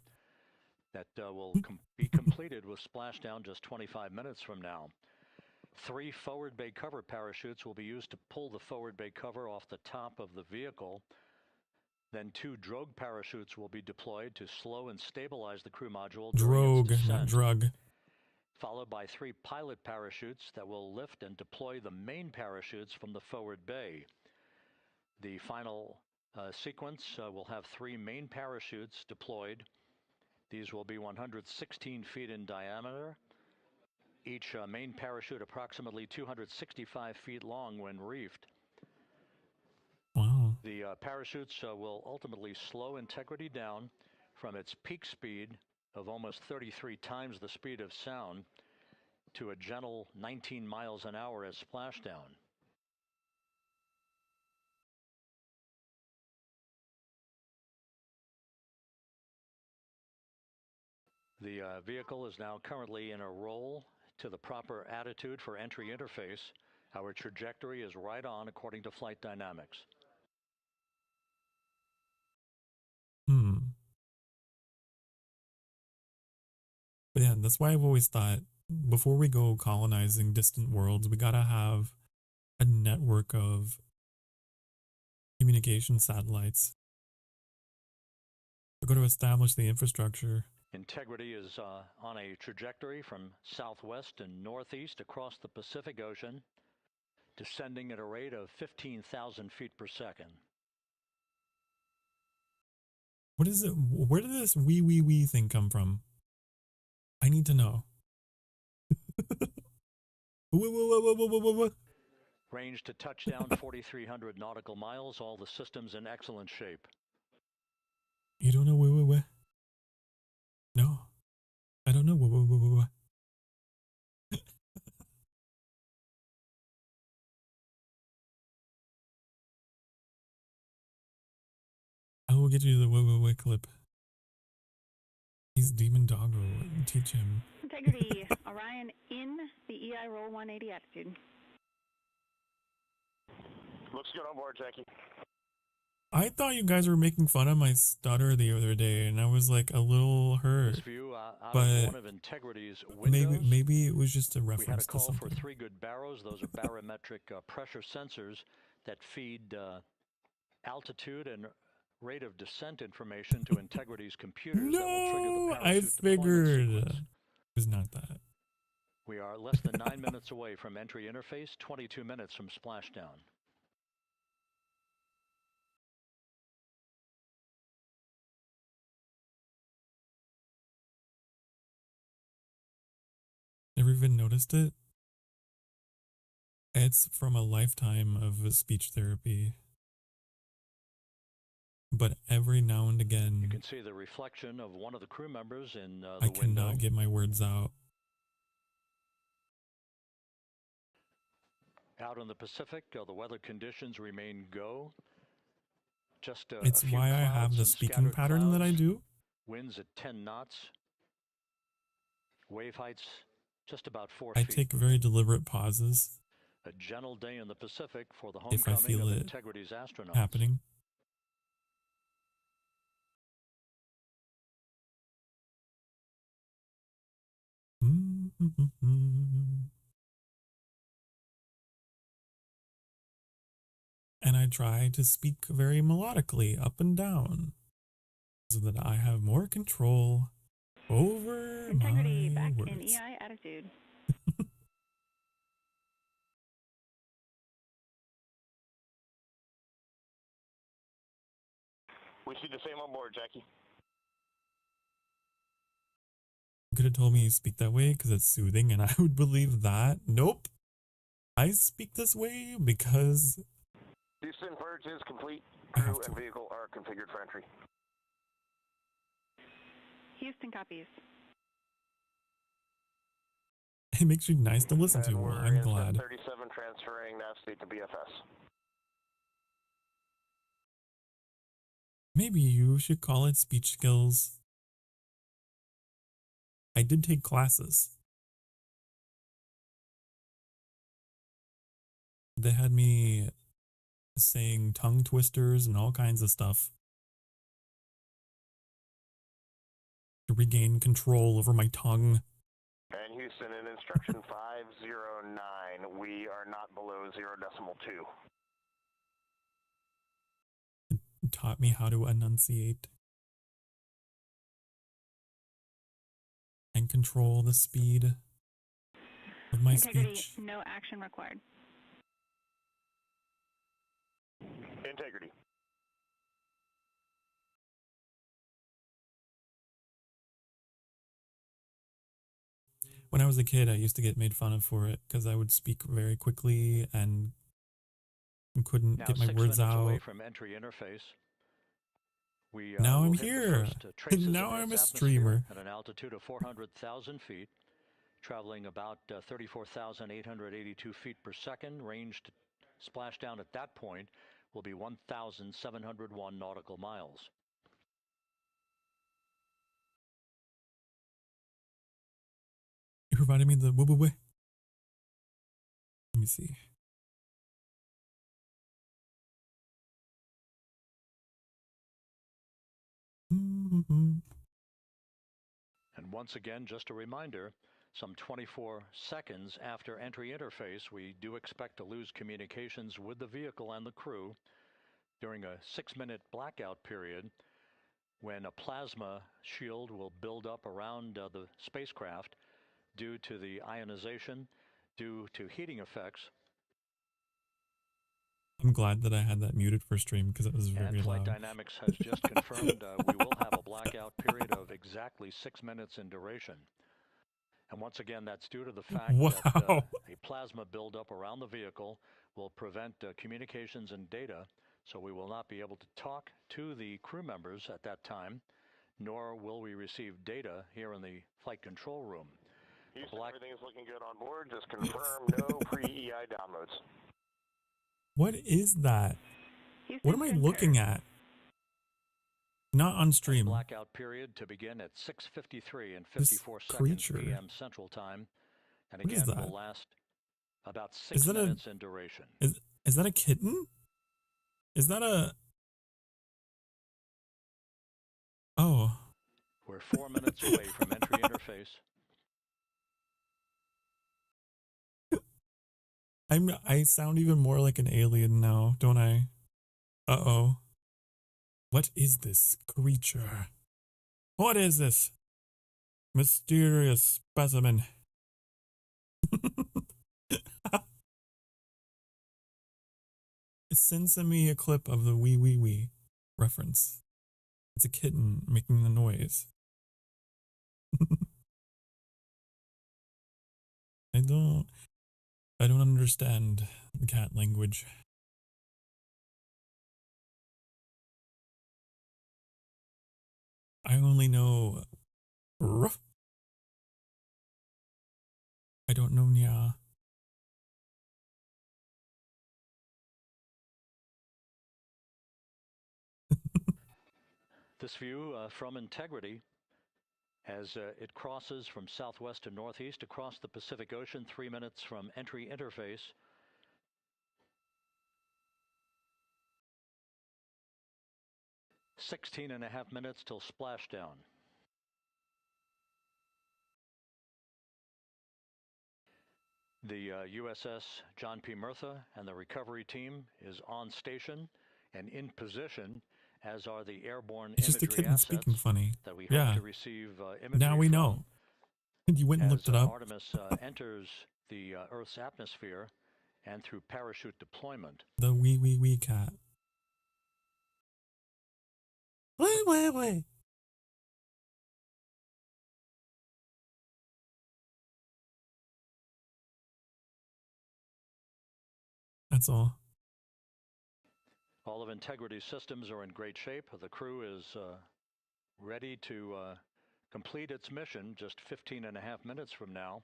That will be completed with Splashdown just 25 minutes from now. 3 forward bay cover parachutes will be used to pull the forward bay cover off the top of the vehicle. Then 2 drogue parachutes will be deployed to slow and stabilize the crew module. Drogue, not drug. Followed by 3 pilot parachutes that will lift and deploy the main parachutes from the forward bay. The final sequence will have 3 main parachutes deployed. These will be 116 feet in diameter. Each main parachute approximately 265 feet long when reefed. Wow. The parachutes will ultimately slow Integrity down from its peak speed of almost 33 times the speed of sound to a gentle 19 miles an hour at splashdown. The vehicle is now currently in a roll to the proper attitude for entry interface. Our trajectory is right on according to flight dynamics. But yeah, that's why I've always thought before we go colonizing distant worlds, we gotta have a network of communication satellites. We're going to establish the infrastructure. Integrity is on a trajectory from southwest and northeast across the Pacific Ocean, descending at a rate of 15,000 feet per second. What is it? Where did this wee thing come from? I need to know. Range to touchdown 4,300 nautical miles, all the systems in excellent shape. You don't know where? No, I don't know. I will get you the clip. He's Demon Doggo. Teach him. Integrity, Orion in the EI roll 180 attitude. Looks good on board, Jackie. I thought you guys were making fun of my stutter the other day, and I was like a little hurt. This view out but of one of Integrity's windows, maybe it was just a reference we had a call to something. for 3 good barrows. Those are barometric pressure sensors that feed altitude and rate of descent information to Integrity's computers. No, that will trigger the I parachute deployment figured sequence. it was not that. We are less than 9 minutes away from entry interface, 22 minutes from splashdown. Never even noticed it. It's from a lifetime of speech therapy. But every now and again, You can see the reflection of one of the crew members in the I window. cannot get my words out. Out in the Pacific, the weather conditions remain go. Just It's a few why I have clouds the and speaking scattered pattern that I clouds. do. Winds at 10 knots. Wave heights just about 4 I feet. take very deliberate pauses A gentle day in the Pacific for the if I homecoming feel of it Integrity's astronauts. happening. And I try to speak very melodically up and down so that I have more control over Integrity, my back words. in EI attitude. We see the same on board, Jackie. You could have told me you speak that way because it's soothing and I would believe that. Nope. I speak this way because Houston, purge is complete. I have Crew to. and vehicle are configured for entry. Houston copies. It makes you nice to listen to. And Well, we're I'm in glad. 37 transferring nav state to BFS. Maybe you should call it speech skills. I did take classes. They had me saying tongue twisters and all kinds of stuff to regain control over my tongue. And Houston, in instruction 509, we are not below 0.2. It taught me how to enunciate and control the speed of my Integrity, speech. no action required. Integrity. When I was a kid, I used to get made fun of for it because I would speak very quickly and couldn't Now get my 6 words minutes out. away from entry interface. We Now will I'm hit the here. first, traces Now of I'm Earth's a streamer. atmosphere at an altitude of 400,000 feet, traveling about 34,882 feet per second. Ranged splashdown at that point will be 1,701 nautical miles. You provided me the woo. Let me see. And once again, just a reminder, some 24 seconds after entry interface, we do expect to lose communications with the vehicle and the crew during a 6-minute blackout period when a plasma shield will build up around the spacecraft due to the ionization, due to heating effects. I'm glad that I had that muted for stream because it was very And Flight loud. Dynamics has just confirmed we will have a blackout period of exactly 6 minutes in duration. And once again, that's due to the fact that Wow. a plasma buildup around the vehicle will prevent communications and data, so we will not be able to talk to the crew members at that time, nor will we receive data here in the flight control room. Houston, everything is looking good on board. Just confirm no pre-EI downloads. What is that? Houston What am I concur. looking at? Not on stream. Blackout period to begin at 6:53 and This 54 seconds creature. p.m. Central Time, and What is again that? will last about Is 6 that minutes in duration. Is that a kitten? Is that a... Oh. We're 4 minutes away from entry interface. I sound even more like an alien now, don't I? Uh-oh. What is this creature? What is this mysterious specimen? Send me a clip of the wee wee wee reference. It's a kitten making the noise. I don't understand the cat language. I only know ruff. I don't know nya. This view from Integrity as it crosses from southwest to northeast across the Pacific Ocean, 3 minutes from entry interface. "16.5 minutes till splashdown." The USS John P. Murtha and the recovery team is on station and in position, as are the airborne It's just a imagery kitten assets speaking funny. that we hope Yeah. to receive imagery Now we from know. You went and as looked it up. Artemis enters the Earth's atmosphere and through parachute deployment. The wee wee wee cat. Wait. That's all. All of Integrity's systems are in great shape. The crew is ready to complete its mission just 15.5 minutes from now.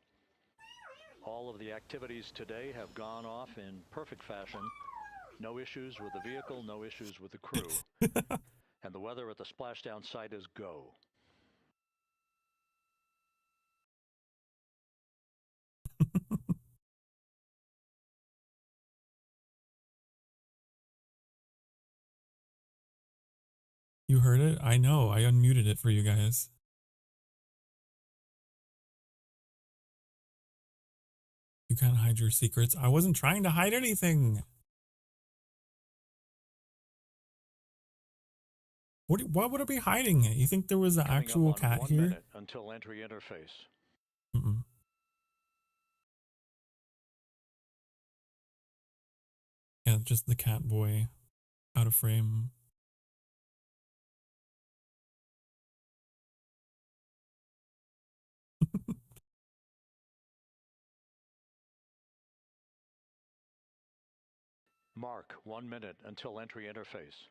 All of the activities today have gone off in perfect fashion. No issues with the vehicle, no issues with the crew. And the weather at the Splashdown site is go. You heard it? I know. I unmuted it for you guys. You can't hide your secrets. I wasn't trying to hide anything. What would I be hiding? You think there was an actual cat here? 1 minute until entry interface. Yeah, just the cat boy out of frame. Mark 1 minute until entry interface.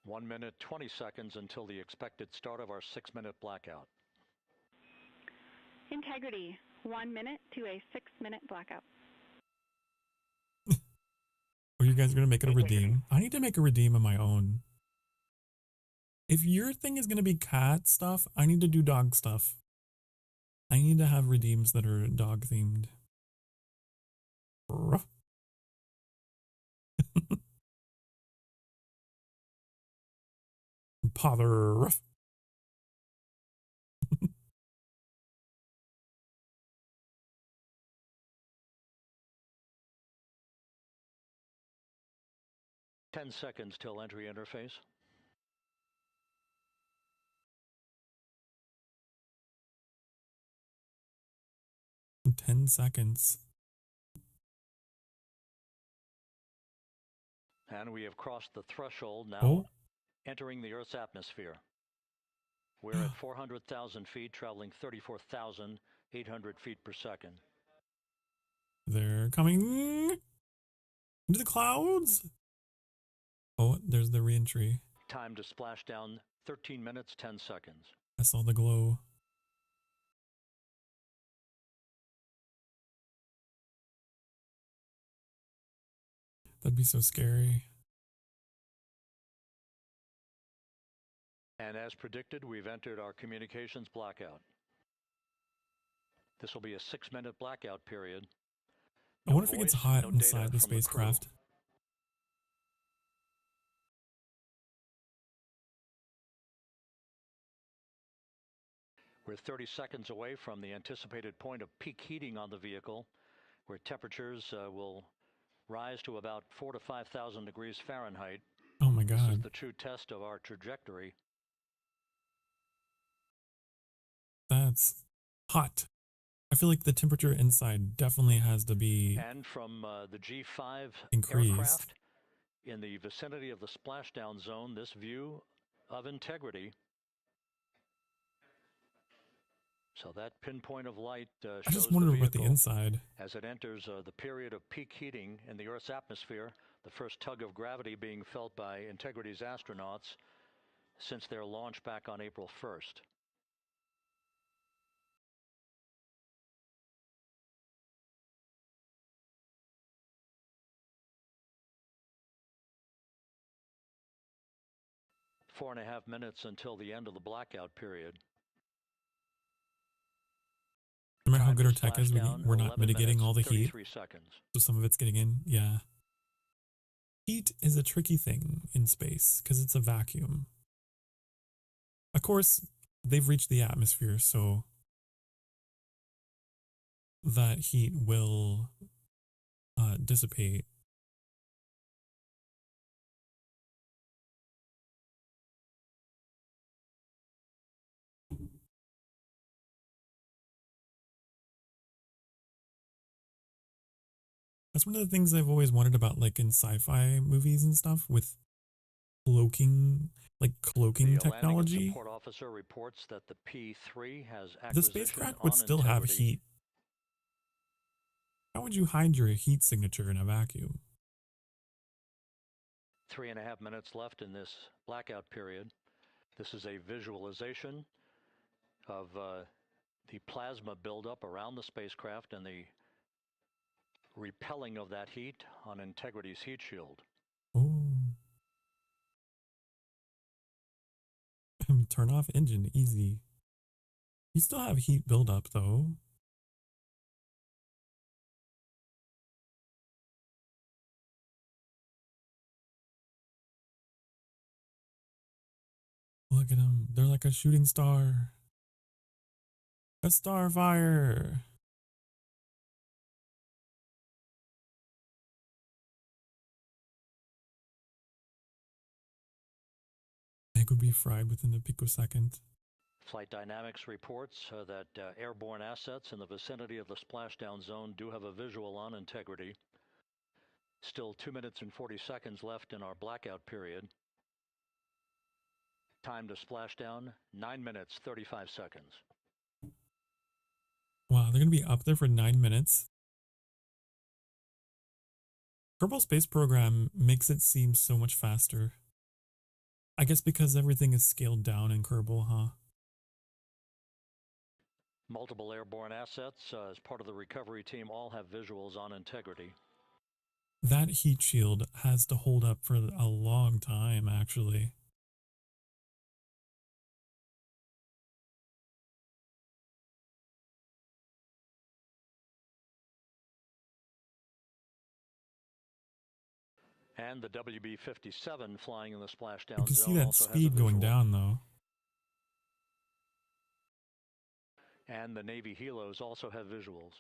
1 minute 20 seconds until the expected start of our 6-minute blackout. Integrity, 1 minute to a 6-minute blackout. Are you guys going to make it a redeem? I need to make a redeem of my own. If your thing is going to be cat stuff, I need to do dog stuff. I need to have redeems that are dog themed. Ruff. Pother. Ruff. 10 seconds till entry interface. In 10 seconds. And we have crossed the threshold now, entering the Earth's atmosphere. We're at 400,000 feet, traveling 34,800 feet per second. They're coming into the clouds. Oh, there's the reentry. Time to splash down 13 minutes, 10 seconds. I saw the glow. That'd be so scary. And as predicted, we've entered our communications blackout. This will be a 6-minute blackout period. I wonder if it gets hot inside the spacecraft. We're 30 seconds away from the anticipated point of peak heating on the vehicle, where temperatures will rise to about 4,000 to 5,000 degrees Fahrenheit. Oh my God. This is the true test of our trajectory. That's hot. I feel like the temperature inside definitely has to be And from the G5 increased. aircraft in the vicinity of the splashdown zone, this view of integrity. So that pinpoint of light shows I just wondered about the inside. As it enters the period of peak heating in the Earth's atmosphere, the first tug of gravity being felt by Integrity's astronauts since their launch back on April 1st. Four and a half minutes until the end of the blackout period. No matter how good our tech is, we're not mitigating all the heat. Seconds. So some of it's getting in. Yeah. Heat is a tricky thing in space because it's a vacuum. Of course, they've reached the atmosphere, so that heat will dissipate. That's one of the things I've always wondered about, like in sci-fi movies and stuff, with cloaking, The technology. Support officer reports that the P3 has The spacecraft would still have heat. How would you hide your heat signature in a vacuum? 3.5 minutes left in this blackout period. This is a visualization of the plasma buildup around the spacecraft and the repelling of that heat on Integrity's heat shield. Oh. Turn off engine, easy. You still have heat buildup though. Look at them. They're like a shooting star. A starfire. Egg would be fried within a picosecond. Flight Dynamics reports that airborne assets in the vicinity of the splashdown zone do have a visual on Integrity. Still 2 minutes and 40 seconds left in our blackout period. Time to splashdown, 9 minutes, 35 seconds. Wow, they're going to be up there for 9 minutes. Kerbal Space Program makes it seem so much faster. I guess because everything is scaled down in Kerbal, huh? Multiple airborne assets as part of the recovery team all have visuals on Integrity. That heat shield has to hold up for a long time, actually. And the WB-57 flying in the splashdown zone. You can see that speed going down, though. And the Navy helos also have visuals.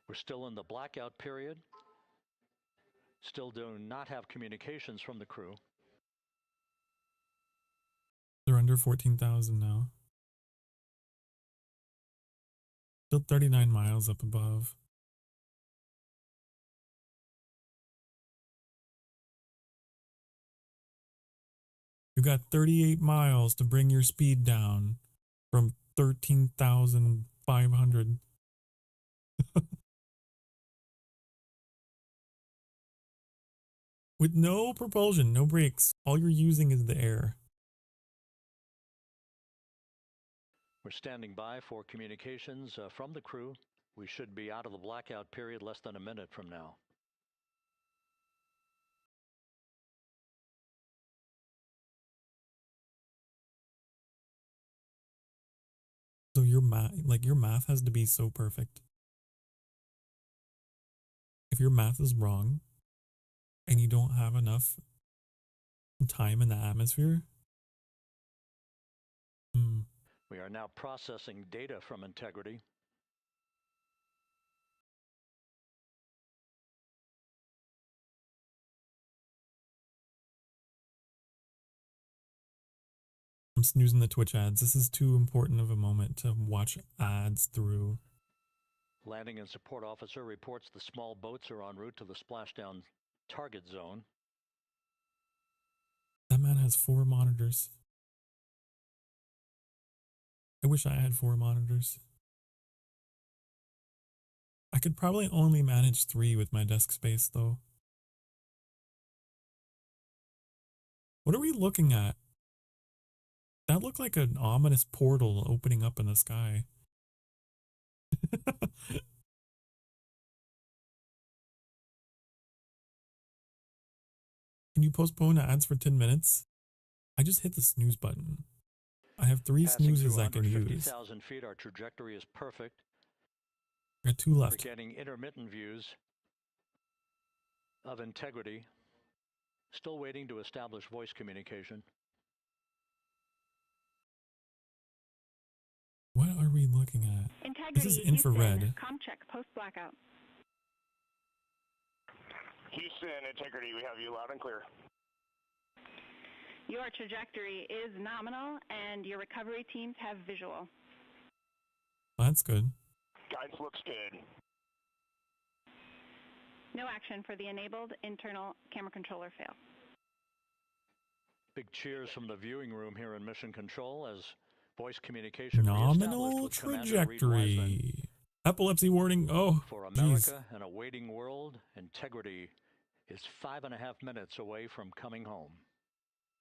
We're still in the blackout period. Still do not have communications from the crew. They're under 14,000 now. Still 39 miles up above. You got 38 miles to bring your speed down from 13,500. With no propulsion, no brakes, all you're using is the air. We're standing by for communications from the crew. We should be out of the blackout period less than a minute from now. So your math has to be so perfect. If your math is wrong and you don't have enough time in the atmosphere, we are now processing data from Integrity. I'm snoozing the Twitch ads. This is too important of a moment to watch ads through. Landing and support officer reports the small boats are en route to the splashdown target zone. That man has 4 monitors. I wish I had 4 monitors. I could probably only manage 3 with my desk space, though. What are we looking at? That looked like an ominous portal opening up in the sky. Can you postpone ads for 10 minutes? I just hit the snooze button. I have 3 snoozes I can use. 50,000 feet, our trajectory is perfect. I got 2 left. We're getting intermittent views of Integrity. Still waiting to establish voice communication. What are we looking at? Integrity, this is infrared. Houston, com check, post-blackout. Houston, Integrity, we have you loud and clear. Your trajectory is nominal, and your recovery teams have visual. That's good. Guidance looks good. No action for the enabled internal camera controller fail. Big cheers from the viewing room here in Mission Control as voice communication Nominal trajectory. Epilepsy warning. Oh, For jeez. America and a waiting world, integrity is 5.5 minutes away from coming home.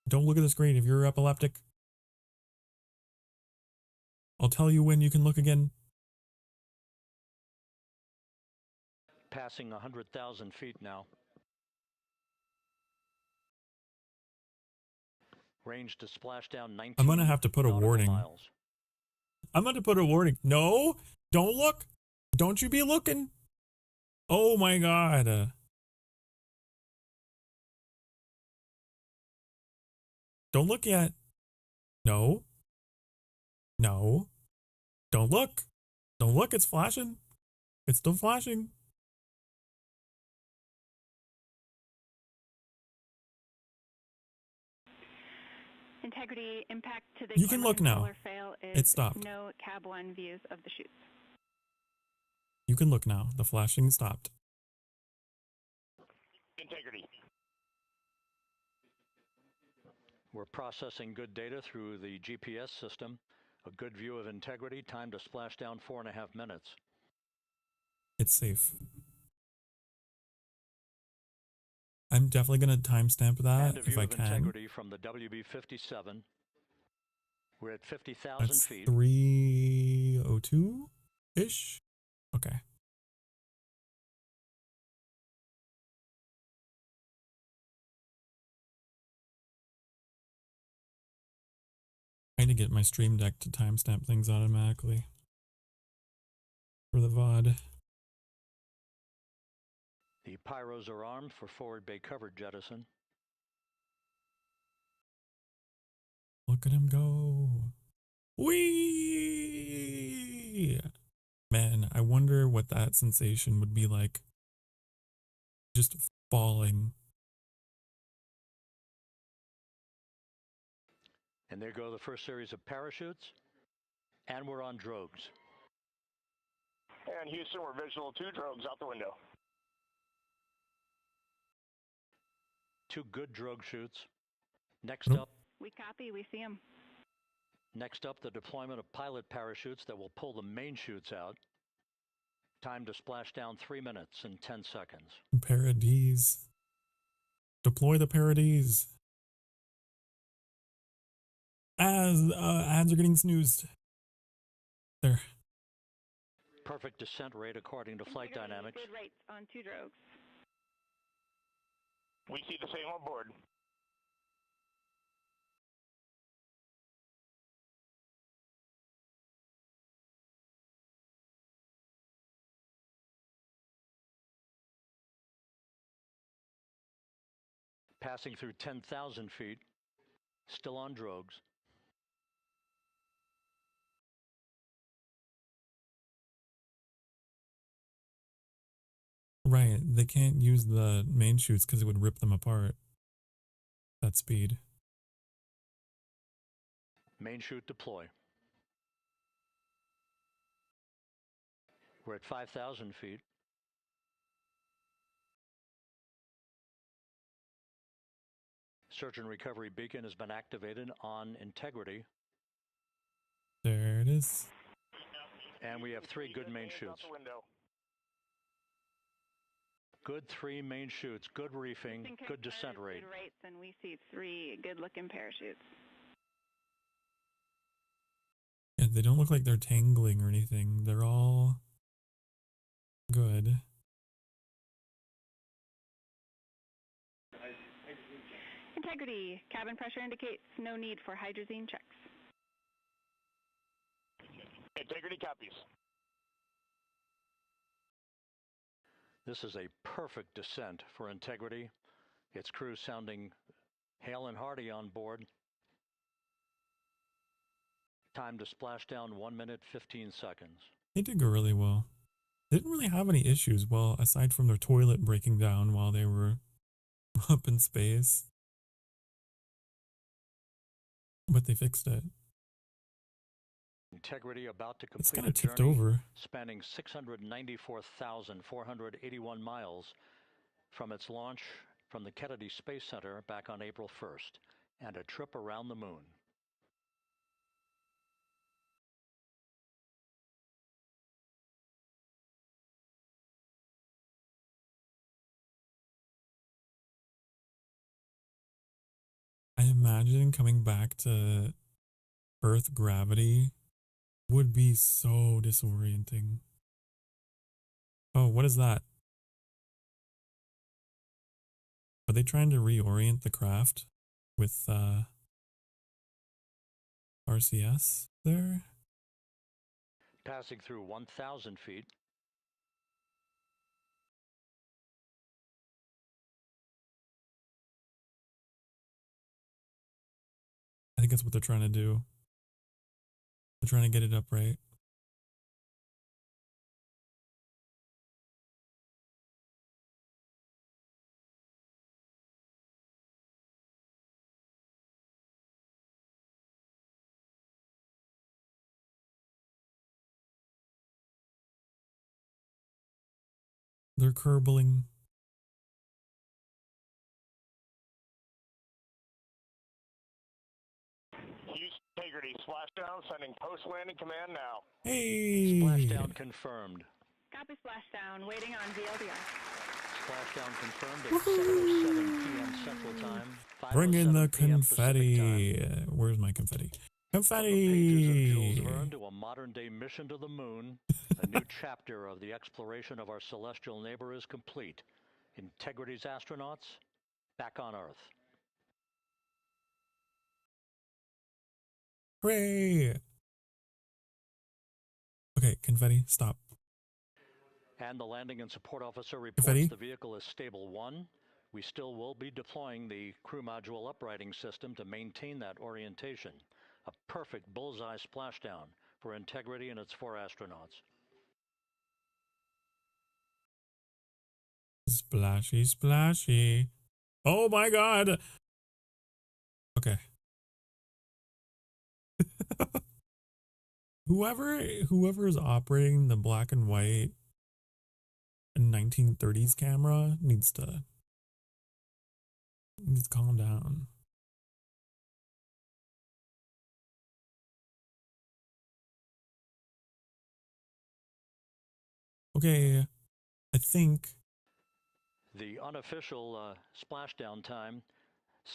Don't look at the screen if you're epileptic. I'll tell you when you can look again. Passing 100,000 feet now. Range to splashdown 19 I'm gonna have to put a warning. miles. I'm gonna put a warning. No, don't look. Don't you be looking. Oh my god. Don't look yet. No. No. Don't look. Don't look. It's flashing. It's still flashing. Integrity impact to the You can look now. controller fail is It stopped. no cab 1 views of the chutes. You can look now. The flashing stopped. Integrity. We're processing good data through the GPS system. A good view of integrity. Time to splashdown 4.5 minutes. It's safe. I'm definitely gonna timestamp that And a if view I of can. integrity from the WB-57. We're at 50,000 That's feet. 302-ish. Okay. I need to get my Stream Deck to timestamp things automatically for the VOD. The pyros are armed for forward bay cover jettison. Look at him go. Whee! Man, I wonder what that sensation would be like. Just falling. And there go the first series of parachutes. And we're on drogues. And Houston, we're visual 2 drogues out the window. 2 good drogue shoots. Next Nope. up, We copy, we see them. Next up, the deployment of pilot parachutes that will pull the main chutes out. Time to splash down 3 minutes and 10 seconds. Parodies. Deploy the parodies. As ads are getting snoozed. There. Perfect descent rate according to flight Integrity, dynamics. Good rates on 2 drogues. We see the same on board. Passing through 10,000 feet. Still on drogues. Right. They can't use the main chutes because it would rip them apart. That speed. Main chute deploy. We're at 5,000 feet. Search and recovery beacon has been activated on integrity. There it is. And we have 3 good main chutes. Good 3 main chutes, good reefing, Houston good descent confirms rate. Good rates, and we see 3 good-looking parachutes. Yeah, they don't look like they're tangling or anything. They're all good. Integrity. Cabin pressure indicates no need for hydrazine checks. Integrity copies. This is a perfect descent for integrity. Its crew sounding hale and hearty on board. Time to splash down 1 minute, 15 seconds. They did go really well. They didn't really have any issues, well, aside from their toilet breaking down while they were up in space. But they fixed it. Integrity about to It's complete kind a of tipped journey over. spanning 694,481 miles from its launch from the Kennedy Space Center back on April 1st, and a trip around the moon. Imagine coming back to Earth gravity would be so disorienting. Oh, what is that? Are they trying to reorient the craft with RCS there? Passing through 1,000 feet. I think that's what they're trying to do. They're trying to get it upright. They're curbling. Integrity, Splashdown, sending post-landing command now. Hey! Splashdown confirmed. Copy Splashdown, waiting on VLDR. Splashdown confirmed at 7:07 p.m. Central Time. Bring in the 5:07 p.m. Pacific confetti. Time. Where's my confetti? From the pages of Jules Confetti! Verne to a modern-day mission to the moon, a new chapter of the exploration of our celestial neighbor is complete. Integrity's astronauts back on Earth. Hooray! Okay, confetti, stop. And the landing and support officer reports Confetti? the vehicle is stable 1. We still will be deploying the crew module uprighting system to maintain that orientation. A perfect bullseye splashdown for Integrity and its 4 astronauts. Splashy, splashy. Oh my god! Okay. Whoever is operating the black and white 1930s camera needs to calm down. Okay, I think The unofficial splashdown time,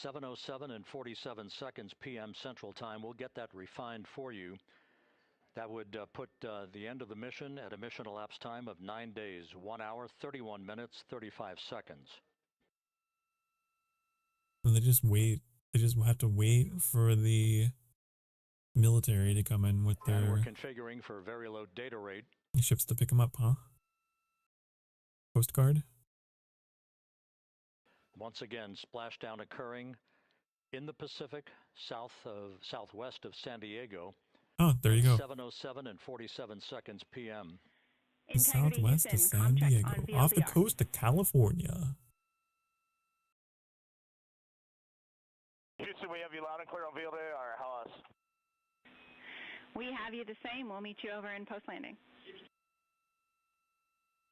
7:07 and 47 seconds p.m. Central Time. We'll get that refined for you. That would put the end of the mission at a mission elapsed time of 9 days, 1 hour, 31 minutes, 35 seconds. they just wait. They just have to wait for the military to come in with And we're their configuring for very low data rate. ships to pick them up, huh? Coast Guard? Once again, splashdown occurring in the Pacific, southwest of San Diego. Oh, there you go. 7:07 and 47 seconds p.m. The Integrity southwest of Houston, San comm check Diego, on off the VLDR. coast of California. Houston, we have you loud and clear on VLD, or how else? We have you the same. We'll meet you over in post-landing.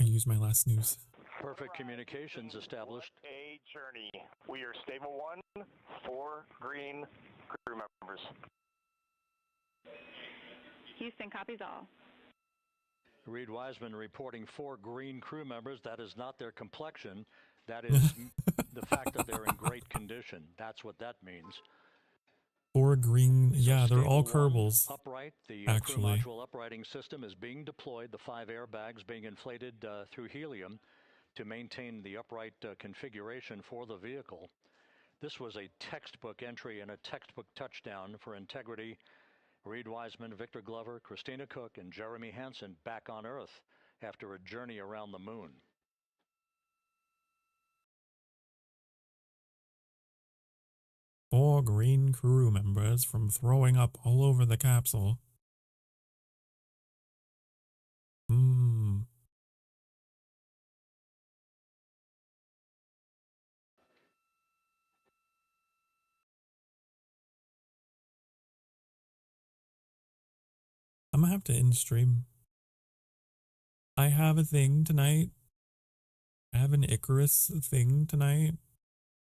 I used my last snooze. Perfect communications established. A journey. We are stable 1, 4 green crew members. Houston copies all. Reed Wiseman reporting 4 green crew members. That is not their complexion. That is the fact that they're in great condition. That's what that means. 4 green, yeah, they're all Stable 1, Kerbals. upright. The actually. crew module uprighting system is being deployed. The 5 airbags being inflated through helium to maintain the upright configuration for the vehicle. This was a textbook entry and a textbook touchdown for Integrity. Reed Wiseman, Victor Glover, Christina Cook, and Jeremy Hansen back on Earth after a journey around the moon. Four green crew members from throwing up all over the capsule. I'm gonna have to end stream. I have a thing tonight. I have an Icarus thing tonight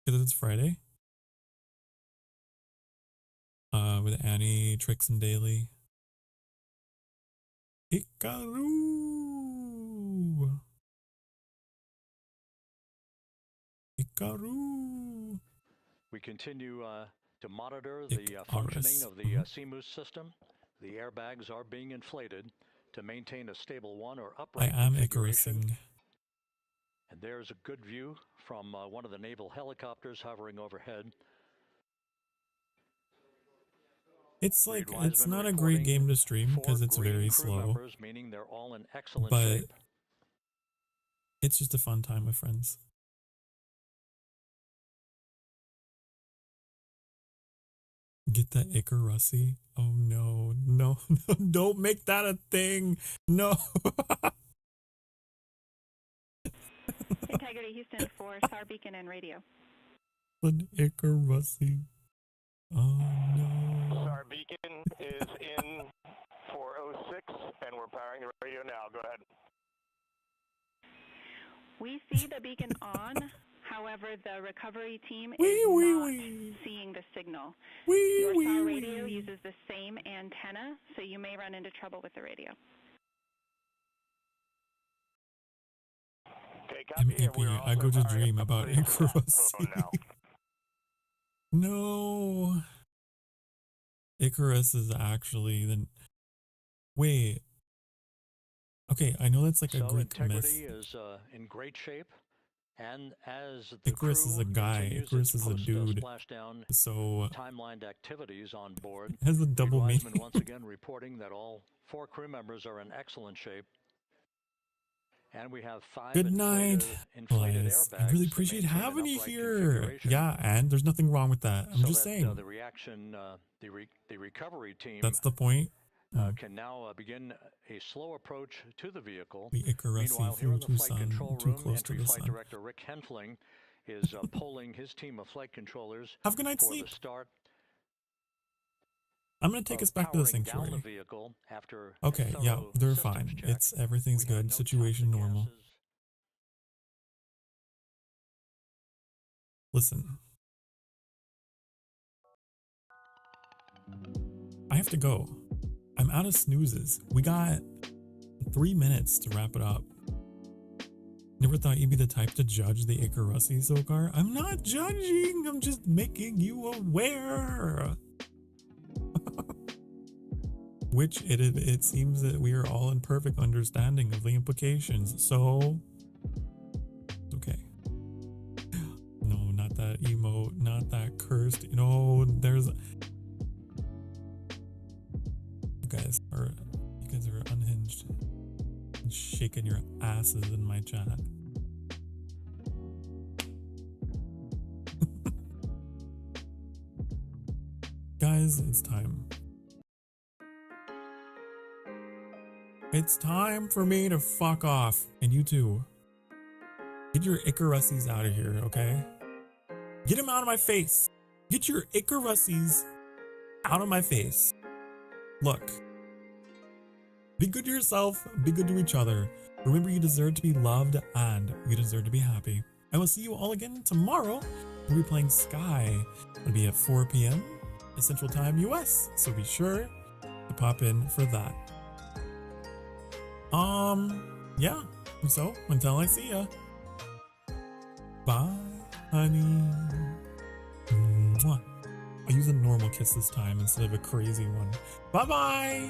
because it's Friday. With Annie, Trix, and Daly. Ikaru! Ikaru! We continue To monitor the functioning of the CMOOS system, the airbags are being inflated to maintain a stable one or upright I am configuration. Icarusing. And there's a good view from one of the naval helicopters hovering overhead. It's like, it's not a great game to stream because it's very slow, members, meaning they're all in excellent but shape. it's just a fun time with friends. Get that Icarusy? Oh no, no, no, don't make that a thing. No. Integrity Houston for SAR Beacon and radio. An Icarusy. Oh no. Our beacon is in 406, and we're powering the radio now. Go ahead. We see the beacon on. However, the recovery team is not seeing the signal. Your SAR radio uses the same antenna, so you may run into trouble with the radio. Okay, I'm EP. I go to dream about Icarus. No. Icarus is actually the... Wait. Okay, I know that's like a Greek myth. Integrity is in great shape. And as the Icarus is a guy. Icarus is a dude. Splashdown So timelined activities on board. It has a double meaning. Once again reporting that all 4 crew members are in excellent shape. And we have 5 good night, guys. I really appreciate having you here. Yeah, and there's nothing wrong with that. I'm just saying. The reaction, the recovery team. That's the point. Can now begin a slow approach to the vehicle. The Icarus flew too close to the Flight sun. Director Rick Henfling is polling his team of flight controllers Have a good night's for sleep. the start. I'm gonna take us back to the sanctuary. Down the vehicle after Okay, yeah, they're fine. check. It's everything's good. No Situation toxic normal. gases. Listen. I have to go. I'm out of snoozes. We got 3 minutes to wrap it up. Never thought you'd be the type to judge the Icarusy, Sokar. I'm not judging. I'm just making you aware. Which it seems that we are all in perfect understanding of the implications. So, okay. No, not that emote, not that cursed. You know, there's. You guys are unhinged and shaking your asses in my chat. Guys, it's time. It's time for me to fuck off. And you too. Get your Icarusies out of here, okay? Get them out of my face. Get your Icarusies out of my face. Look. Be good to yourself. Be good to each other. Remember, you deserve to be loved and you deserve to be happy. I will see you all again tomorrow. We'll be playing Sky. It'll be at 4 p.m. Central Time US. So be sure to pop in for that. Yeah. So, until I see ya. Bye, honey. Mwah. I'll use a normal kiss this time instead of a crazy one. Bye-bye.